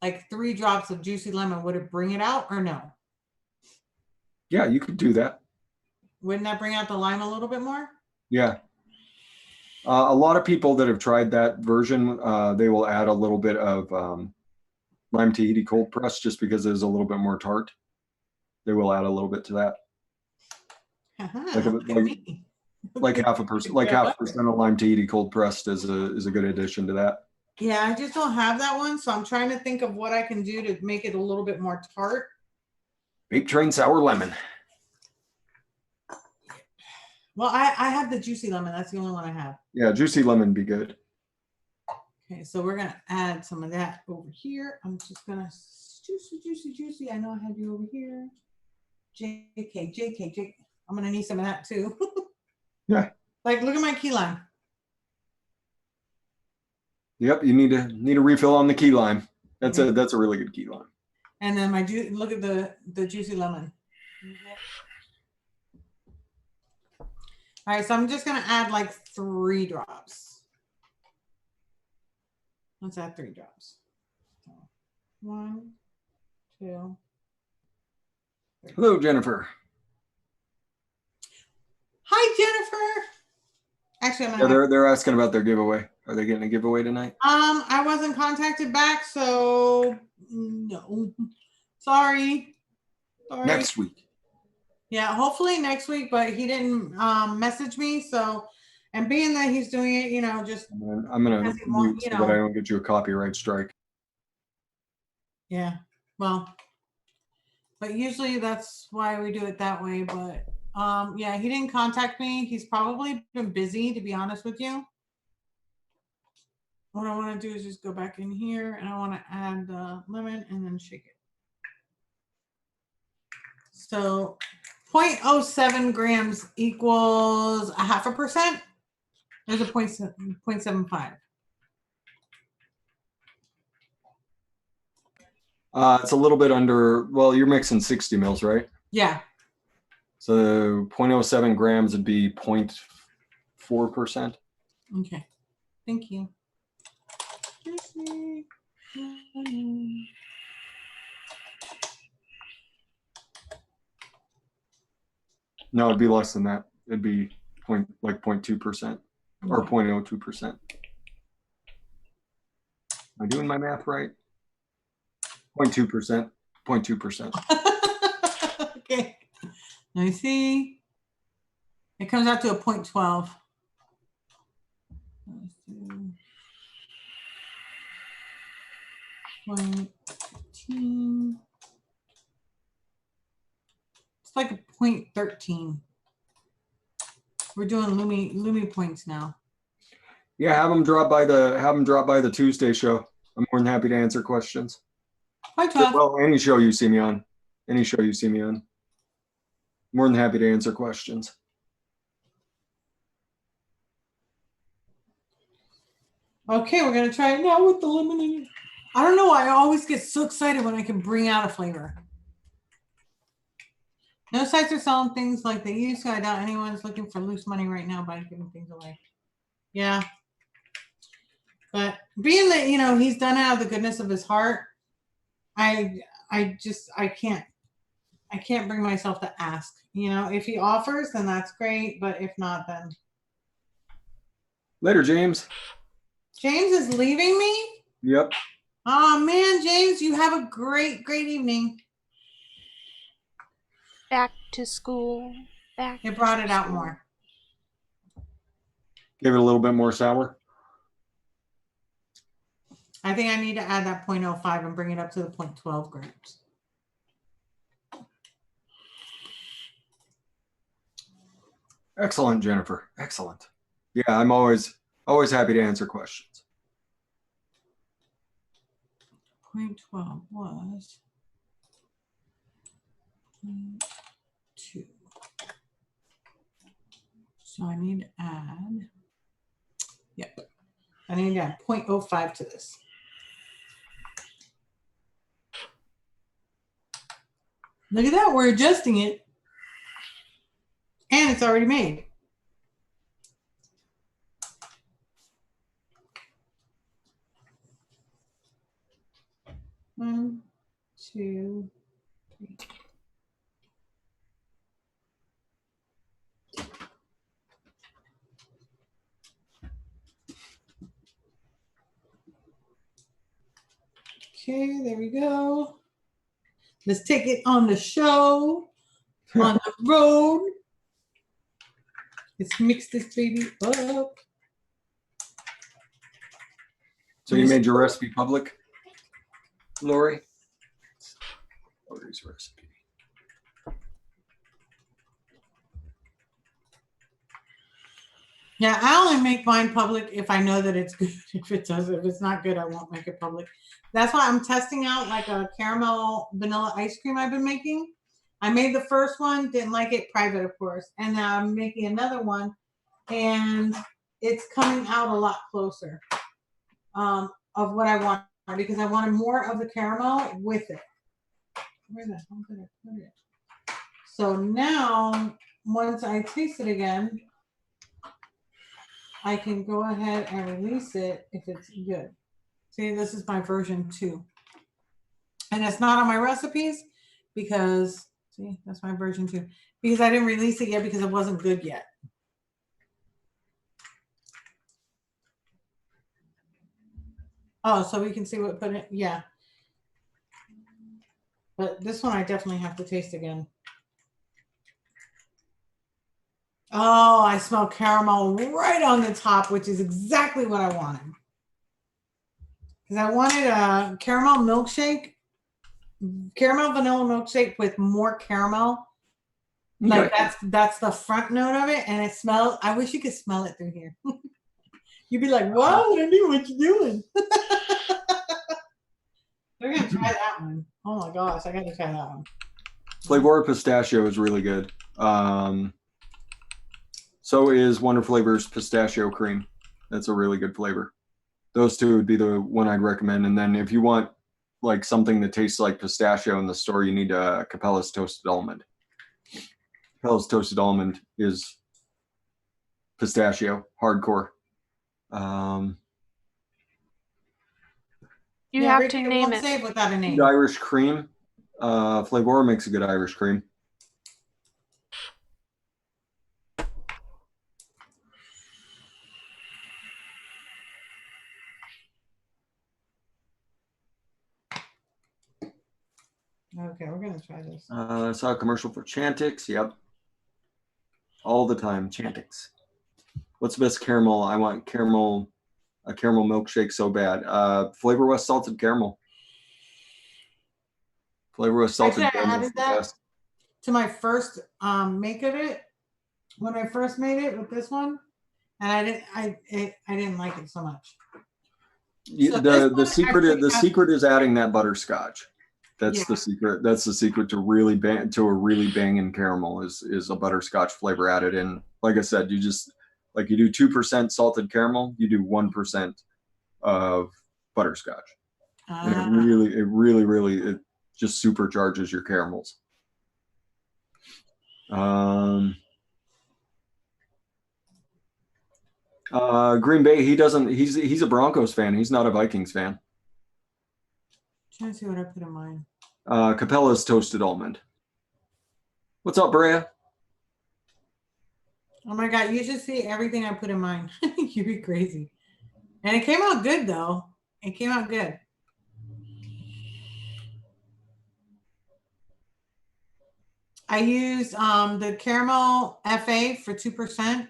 like 3 drops of juicy lemon, would it bring it out or no? Yeah, you could do that. Wouldn't that bring out the lime a little bit more? Yeah. A lot of people that have tried that version, they will add a little bit of lime Tahiti cold press just because it is a little bit more tart. They will add a little bit to that. Like half a percent of lime Tahiti cold pressed is a good addition to that. Yeah, I just don't have that one, so I'm trying to think of what I can do to make it a little bit more tart. Vape Train Sour Lemon. Well, I have the juicy lemon. That's the only one I have. Yeah, juicy lemon be good. Okay, so we're going to add some of that over here. I'm just going to juicy. I know I had you over here. JK. I'm going to need some of that too. Yeah. Like, look at my key lime. Yep, you need a refill on the key lime. That's a really good key lime. And then look at the juicy lemon. All right, so I'm just going to add like 3 drops. Let's add 3 drops. 1, 2. 3. Hello, Jennifer. Hi, Jennifer. Actually, they're asking about their giveaway. Are they getting a giveaway tonight? I wasn't contacted back, so no. Sorry. Next week. Yeah, hopefully next week, but he didn't message me, so, and being that he's doing it, just I'm gonna mute so that I don't get you a copyright strike. Yeah, well, but usually that's why we do it that way, but yeah, he didn't contact me. He's probably been busy, to be honest with you. What I want to do is just go back in here and I want to add the lemon and then shake it. So 0.07 grams equals 0.5%. There's a 0.75. It's a little bit under, well, you're mixing 60 mils, right? Yeah. So 0.07 grams would be 0.4%. Okay. Thank you. No, it'd be less than that. It'd be 0.2% or 0.02%. Am I doing my math right? 0.2%. 0.2%. Okay. Let me see. It comes out to a 0.12. Let's do 0.15. It's like a 0.13. We're doing Lumi points now. Yeah, have them drop by the Tuesday show. I'm more than happy to answer questions. Hi, Todd. Well, any show you see me on. More than happy to answer questions. Okay, we're gonna try it now with the lemon in it. I don't know why I always get so excited when I can bring out a flavor. No sites are selling things like they used to. I doubt anyone's looking for loose money right now by giving things away. Yeah. But being that, he's done it out of the goodness of his heart, I can't bring myself to ask. If he offers, then that's great. But if not, then. Later, James. James is leaving me? Yep. Oh, man, James, you have a great, great evening. Back to school. It brought it out more. Give it a little bit more sour. I think I need to add that 0.05 and bring it up to the 0.12 grams. Excellent, Jennifer. Excellent. Yeah, I'm always happy to answer questions. 0.12 was 2. So I need to add, I need to add 0.05 to this. Look at that, we're adjusting it. And it's already made. One, two, three. Okay, there we go. Let's take it on the show, on the road. Let's mix this baby up. So you made your recipe public, Lori? Lori's recipe. Yeah, I only make mine public if I know that it's good. If it's not good, I won't make it public. That's why I'm testing out like a caramel vanilla ice cream I've been making. I made the first one, didn't like it, private, of course. And now I'm making another one, and it's coming out a lot closer of what I want, because I wanted more of the caramel with it. Where the hell did I put it? So now, once I taste it again, I can go ahead and release it if it's good. See, this is my version 2. And it's not on my recipes because, see, that's my version 2. Because I didn't release it yet because it wasn't good yet. Oh, so we can see what put it, yeah. But this one I definitely have to taste again. Oh, I smell caramel right on the top, which is exactly what I wanted. Because I wanted a caramel milkshake, caramel vanilla milkshake with more caramel. Like that's the front note of it, and it smells. I wish you could smell it through here. You'd be like, "Wow, Wendy, what you doing?" We're gonna try that one. Oh my gosh, I gotta try that one. Flavor pistachio is really good. So is Wonder Flavors pistachio cream. That's a really good flavor. Those two would be the one I'd recommend. And then if you want like something that tastes like pistachio in the store, you need a Capella's Toasted Almond. Capella's Toasted Almond is pistachio, hardcore. You have to name it. Save without a name. Good Irish cream. Flavor makes a good Irish cream. Okay, we're gonna try this. I saw a commercial for Chantix. Yep. All the time, Chantix. What's the best caramel? I want caramel, a caramel milkshake so bad. Flavor West salted caramel. Flavor West salted caramel. I added that to my first make of it. When I first made it with this one, and I didn't like it so much. So the secret is adding that butterscotch. That's the secret. That's the secret to a really banging caramel is a butterscotch flavor added in. Like I said, you just like you do 2% salted caramel, you do 1% of butterscotch. And it really just supercharges your caramels. Green Bay, he's a Broncos fan. He's not a Vikings fan. Trying to see what I put in mine. Capella's toasted almond. What's up, Brea? Oh my God, you should see everything I put in mine. You'd be crazy. And it came out good though. It came out good. I used the caramel FA for 2%,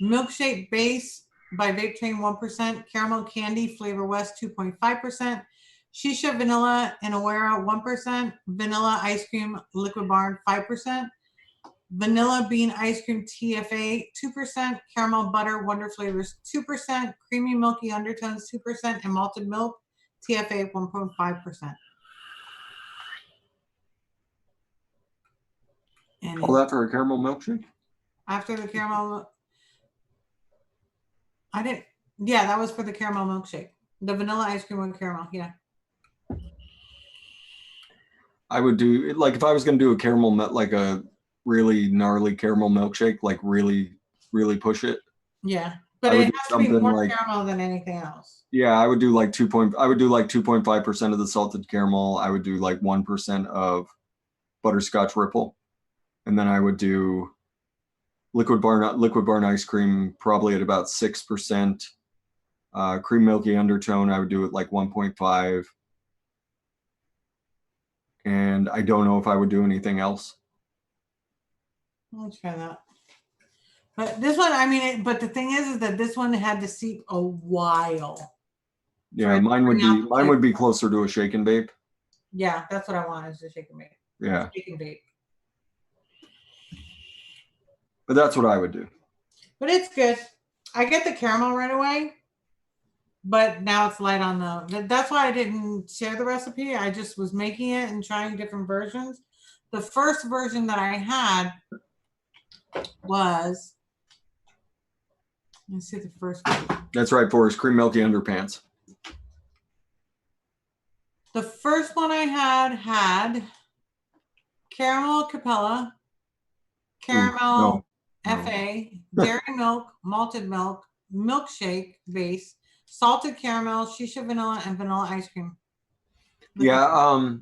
Milkshake Base by Vape Train 1%, Caramel Candy Flavor West 2.5%, Shisha Vanilla and Awera 1%, Vanilla Ice Cream Liquid Barn 5%, Vanilla Bean Ice Cream TFA 2%, Caramel Butter Wonder Flavors 2%, Creamy Milky Undertones 2%, and Malted Milk TFA 1.5%. And all that for a caramel milkshake? After the caramel, I didn't. Yeah, that was for the caramel milkshake. The vanilla ice cream with caramel. Yeah. I would do like if I was going to do a caramel like a really gnarly caramel milkshake, like really push it. Yeah, but it has to be more like, caramel than anything else. Yeah, I would do like 2.5% of the salted caramel. I would do like 1% of butterscotch ripple. And then I would do liquid barn ice cream probably at about 6%. Cream milky undertone, I would do it like 1.5. And I don't know if I would do anything else. I'll try that. But this one, I mean, but the thing is that this one had to seep a while. Yeah, mine would be closer to a shake and vape. Yeah, that's what I want is a shake and vape. Yeah. Shake and vape. But that's what I would do. But it's good. I get the caramel right away, but now it's light on the. That's why I didn't share the recipe. I just was making it and trying different versions. The first version that I had was. Let's see the first one. That's right, Forrest. Cream milky underpants. The first one I had caramel Capella, caramel FA, dairy milk, malted milk, milkshake base, salted caramel, shisha vanilla, and vanilla ice cream. Yeah,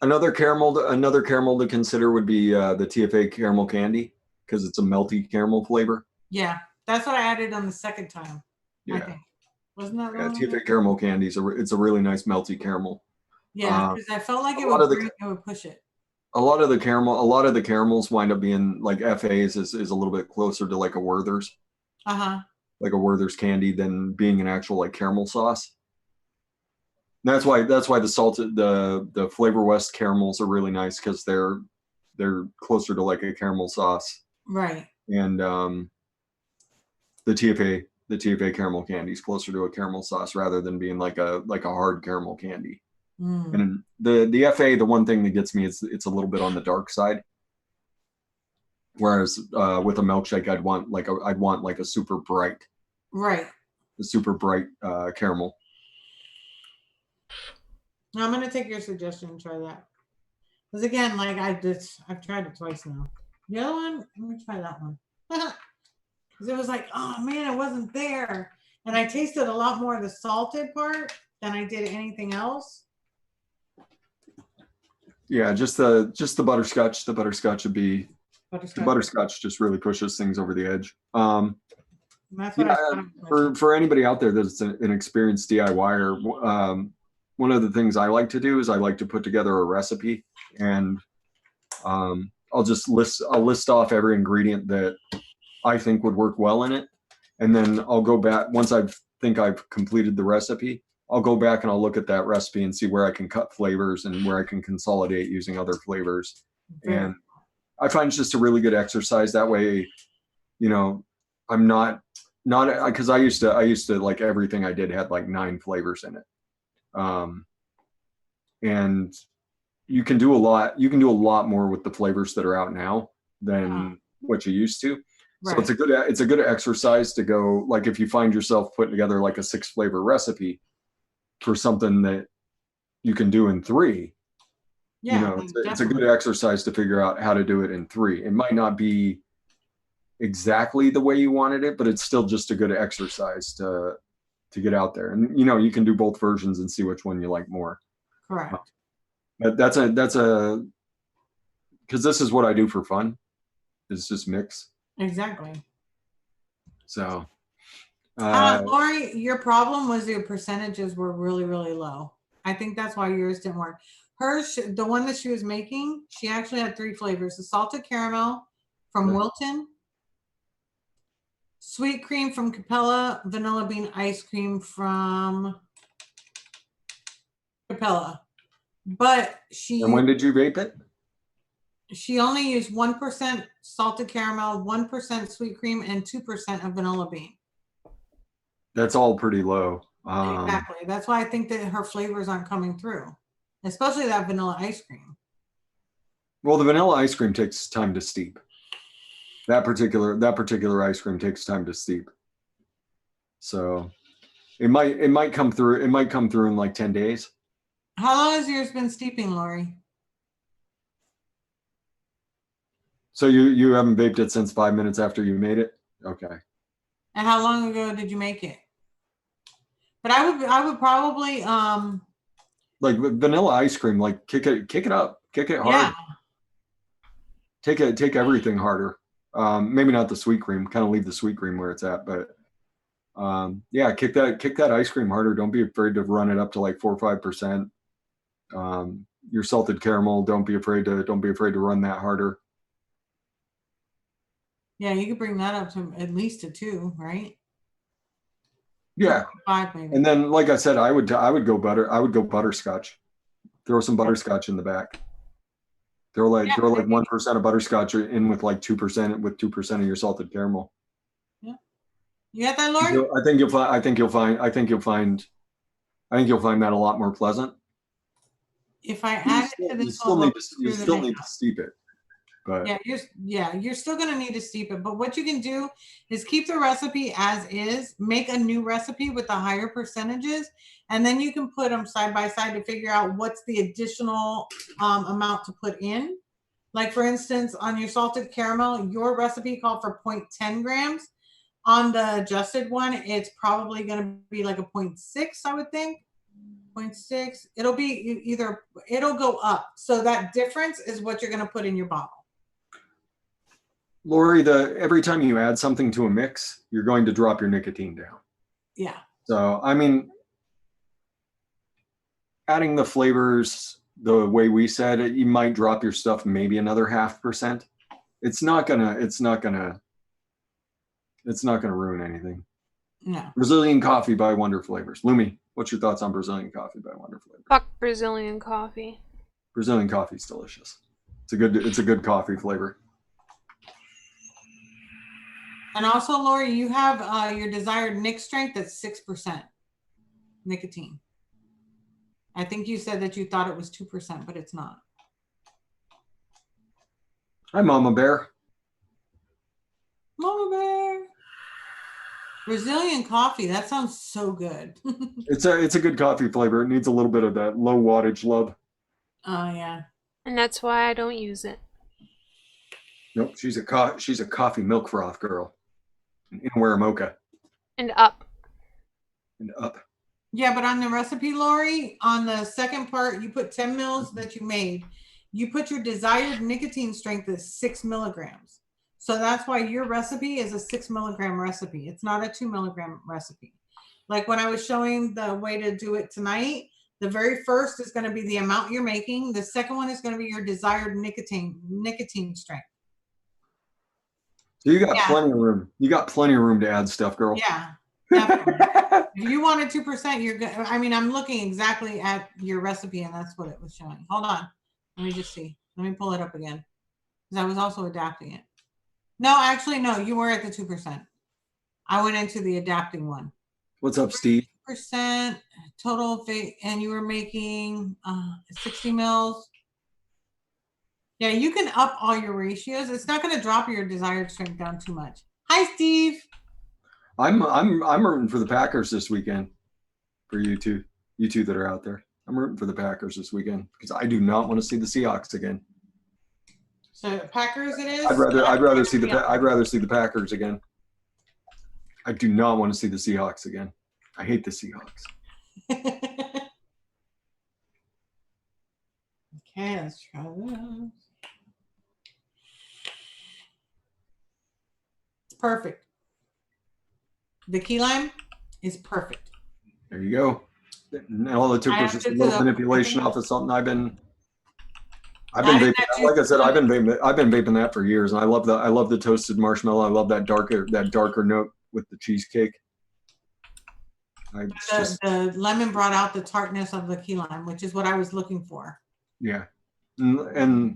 another caramel to consider would be the TFA caramel candy because it's a melty caramel flavor. Yeah, that's what I added on the second time. Yeah. I think. Wasn't that right? Yeah, TFA caramel candy it's a really nice melty caramel. Yeah, because I felt like it would push it. A lot of the caramels wind up being like FAs is a little bit closer to like a Werther's. Like a Werther's candy than being an actual like caramel sauce. And that's why the salted the Flavor West caramels are really nice because they're closer to like a caramel sauce. Right. And the TFA caramel candy is closer to a caramel sauce rather than being like a hard caramel candy. And the FA, the one thing that gets me is it's a little bit on the dark side. Whereas with a milkshake, I'd want like a super bright, caramel. Now I'm gonna take your suggestion and try that. Because again, like I've tried it twice now. The other one, let me try that one. Because it was like, oh man, it wasn't there, and I tasted a lot more of the salted part than I did anything else. Yeah, just the butterscotch. The butterscotch would be the butterscotch just really pushes things over the edge. That's what for anybody out there that's an experienced DIYer, one of the things I like to do is I like to put together a recipe, and I'll list off every ingredient that I think would work well in it, and then I'll go back once I think I've completed the recipe. I'll go back and I'll look at that recipe and see where I can cut flavors and where I can consolidate using other flavors. And I find it's just a really good exercise. That way, you know, I'm not because I used to like everything I did had like 9 flavors in it. And you can do a lot more with the flavors that are out now than what you used to. So Right. it's a good exercise to go, like if you find yourself putting together like a 6 flavor recipe for something that you can do in 3. Yeah, It's a good exercise to figure out how to do it in 3. It might not be exactly the way you wanted it, but it's still just a good exercise to get out there. And you can do both versions and see which one you like more. Correct. But that's because this is what I do for fun. Is just mix. Exactly. So Lori, your problem was your percentages were really, really low. I think that's why yours didn't work. Hers, the one that she was making, she actually had 3 flavors: the salted caramel from Wilton, sweet cream from Capella, vanilla bean ice cream from Capella. But and when did you vape it? She only used 1% salted caramel, 1% sweet cream, and 2% of vanilla bean. That's all pretty low. Exactly. That's why I think that her flavors aren't coming through, especially that vanilla ice cream. Well, the vanilla ice cream takes time to steep. That particular ice cream takes time to steep. So it might come through. It might come through in like 10 days. How long has yours been steeping, Lori? So you haven't vaped it since 5 minutes after you made it? Okay. And how long ago did you make it? But I would probably like vanilla ice cream, like kick it up, kick it hard. Yeah. Take everything harder. Maybe not the sweet cream, kind of leave the sweet cream where it's at, but yeah, kick that ice cream harder. Don't be afraid to run it up to like 4 or 5%. Your salted caramel, don't be afraid to run that harder. Yeah, you could bring that up to at least a 2, right? Yeah. 5 maybe. And then, like I said, I would go butterscotch. Throw some butterscotch in the back. Throw like 1% of butterscotch in with like 2% of your salted caramel. Yeah. You got that, Lori? I think you'll find that a lot more pleasant. If I add it to this, you still need to steep it. But you're still going to need to steep it. But what you can do is keep the recipe as is, make a new recipe with the higher percentages, and then you can put them side by side to figure out what's the additional amount to put in. Like, for instance, on your salted caramel, your recipe called for 0.10 grams. On the adjusted one, it's probably going to be like a 0.6, I would think. 0.6. It'll be it'll go up. So that difference is what you're going to put in your bottle. Lori, every time you add something to a mix, you're going to drop your nicotine down. Yeah. So, I mean, adding the flavors the way we said it, you might drop your stuff maybe another 0.5%. It's not gonna ruin anything. No. Brazilian coffee by Wonder Flavors. Lumi, what's your thoughts on Brazilian coffee by Wonder Flavors? Fuck Brazilian coffee. Brazilian coffee's delicious. It's a good coffee flavor. And also, Lori, you have your desired nic strength at 6% nicotine. I think you said that you thought it was 2%, but it's not. Hi, Mama Bear. Mama Bear. Brazilian coffee. That sounds so good. It's a good coffee flavor. It needs a little bit of that low wattage love. Oh yeah. And that's why I don't use it. Nope, she's a coffee milk froth girl. In wear a mocha. And up. Yeah, but on the recipe, Lori, on the second part, you put 10 mils that you made. You put your desired nicotine strength as 6 milligrams. So that's why your recipe is a 6 milligram recipe. It's not a 2 milligram recipe. Like when I was showing the way to do it tonight, the very first is going to be the amount you're making. The second one is going to be your desired nicotine strength. So you got plenty of room. You got plenty of room to add stuff, girl. Yeah, definitely. If you wanted 2%, you're good. I mean, I'm looking exactly at your recipe, and that's what it was showing. Hold on. Let me just see. Let me pull it up again. Because I was also adapting it. No, actually, no. You were at the 2%. I went into the adapting one. What's up, Steve? Percent total vape, and you were making 60 mils. Yeah, you can up all your ratios. It's not going to drop your desired strength down too much. Hi, Steve. I'm rooting for the Packers this weekend. For you two that are out there, I'm rooting for the Packers this weekend because I do not want to see the Seahawks again. So Packers, it is. I'd rather see the Packers again. I do not want to see the Seahawks again. I hate the Seahawks. Okay, let's try this. It's perfect. The key lime is perfect. There you go. And all it took was just a little manipulation off of something I've been vaping. Like I said, I've been vaping that for years, and I love the toasted marshmallow. I love that darker note with the cheesecake. The lemon brought out the tartness of the key lime, which is what I was looking for. Yeah, and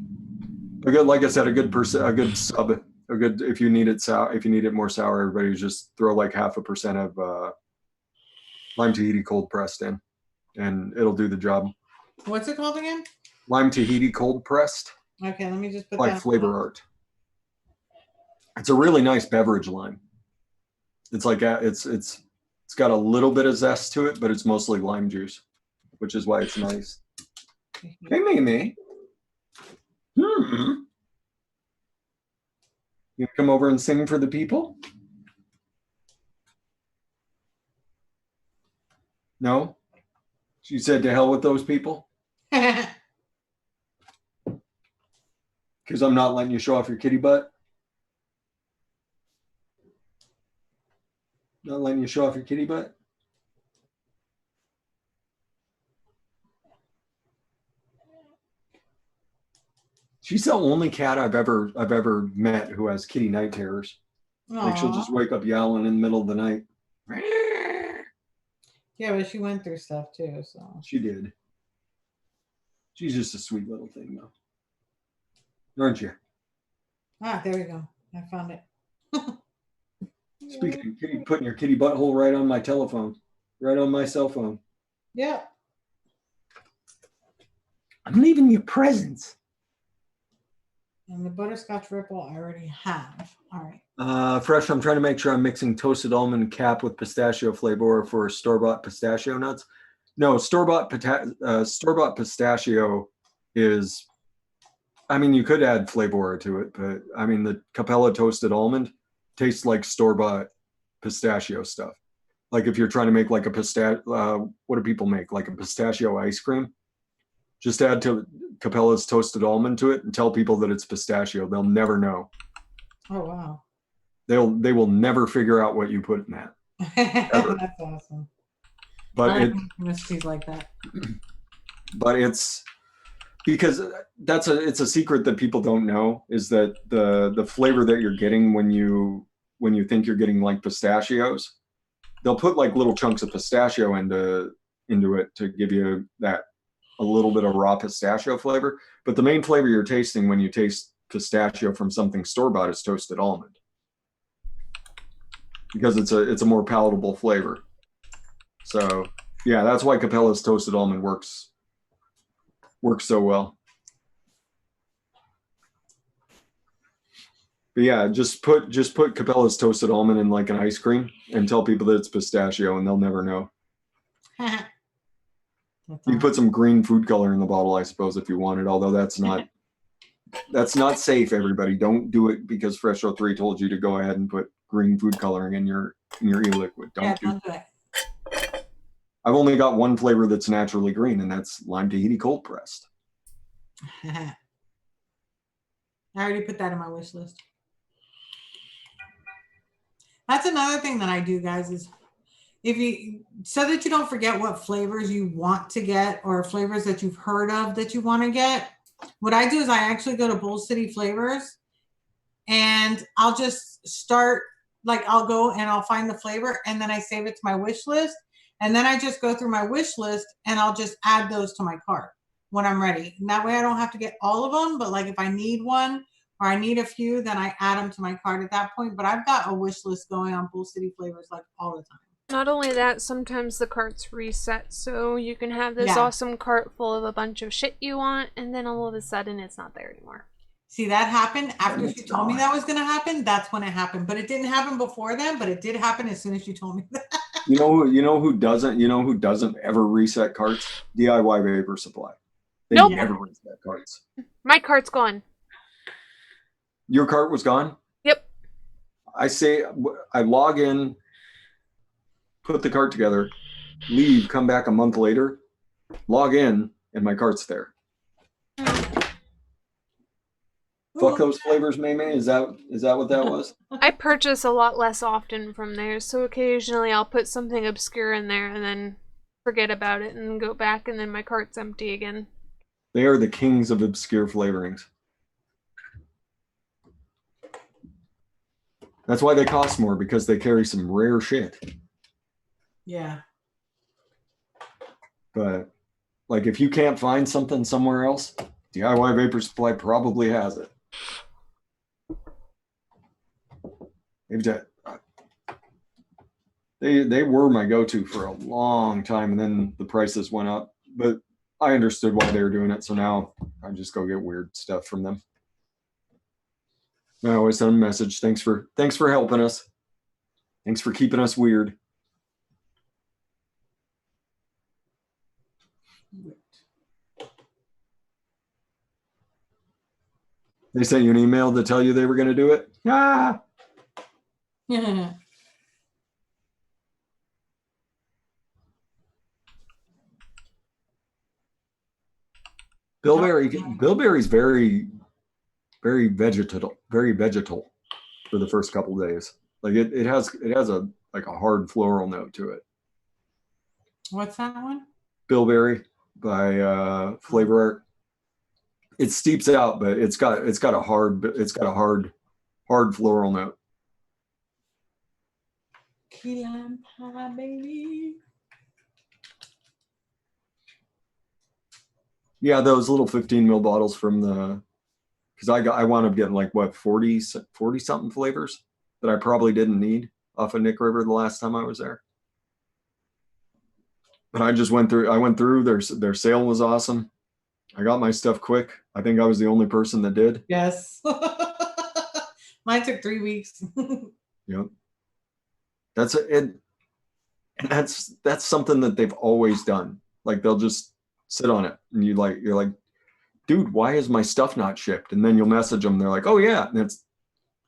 a good, like I said, a good sub, a good if you need it sour, if you need it more sour, everybody just throw like 0.5% of lime Tahiti cold pressed in, and it'll do the job. What's it called again? Lime Tahiti cold pressed. Okay, let me just put like that Flavor Art. It's a really nice beverage lime. It's like it's got a little bit of zest to it, but it's mostly lime juice, which is why it's nice. Hey, Mimi. You come over and sing for the people? No? She said to hell with those people? Because I'm not letting you show off your kitty butt? Not letting you show off your kitty butt? She's the only cat I've ever met who has kitty night terrors. Aww. Like she'll just wake up yowling in the middle of the night. Yeah, but she went through stuff too, so. She did. She's just a sweet little thing, though. Aren't you? Ah, there we go. I found it. Speaking of kitty, putting your kitty butthole right on my telephone, right on my cell phone. Yeah. I'm leaving you presents. And the butterscotch ripple I already have. All right. Fresh, I'm trying to make sure I'm mixing toasted almond cap with pistachio flavor for store-bought pistachio nuts. No, store-bought pistachio is, I mean, you could add flavor to it, but I mean, the Capella toasted almond tastes like store-bought pistachio stuff. Like if you're trying to make like a pistachio, what do people make? Like a pistachio ice cream? Just add to Capella's toasted almond to it and tell people that it's pistachio. They'll never know. Oh, wow. They will never figure out what you put in that. That's awesome. But it's like that. But it's because it's a secret that people don't know, is that the flavor that you're getting when you think you're getting like pistachios, they'll put like little chunks of pistachio into it to give you that a little bit of raw pistachio flavor. But the main flavor you're tasting when you taste pistachio from something store-bought is toasted almond, because it's a more palatable flavor. So yeah, that's why Capella's toasted almond works so well. But yeah, just put Capella's toasted almond in like an ice cream and tell people that it's pistachio, and they'll never know. You put some green food color in the bottle, I suppose, if you wanted, although that's not safe, everybody. Don't do it because Fresh 03 told you to go ahead and put green food coloring in your e-liquid. Don't do it. I've only got one flavor that's naturally green, and that's lime Tahiti cold pressed. I already put that in my wish list. That's another thing that I do, guys, is so that you don't forget what flavors you want to get or flavors that you've heard of that you want to get. What I do is I actually go to Bull City Flavors, and I'll just start, like I'll go and I'll find the flavor, and then I save it to my wish list. And then I just go through my wish list and I'll just add those to my cart when I'm ready. And that way I don't have to get all of them, but like if I need one or I need a few, then I add them to my cart at that point. But I've got a wish list going on Bull City flavors like all the time. Not only that, sometimes the cart's reset, so you can have this awesome cart full of a bunch of shit you want, and then all of a sudden it's not there anymore. See, that happened after she told me that was going to happen. That's when it happened, but it didn't happen before then. But it did happen as soon as she told me that. You know who doesn't ever reset carts? DIY Vapor Supply. They never reset carts. My cart's gone. Your cart was gone? Yep. I log in, put the cart together, leave, come back a month later, log in, and my cart's there. Fuck those flavors, May. Is that what that was? I purchase a lot less often from there, so occasionally I'll put something obscure in there and then forget about it and go back, and then my cart's empty again. They are the kings of obscure flavorings. That's why they cost more, because they carry some rare shit. Yeah. But like, if you can't find something somewhere else, DIY Vapor Supply probably has it. They were my go-to for a long time, and then the prices went up. But I understood why they were doing it, so now I just go get weird stuff from them. I always send them a message. Thanks for helping us. Thanks for keeping us weird. They sent you an email to tell you they were going to do it? Ah! Yeah. Bilberry's very, very vegetal for the first couple of days. Like it has a hard floral note to it. What's that one? Bilberry by Flavor Art. It steeps out, but it's got a hard floral note. Key lime pie, baby. Yeah, those little 15 ml bottles from the, because I wound up getting like what 40 something flavors that I probably didn't need off of Nick River the last time I was there. But I just went through. Their sale was awesome. I got my stuff quick. I think I was the only person that did. Yes. Mine took 3 weeks. Yep. That's something that they've always done. Like they'll just sit on it, and you're like, dude, why is my stuff not shipped? And then you'll message them. They're like, oh yeah, and it's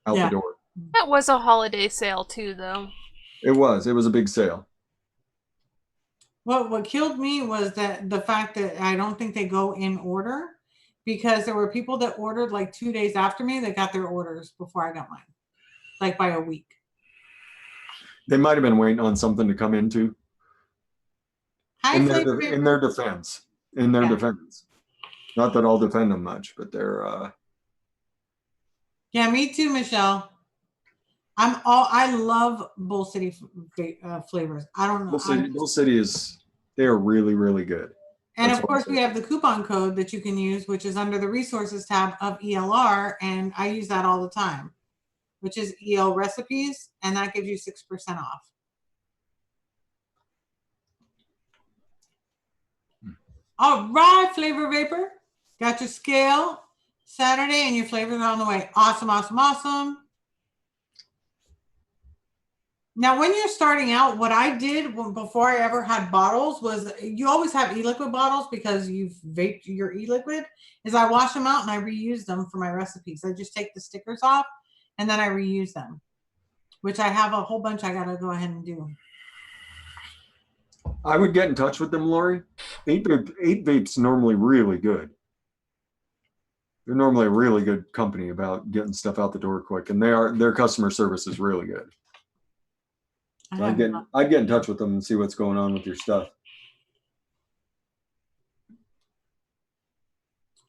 out the door. That was a holiday sale too, though. It was a big sale. What killed me was that the fact that I don't think they go in order, because there were people that ordered like 2 days after me that got their orders before I got mine, like by a week. They might have been waiting on something to come into. In their defense. Not that I'll defend them much, but they're. Yeah, me too, Michelle. I love Bull City flavors. I don't know. Bull City they are really, really good. And of course, we have the coupon code that you can use, which is under the resources tab of ELR. And I use that all the time, which is EL recipes. And that gives you 6% off. All right, Flavor Vapor. Got your scale Saturday and your flavors are on the way. Awesome, awesome, awesome. Now, when you're starting out, what I did before I ever had bottles was, you always have e-liquid bottles because you've vaped your e-liquid, is I wash them out and I reuse them for my recipes. I just take the stickers off and then I reuse them, which I have a whole bunch I got to go ahead and do. I would get in touch with them, Lori. 8Vape's normally really good. They're normally a really good company about getting stuff out the door quick, and their customer service is really good. So I'd get in touch with them and see what's going on with your stuff.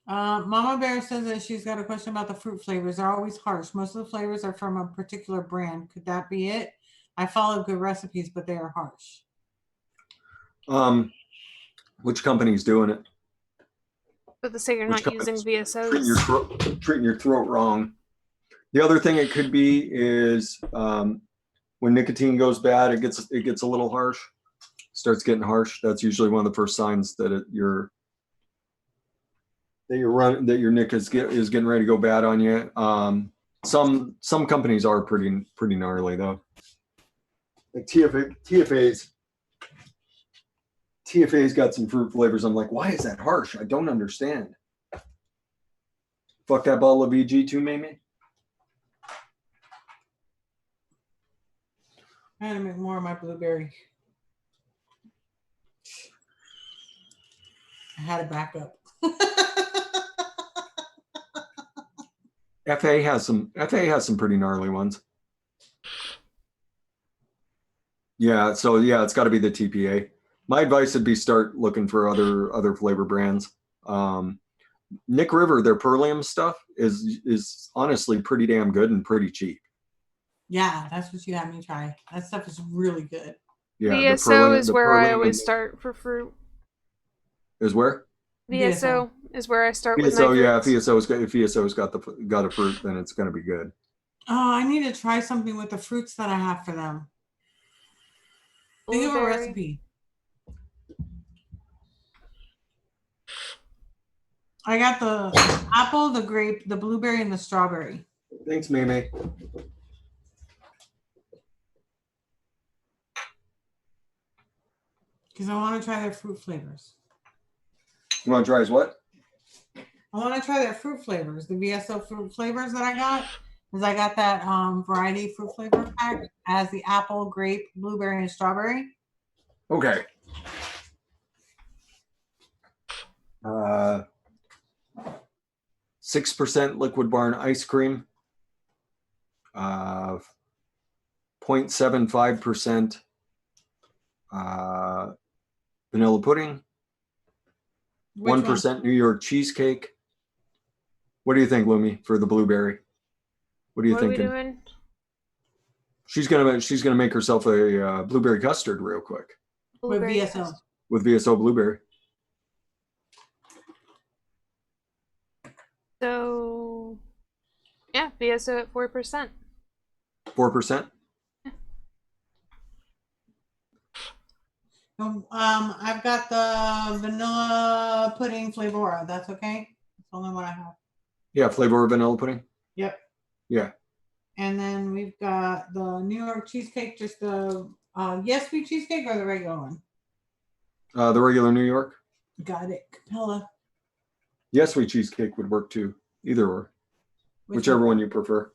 Mama Bear says that she's got a question about the fruit flavors. They're always harsh. Most of the flavors are from a particular brand. Could that be it? I follow good recipes, but they are harsh. Which company's doing it? For the sake of not using VSOs. Treating your throat wrong. The other thing it could be is when nicotine goes bad, it gets a little harsh. Starts getting harsh. That's usually one of the first signs that your nic is getting ready to go bad on you. Some companies are pretty gnarly though. Like TFA's got some fruit flavors. I'm like, why is that harsh? I don't understand. Fuck that bottle of VG2, Mamie. I had to make more of my blueberry. I had to back up. FA has some pretty gnarly ones. Yeah, so yeah, it's got to be the TPA. My advice would be start looking for other flavor brands. Nick River, their Perlium stuff is honestly pretty damn good and pretty cheap. Yeah, that's what you had me try. That stuff is really good. Yeah, VSO is where I always start for fruit. Is where? VSO is where I start VSO, with my fruits. Yeah, if VSO's got a fruit, then it's going to be good. Oh, I need to try something with the fruits that I have for them. Think of a recipe. I got the apple, the grape, the blueberry, and the strawberry. Thanks, Mamie. Because I want to try their fruit flavors. You want to try what? I want to try their fruit flavors, the VSO fruit flavors that I got. Because I got that variety fruit flavor pack as the apple, grape, blueberry, and strawberry. Okay. 6% liquid barn ice cream. 0.75% vanilla pudding. 1% New York cheesecake. What do you think, Lumi, for the blueberry? What are you thinking? Are we doing? She's gonna make herself a blueberry custard real quick. Blueberry with VSO. With VSO blueberry. So, yeah, VSO at 4%. 4%. I've got the vanilla pudding flavora. That's okay. That's the only one I have. Yeah, flavor vanilla pudding. Yep. Yeah. And then we've got the New York cheesecake, just the Yes Sweet cheesecake or the regular one? The regular New York. Got it. Capella. Yes Sweet cheesecake would work too. Either or. Whichever one you prefer.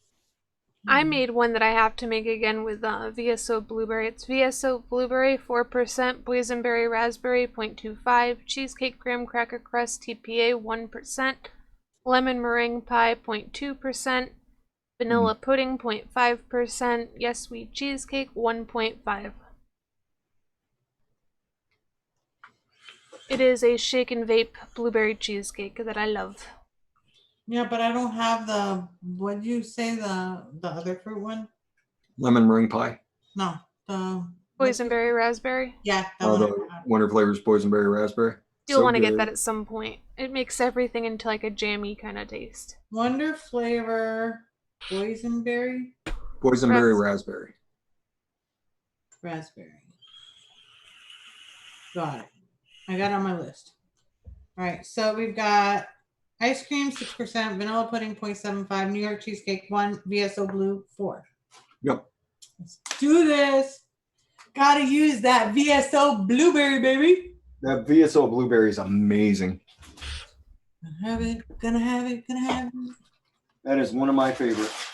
I made one that I have to make again with VSO blueberry. It's VSO blueberry, 4%, boysenberry raspberry, 0.25, cheesecake graham cracker crust, TPA, 1%, lemon meringue pie, 0.2%, vanilla pudding, 0.5%, Yes Sweet cheesecake, 1.5. It is a shake and vape blueberry cheesecake that I love. Yeah, but I don't have the, what did you say, the other fruit one? Lemon meringue pie. No, the boysenberry raspberry. Yeah, the Wonder Flavors boysenberry raspberry. You'll want to get that at some point. It makes everything into like a jammy kind of taste. Wonder Flavor boysenberry. Boysenberry raspberry. Raspberry. Got it. I got it on my list. All right, so we've got ice cream 6%, vanilla pudding 0.75, New York cheesecake 1, VSO blue 4. Yep. Let's do this. Gotta use that VSO blueberry, baby. That VSO blueberry is amazing. Gonna have it. Gonna have it. Gonna have it. That is one of my favorites.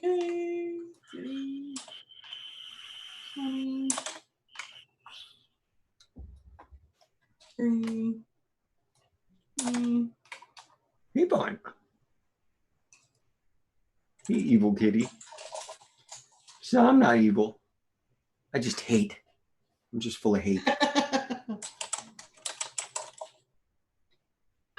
Okay. 3. Hey, Vaughn. Hey, evil kitty. So I'm not evil. I just hate. I'm just full of hate.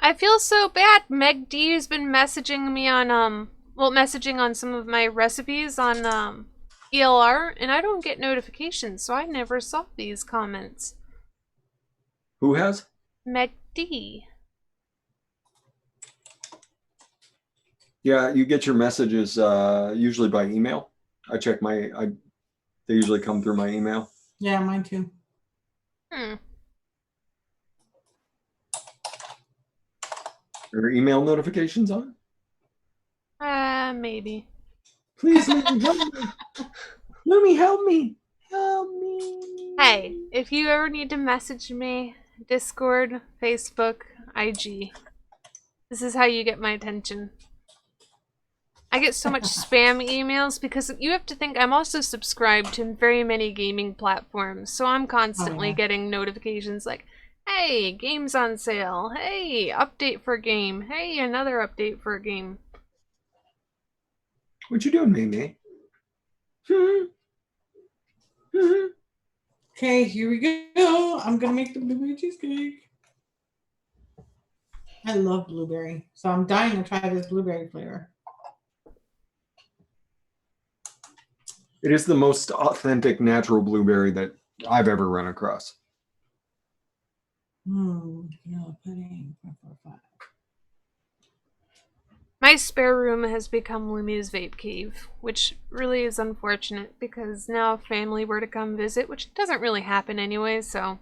I feel so bad. Meg D has been messaging me on messaging on some of my recipes on ELR, and I don't get notifications, so I never saw these comments. Who has? Meg D. Yeah, you get your messages usually by email. I check they usually come through my email. Yeah, mine too. Are email notifications on? Maybe. Please let me help me. Let me help me. Help me. Hey, if you ever need to message me, Discord, Facebook, IG. This is how you get my attention. I get so much spam emails because you have to think I'm also subscribed to very many gaming platforms, so I'm constantly getting notifications like, hey, game's on sale. Hey, update for game. Hey, another update for a game. What you doing, Mimi? Okay, here we go. I'm gonna make the blueberry cheesecake. I love blueberry, so I'm dying to try this blueberry flavor. It is the most authentic natural blueberry that I've ever run across. Vanilla pudding. 545. My spare room has become Lumia's vape cave, which really is unfortunate because now if family were to come visit, which doesn't really happen anyway, so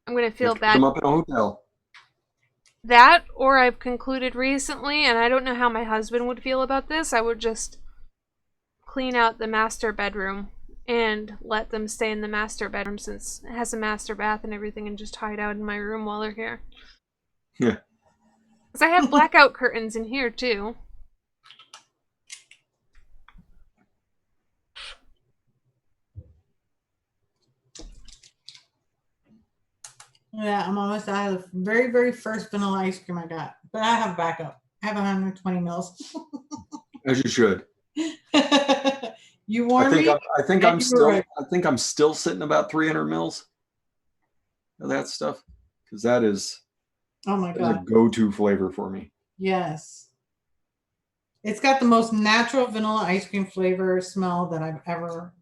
I'm gonna feel bad. Them up in a hotel. That, or I've concluded recently, and I don't know how my husband would feel about this, I would just clean out the master bedroom and let them stay in the master bedroom since it has a master bath and everything and just hide out in my room while they're here. Yeah. Because I have blackout curtains in here too. Yeah, I'm almost out of the very, very first vanilla ice cream I got. But I have backup. I have 120 mils. As you should. You warned me. I think I'm still sitting about 300 mils of that stuff because that is a go-to flavor for me. Yes, it's got the most natural vanilla ice cream flavor smell that I've ever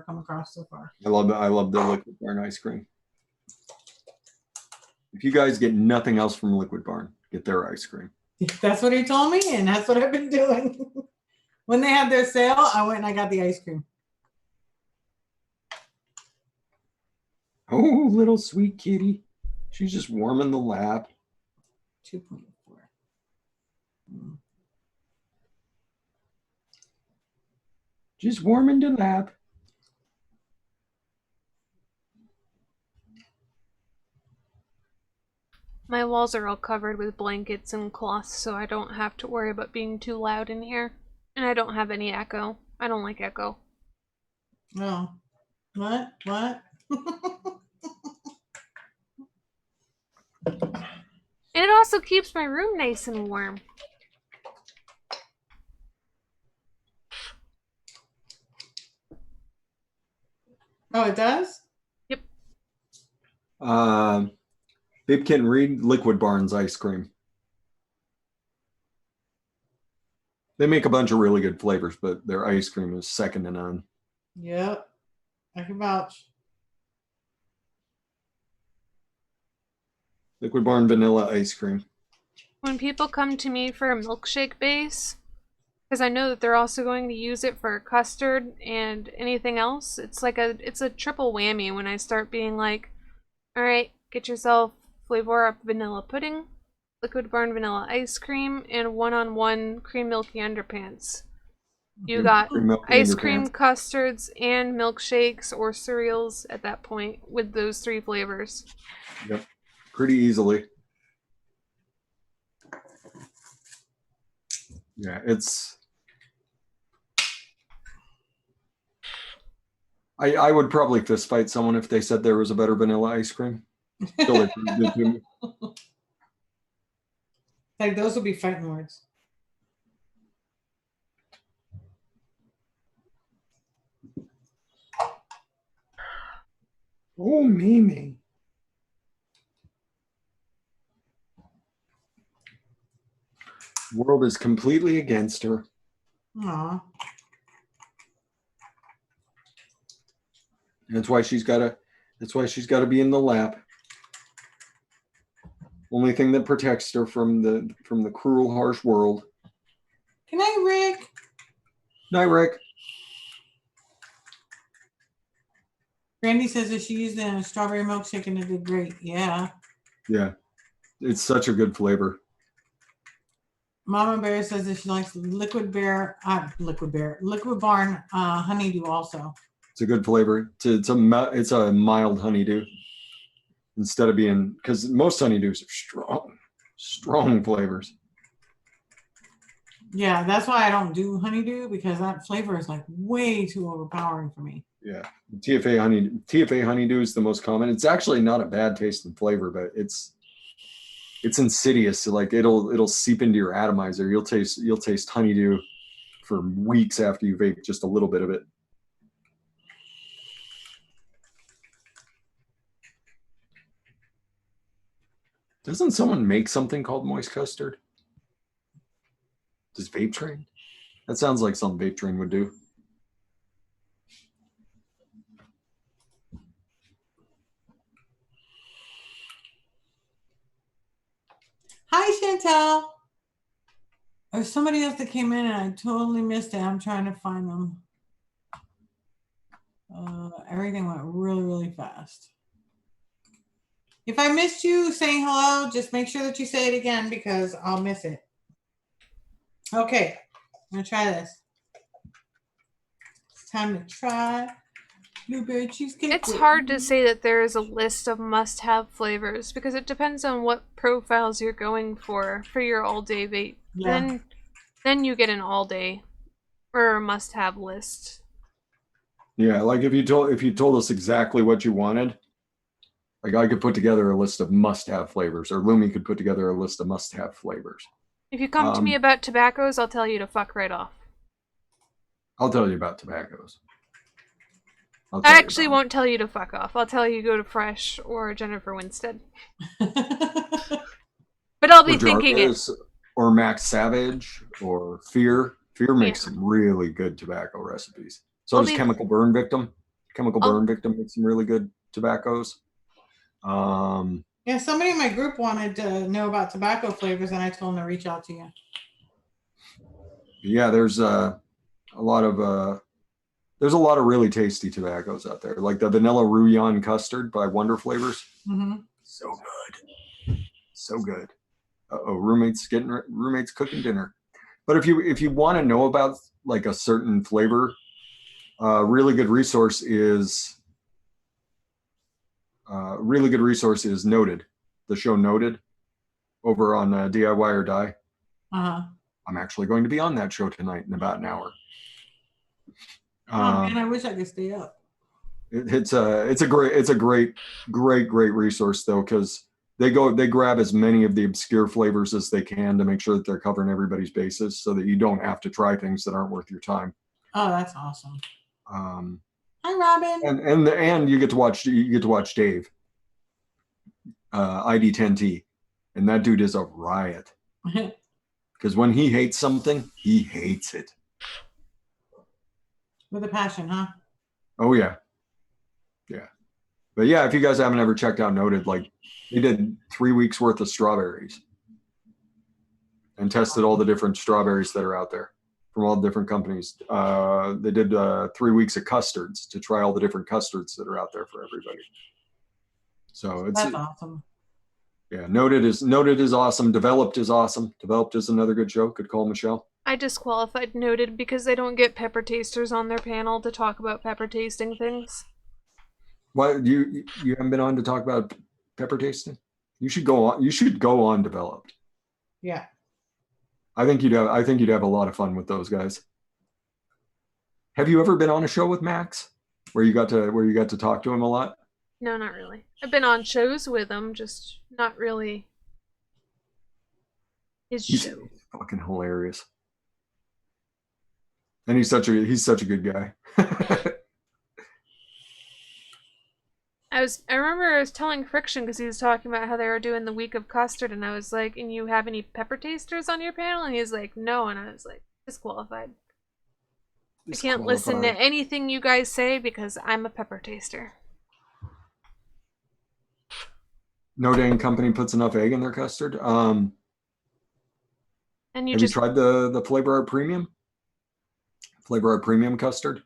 come across so far. I love the Liquid Barn ice cream. If you guys get nothing else from Liquid Barn, get their ice cream. That's what he told me, and that's what I've been doing. When they had their sale, I went and I got the ice cream. Oh, little sweet kitty. She's just warming the lap. 2.4. Just warming the lap. My walls are all covered with blankets and cloths, so I don't have to worry about being too loud in here. And I don't have any echo. I don't like echo. Oh. What? And it also keeps my room nice and warm. Oh, it does? Yep. Vape can read Liquid Barn's ice cream. They make a bunch of really good flavors, but their ice cream is second to none. Yep. I can vouch. Liquid Barn vanilla ice cream. When people come to me for a milkshake base, because I know that they're also going to use it for custard and anything else, it's a triple whammy when I start being like, all right, get yourself flavor up vanilla pudding, Liquid Barn vanilla ice cream, and one-on-one cream milky underpants. You got ice cream, custards, and milkshakes or cereals at that point with those 3 flavors. Yep, pretty easily. Yeah, it's... I would probably fist fight someone if they said there was a better vanilla ice cream. Until they proved it to me. Like those will be fighting words. Oh, Mimi. World is completely against her. Aw. That's why she's gotta be in the lab. Only thing that protects her from the cruel, harsh world. Good night, Rick. Night, Rick. Randy says that she used it in a strawberry milkshake and it did great. Yeah. Yeah. It's such a good flavor. Mama Bear says that she likes Liquid Barn honeydew also. It's a good flavor. It's a mild honeydew instead of being, because most honeydews are strong flavors. Yeah, that's why I don't do honeydew, because that flavor is like way too overpowering for me. Yeah, TFA honeydew is the most common. It's actually not a bad tasting flavor, but it's insidious. So like it'll seep into your atomizer. You'll taste honeydew for weeks after you vape just a little bit of it. Doesn't someone make something called moist custard? Does Vape Train? That sounds like something Vape Train would do. Hi, Chantel. There's somebody else that came in and I totally missed it. I'm trying to find them. Everything went really, really fast. If I missed you saying hello, just make sure that you say it again because I'll miss it. Okay, I'm gonna try this. It's time to try blueberry cheesecake. It's hard to say that there is a list of must-have flavors because it depends on what profiles you're going for your all-day vape. Yeah. Then you get an all-day or must-have list. Yeah, like if you told us exactly what you wanted, like I could put together a list of must-have flavors, or Lumi could put together a list of must-have flavors. If you come to me about tobaccos, I'll tell you to fuck right off. I'll tell you about tobaccos. I actually won't tell you to fuck off. I'll tell you go to Fresh or Jennifer Winstead. But I'll be thinking it. Or Max Savage or Fear. Fear makes some really good tobacco recipes. So does Chemical Burn Victim. Burn Victim makes some really good tobaccos. Yeah, somebody in my group wanted to know about tobacco flavors, and I told them to reach out to you. Yeah, there's a lot of really tasty tobaccos out there, like the vanilla Rouillon custard by Wonder Flavors. Mm-hmm. So good. Roommates cooking dinner. But if you want to know about like a certain flavor, really good resource is Noted, the show Noted, over on DIY or Die. I'm actually going to be on that show tonight in about an hour. Oh man, I wish I could stay up. It's a great resource though, because they grab as many of the obscure flavors as they can to make sure that they're covering everybody's bases, so that you don't have to try things that aren't worth your time. Oh, that's awesome. Hi, Robin. And you get to watch Dave, ID10T, and that dude is a riot. Because when he hates something, he hates it. With a passion, huh? Oh yeah. Yeah. But yeah, if you guys haven't ever checked out Noted, like they did 3 weeks worth of strawberries and tested all the different strawberries that are out there from all the different companies. They did 3 weeks of custards to try all the different custards that are out there for everybody. So that's awesome. Yeah, Noted is awesome. Developed is awesome. Developed is another good show. Good call, Michelle. I disqualified Noted because they don't get pepper tasters on their panel to talk about pepper tasting things. Why you haven't been on to talk about pepper tasting? You should go on Developed. Yeah. I think you'd have a lot of fun with those guys. Have you ever been on a show with Max where you got to talk to him a lot? No, not really. I've been on shows with him, just not really his show. Fucking hilarious. And he's such a good guy. I remember I was telling Friction because he was talking about how they were doing the week of custard, and I was like, "And you have any pepper tasters on your panel?" And he was like, "No," and I was like, "Disqualified. I can't listen to anything you guys say because I'm a pepper taster." No dang company puts enough egg in their custard. And have you tried the Flavor Art Premium? Flavor Art Premium custard?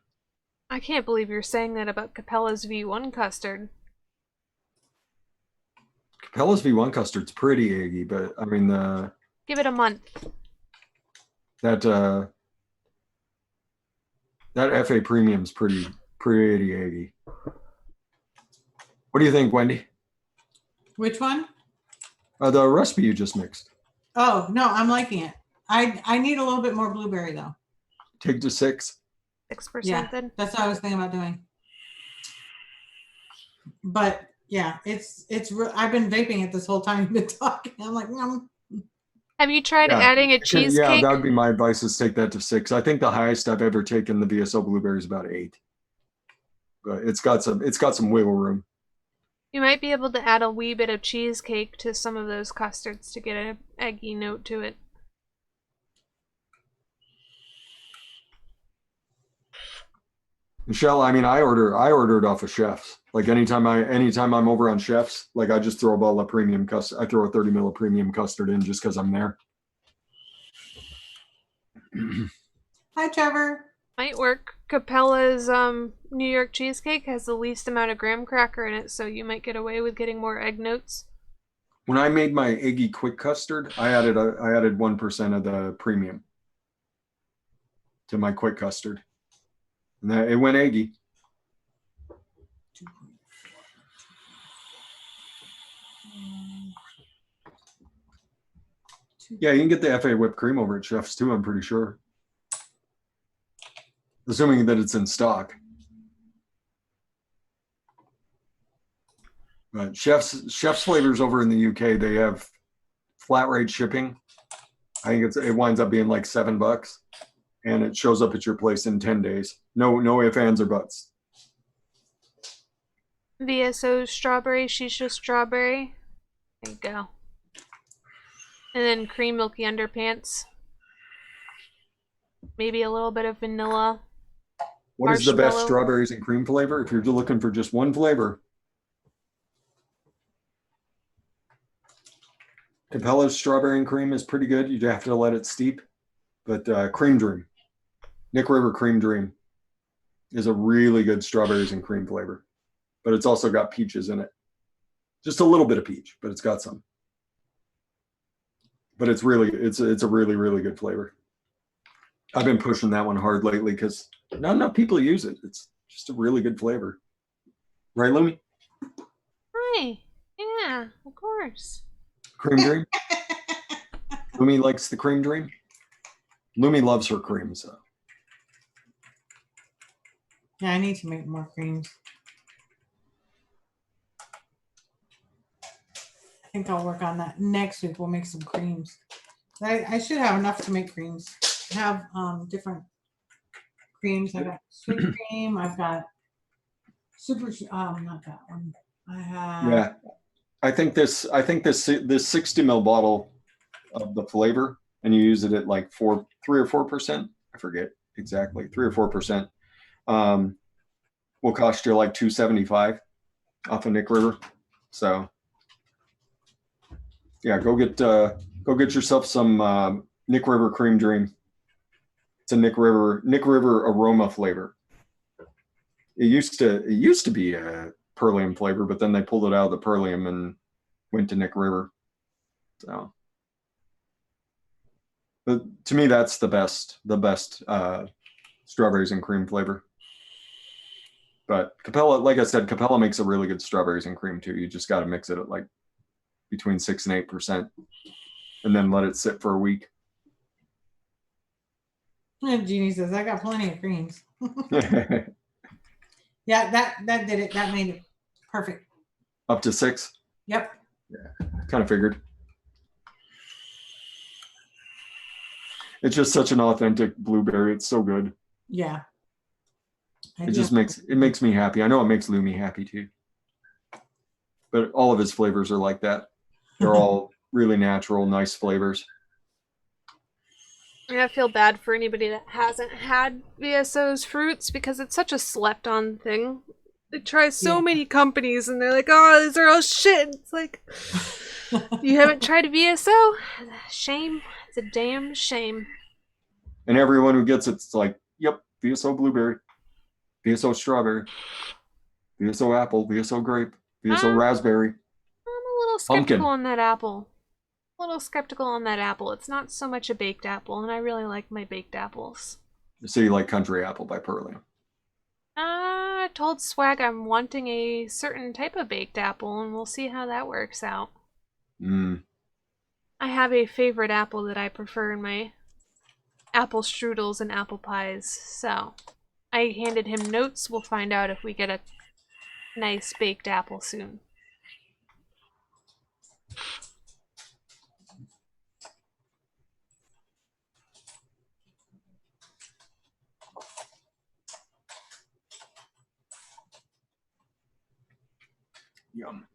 I can't believe you're saying that about Capella's V1 custard. Capella's V1 custard's pretty eggy, but I mean give it a month. That FA Premium's pretty eggy. What do you think, Wendy? Which one? The recipe you just mixed. Oh no, I'm liking it. I need a little bit more blueberry though. Take to 6%. 6%. Yeah, that's what I was thinking about doing. But yeah, I've been vaping it this whole time you've been talking. I'm like, no. Have you tried adding a cheesecake? Yeah, that would be my advice, is take that to 6. I think the highest I've ever taken the VSO blueberry is about 8. But it's got some wiggle room. You might be able to add a wee bit of cheesecake to some of those custards to get an eggy note to it. Michelle, I mean, I order it off of Chef's. Like anytime I'm over on Chef's, like I just throw a bottle of premium custard. I throw a 30 ml of premium custard in just because I'm there. Hi, Trevor. Might work. Capella's New York cheesecake has the least amount of graham cracker in it, so you might get away with getting more egg notes. When I made my eggy quick custard, I added 1% of the premium to my quick custard. And it went eggy. Yeah, you can get the FA whipped cream over at Chef's too, I'm pretty sure. Assuming that it's in stock. But Chef's Flavors over in the UK, they have flat rate shipping. I think it winds up being like $7. And it shows up at your place in 10 days. No ifs, ands, or buts. VSO strawberry, shisha strawberry. There you go. And then cream milky underpants. Maybe a little bit of vanilla. What is the best strawberries and cream flavor? If you're looking for just one flavor. Capella's strawberry and cream is pretty good. You have to let it steep. But Cream Dream. Nick River Cream Dream is a really good strawberries and cream flavor, but it's also got peaches in it. Just a little bit of peach, but it's got some. But it's a really good flavor. I've been pushing that one hard lately because not enough people use it. It's just a really good flavor. Right, Lumi? Hi. Yeah, of course. Cream Dream? Lumi likes the Cream Dream? Lumi loves her cream, so. Yeah, I need to make more creams. I think I'll work on that. Next week we'll make some creams. I should have enough to make creams. I have different creams. I got sweet cream. I've got super not that one. I have Yeah. I think this 60 ml bottle of the flavor, and you use it at like 3 or 4%. I forget exactly, 3 or 4%. Will cost you like $2.75 off of Nick River. So yeah, go get yourself some Nick River Cream Dream. It's a Nick River aroma flavor. It used to be a Perlium flavor, but then they pulled it out of the Perlium and went to Nick River. So, but to me, that's the best strawberries and cream flavor. But Capella, like I said, Capella makes a really good strawberries and cream too. You just got to mix it at like between 6 and 8%, and then let it sit for a week. Jeannie says, I got plenty of creams. Yeah, that did it. That made it perfect. Up to 6? Yep. Yeah, kind of figured. It's just such an authentic blueberry. It's so good. Yeah. It makes me happy. I know it makes Lumi happy too. But all of his flavors are like that. They're all really natural, nice flavors. I feel bad for anybody that hasn't had VSO's fruits because it's such a slept on thing. They try so many companies and they're like, oh, these are all shit. It's like, you haven't tried a VSO? Shame. It's a damn shame. And everyone who gets it's like, yep, VSO blueberry, VSO strawberry, VSO apple, VSO grape, VSO raspberry. I'm a little skeptical on that apple. It's not so much a baked apple, and I really like my baked apples. So you like Country Apple by Pearlian? I told Swag I'm wanting a certain type of baked apple, and we'll see how that works out. I have a favorite apple that I prefer in my apple strudels and apple pies, so I handed him notes. We'll find out if we get a nice baked apple soon. Yum.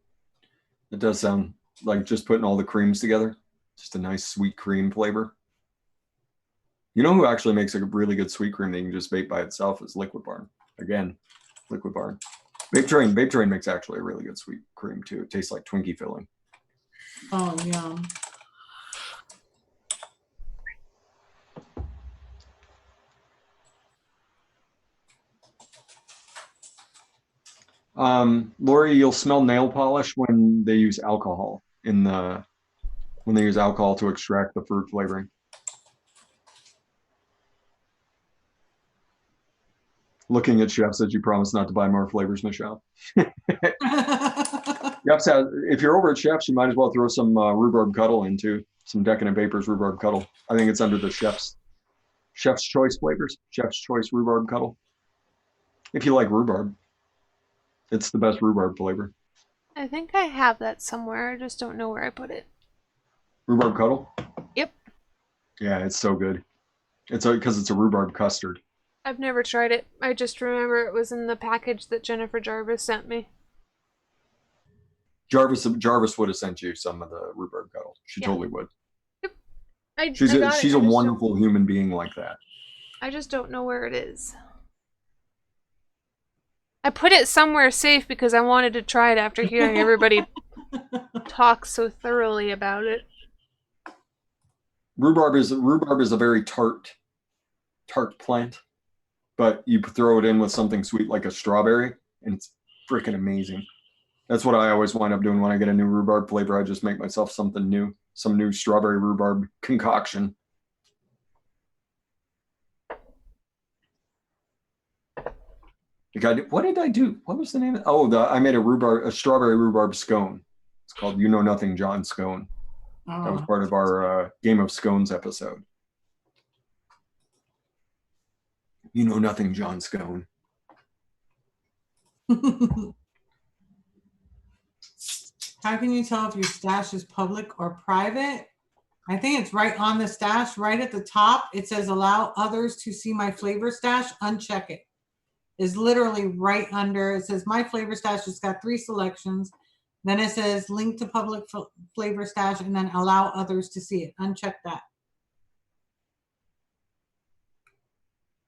It does sound like just putting all the creams together. Just a nice sweet cream flavor. You know who actually makes a really good sweet cream that you can just vape by itself is Liquid Barn. Again, Liquid Barn. Vape Train makes actually a really good sweet cream too. It tastes like Twinkie filling. Oh, yum. Lori, you'll smell nail polish when they use alcohol when they use alcohol to extract the fruit flavoring. Looking at chefs as you promise not to buy more flavors, Michelle. If you're over at Chefs, you might as well throw some rhubarb cuddle into some Decadent Vapers rhubarb cuddle. I think it's under the Chef's Choice flavors. Chef's Choice rhubarb cuddle. If you like rhubarb, it's the best rhubarb flavor. I think I have that somewhere. I just don't know where I put it. Rhubarb cuddle? Yep. Yeah, it's so good. It's because it's a rhubarb custard. I've never tried it. I just remember it was in the package that Jennifer Jarvis sent me. Jarvis would have sent you some of the rhubarb cuddle. She totally would. Yep. She's a wonderful human being like that. I just don't know where it is. I put it somewhere safe because I wanted to try it after hearing everybody talk so thoroughly about it. Rhubarb is a very tart plant, but you throw it in with something sweet like a strawberry, and it's freaking amazing. That's what I always wind up doing when I get a new rhubarb flavor. I just make myself something new, some new strawberry rhubarb concoction. What did I do? What was the name? I made a strawberry rhubarb scone. It's called You Know Nothing John Scone. That was part of our Game of Scones episode. You Know Nothing John Scone. How can you tell if your stash is public or private? I think it's right on the stash, right at the top. It says allow others to see my flavor stash. Uncheck it. Is literally right under. It says my flavor stash has got 3 selections. Then it says link to public flavor stash and then allow others to see it. Uncheck that.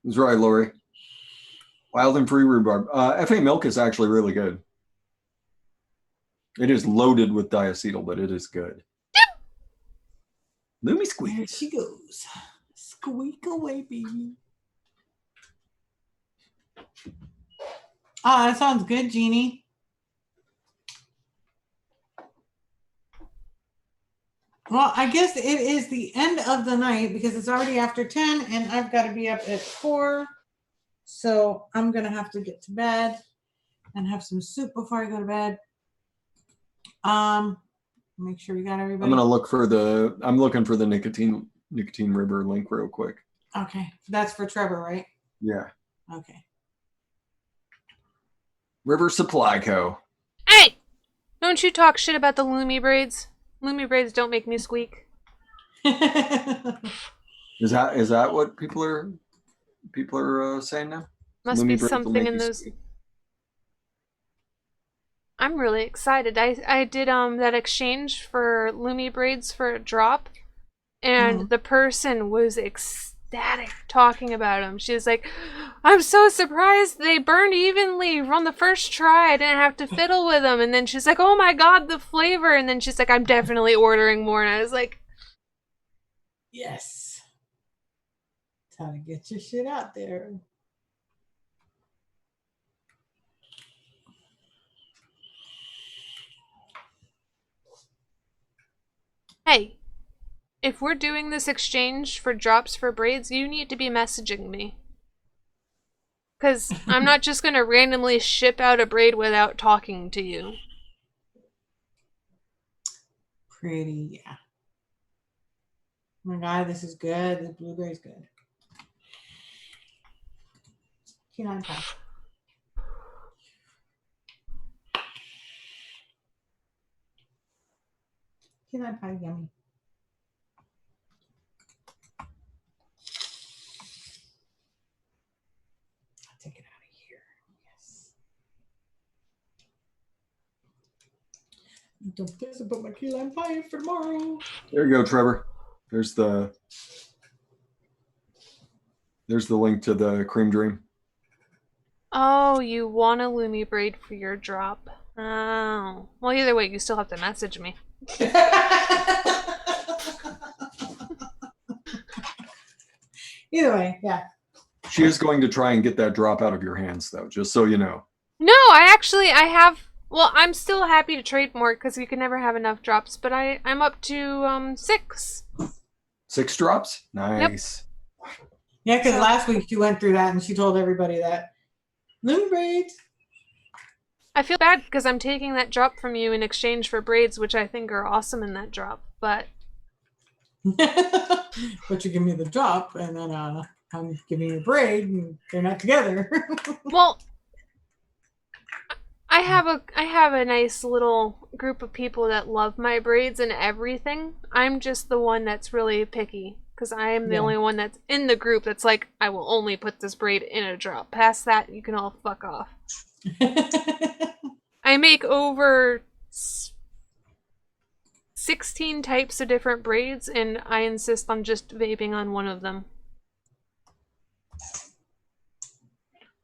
That's right, Lori. Wild and free rhubarb. FA milk is actually really good. It is loaded with diacetyl, but it is good. Lumi squeeze. There she goes. Squeak away, baby. Oh, that sounds good, Jeannie. Well, I guess it is the end of the night because it's already after 10 and I've got to be up at 4. So I'm going to have to get to bed and have some soup before I go to bed. Make sure we got everybody. I'm looking for the nicotine river link real quick. Okay. That's for Trevor, right? Yeah. Okay. River Supply Co. Hey! Don't you talk shit about the Lumi braids. Lumi braids don't make me squeak. Is that what people are saying now? Must Lumi be braids will something make in you those. squeak. I'm really excited. I did that exchange for Lumi braids for a drop, and the person was ecstatic talking about them. She was like, "I'm so surprised they burned evenly on the first try. I didn't have to fiddle with them." And then she's like, "Oh my god, the flavor!" And then she's like, "I'm definitely ordering more." And I was like, "Yes, it's how to get your shit out there." Hey, if we're doing this exchange for drops for braids, you need to be messaging me. Because I'm not just going to randomly ship out a braid without talking to you. Pretty, yeah. Oh my god, this is good. This blueberry's good. Key lime pie. Key lime pie, yummy. I'll take it out of here. Yes. Don't forget to put my key lime pie in for tomorrow. There you go, Trevor. There's the link to the Cream Dream. Oh, you want a Lumi braid for your drop. Oh. Well, either way, you still have to message me. Either way, yeah. She is going to try and get that drop out of your hands, though, just so you know. No, I have... Well, I'm still happy to trade more because you can never have enough drops, but I'm up to 6. 6 drops? Nice. Yep. Yeah, because last week she went through that and she told everybody that. Lumi braids. I feel bad because I'm taking that drop from you in exchange for braids, which I think are awesome in that drop, but... But you give me the drop, and then I'm giving you a braid, and they're not together. Well, I have a nice little group of people that love my braids and everything. I'm just the one that's really picky, because I am the only one that's in the group that's like, I will only put this braid in a drop. Past that, you can all fuck off. I make over 16 types of different braids, and I insist on just vaping on one of them.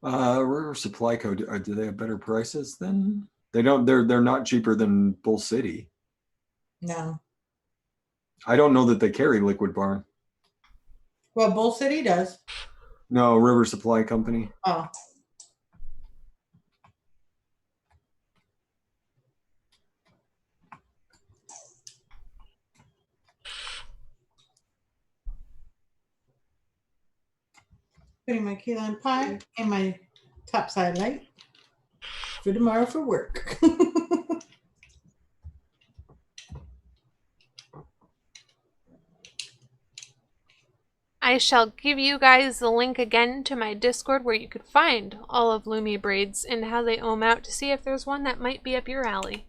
River Supply Co. Do they have better prices than? They don't. They're not cheaper than Bull City. No. I don't know that they carry Liquid Barn. Well, Bull City does. No, River Supply Company. Oh. Putting my key lime pie and my topside light for tomorrow for work. I shall give you guys the link again to my Discord where you could find all of Lumi braids and how they ohm out to see if there's one that might be up your alley.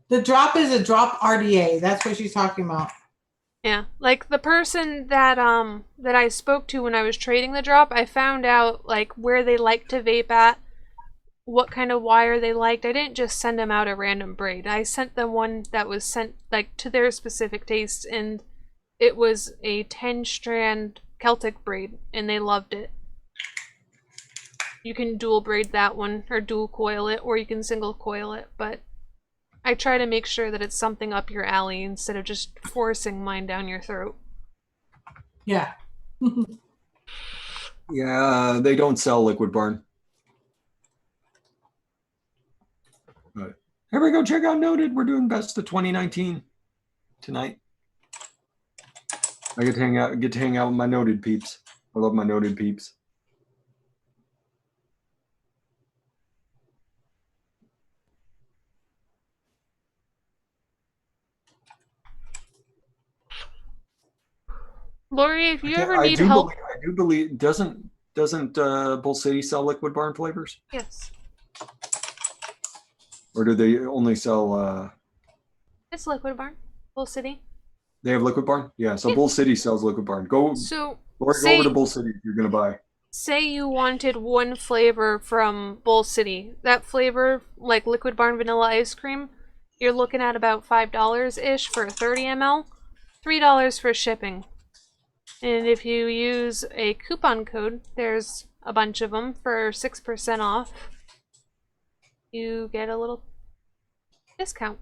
The drop is a drop RDA. That's what she's talking about. Yeah, like the person that I spoke to when I was trading the drop, I found out like where they like to vape at, what kind of wire they liked. I didn't just send them out a random braid. I sent them one that was sent like to their specific taste, and it was a 10-strand Celtic braid, and they loved it. You can dual braid that one, or dual coil it, or you can single coil it, but I try to make sure that it's something up your alley instead of just forcing mine down your throat. Yeah. Yeah, they don't sell Liquid Barn. But here we go. Check out Noted. We're doing best of 2019 tonight. I get to hang out with my Noted peeps. I love my Noted peeps. Lori, if you ever need help... I do believe, doesn't Bull City sell Liquid Barn flavors? Yes. Or do they only sell? It's Liquid Barn, Bull City. They have Liquid Barn? Yeah, so Yeah. Bull City sells Liquid Barn. Go over to Bull City if you're going to buy. Say you wanted one flavor from Bull City. That flavor, like Liquid Barn vanilla ice cream, you're looking at about $5-ish for a 30 ml, $3 for shipping. And if you use a coupon code, there's a bunch of them for 6% off, you get a little discount.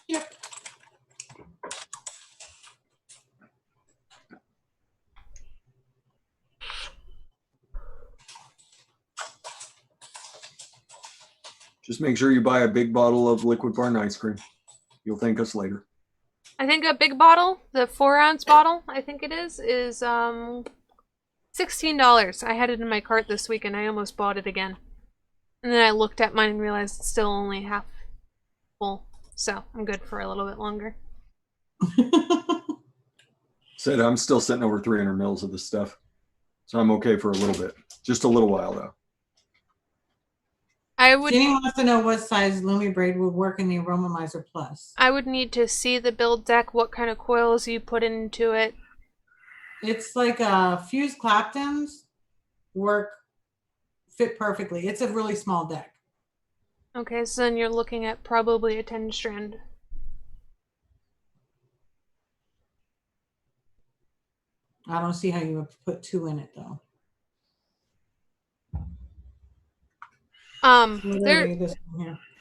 Yep. Just make sure you buy a big bottle of Liquid Barn ice cream. You'll thank us later. I think a big bottle, the 4-ounce bottle, I think it is $16. I had it in my cart this week and I almost bought it again. And then I looked at mine and realized it's still only half full. So I'm good for a little bit longer. Said I'm still sitting over 300 mils of this stuff. So I'm okay for a little bit. Just a little while though. Jenny wants to know what size Lumi braid would work in the Aromomizer Plus. I would need to see the build deck, what kind of coils you put into it. It's like fused Claptons fit perfectly. It's a really small deck. Okay, so then you're looking at probably a 10-strand. I don't see how you would put 2 in it though.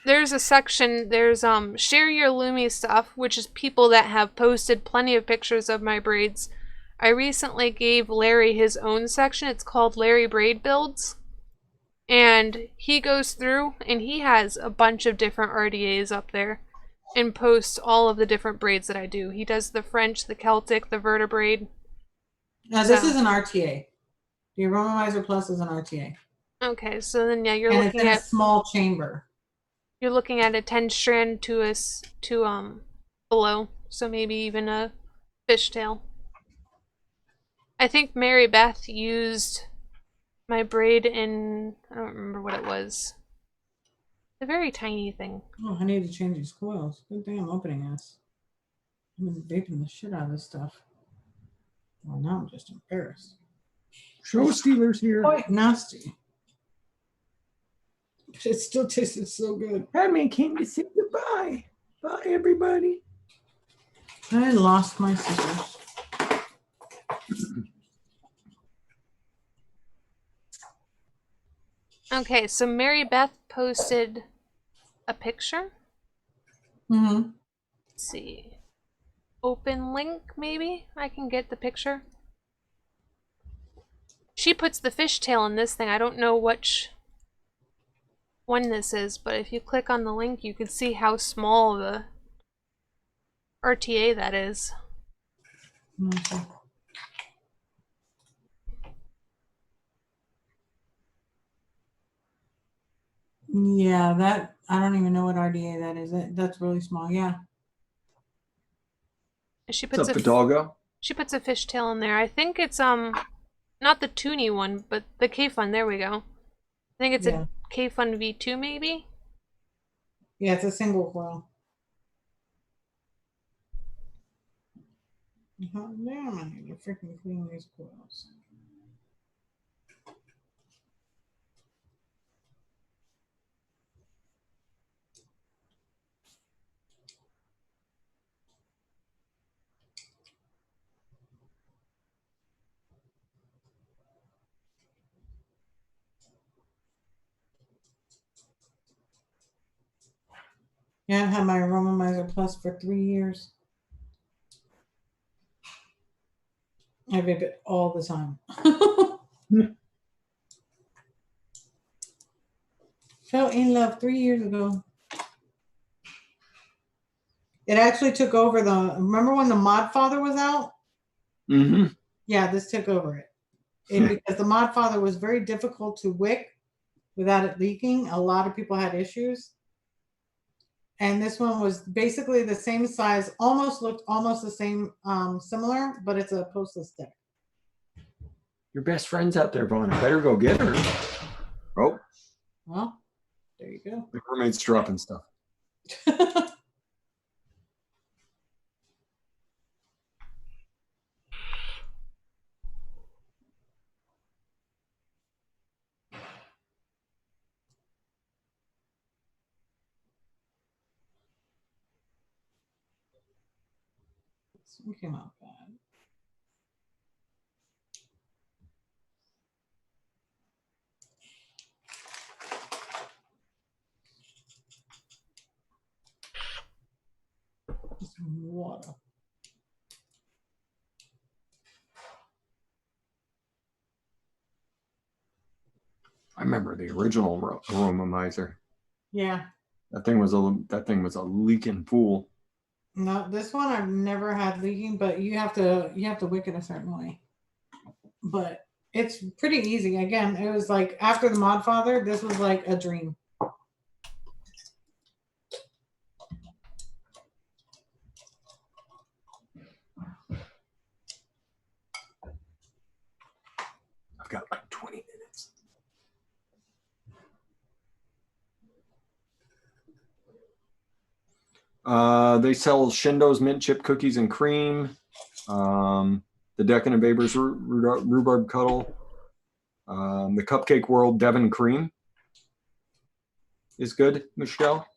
There's a section, there's share your Lumi stuff, which is people that have posted plenty of pictures of my braids. I recently gave Larry his own section. It's called Larry Braid Builds. And he goes through and he has a bunch of different RDAs up there and posts all of the different braids that I do. He does the French, the Celtic, the vertebrae. Now this is an RTA. The Aromomizer Plus is an RTA. Okay, so then yeah, you're looking at a small chamber. You're looking at a 10-strand to below, so maybe even a fishtail. I think Mary Beth used my braid in, I don't remember what it was. A very tiny thing. Oh, I need to change these coils. Good thing I'm opening this. I've been vaping the shit out of this stuff. Well, now I'm just embarrassed. Show stealers here. Quite nasty. But it still tasted so good. Padme came to say goodbye. Bye, everybody. I lost my scissors. Okay, so Mary Beth posted a picture. Mm-hmm. Let's see. Open link, maybe? I can get the picture. She puts the fishtail in this thing. I don't know which one this is, but if you click on the link, you can see how small the RTA that is. Okay. Yeah, that I don't even know what RDA that is. That's really small. Yeah. She puts the doggo? She puts a fishtail in there. I think it's not the Toonie one, but the K-Fun. There we go. I think it's a K-Fun V2 maybe. Yeah, it's a single coil. Damn, I need to freaking clean these coils. Yeah, I've had my Aromomizer Plus for 3 years. I vape it all the time. Fell in love 3 years ago. It actually took over remember when the Mod Father was out? Mm-hmm. Yeah, this took over it. Because the Mod Father was very difficult to wick without it leaking. A lot of people had issues. And this one was basically the same size, looked almost the same, similar, but it's a postless stick. Your best friend's out there, Vaughn. I better go get her. Oh. Well, There you go. The roommate's dropping stuff. It came out bad. Just water. I remember the original aromizer. Yeah. That thing was a leaking pool. No, this one I've never had leaking, but you have to wick it a certain way. But it's pretty easy. Again, it was like after the Mod Father, this was like a dream. I've got like 20 minutes. They sell Shindo's mint chip cookies and cream. The Decadent Vapers rhubarb cuddle. The Cupcake World Devon cream is good, Michelle.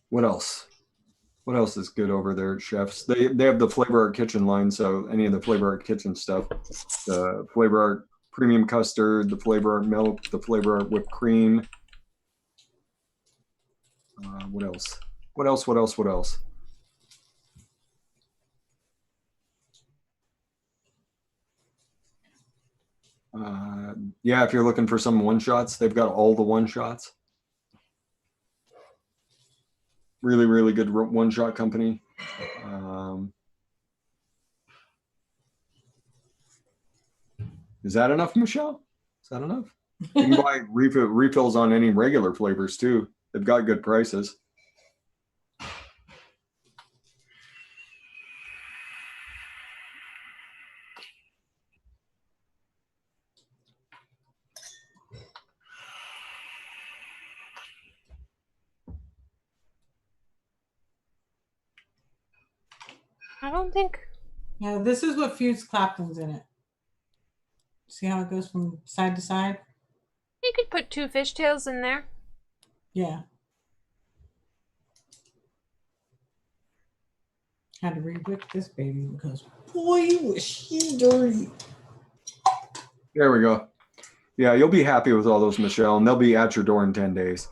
What else? What else is good over there at Chef's? They have the Flavor Art Kitchen line, so any of the Flavor Art Kitchen stuff. The Flavor Art Premium Custard, the Flavor Art Milk, the Flavor Art Whipped Cream. What else? What else? What else? What else? Yeah, if you're looking for some one-shots, they've got all the one-shots. Really, really good one-shot company. Is that enough, Michelle? Is that enough? You can buy refills on any regular flavors too. They've got good prices. I don't think. Yeah, this is what fused Clapton's in it. See how it goes from side to side? You could put 2 fishtails in there. Yeah. Had to re-wick this baby because boy, was she dirty. There we go. Yeah, you'll be happy with all those, Michelle, and they'll be at your door in 10 days.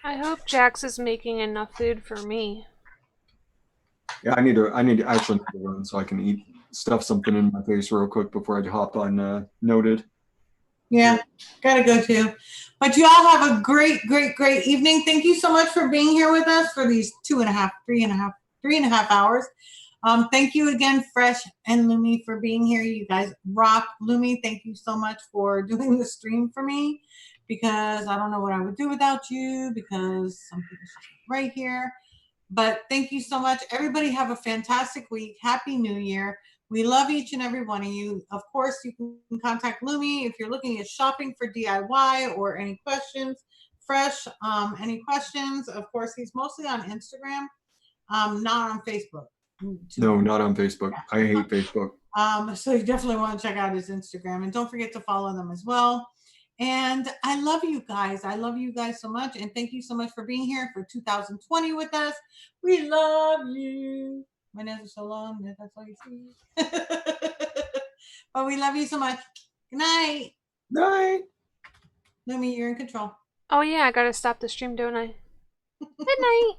I hope Jax is making enough food for me. Yeah, I need to actually run so I can stuff something in my face real quick before I hop on Noted. Yeah, gotta go too. But you all have a great, great, great evening. Thank you so much for being here with us for these 3.5 hours. Thank you again, Fresh and Lumi, for being here. You guys rock. Lumi, thank you so much for doing the stream for me, because I don't know what I would do without you, because something's right here. But thank you so much. Everybody have a fantastic week. Happy New Year. We love each and every one of you. Of course, you can contact Lumi if you're looking at shopping for DIY or any questions. Fresh, any questions? Of course, he's mostly on Instagram, not on Facebook. No, not on Facebook. Yeah. I hate Facebook. So you definitely want to check out his Instagram, and don't forget to follow them as well. And I love you guys. I love you guys so much. And thank you so much for being here for 2020 with us. We love you. My nails are so long. That's all you see. But we love you so much. Good night. Night. Lumi, you're in control. Oh yeah, I gotta stop the stream, don't I? Good night.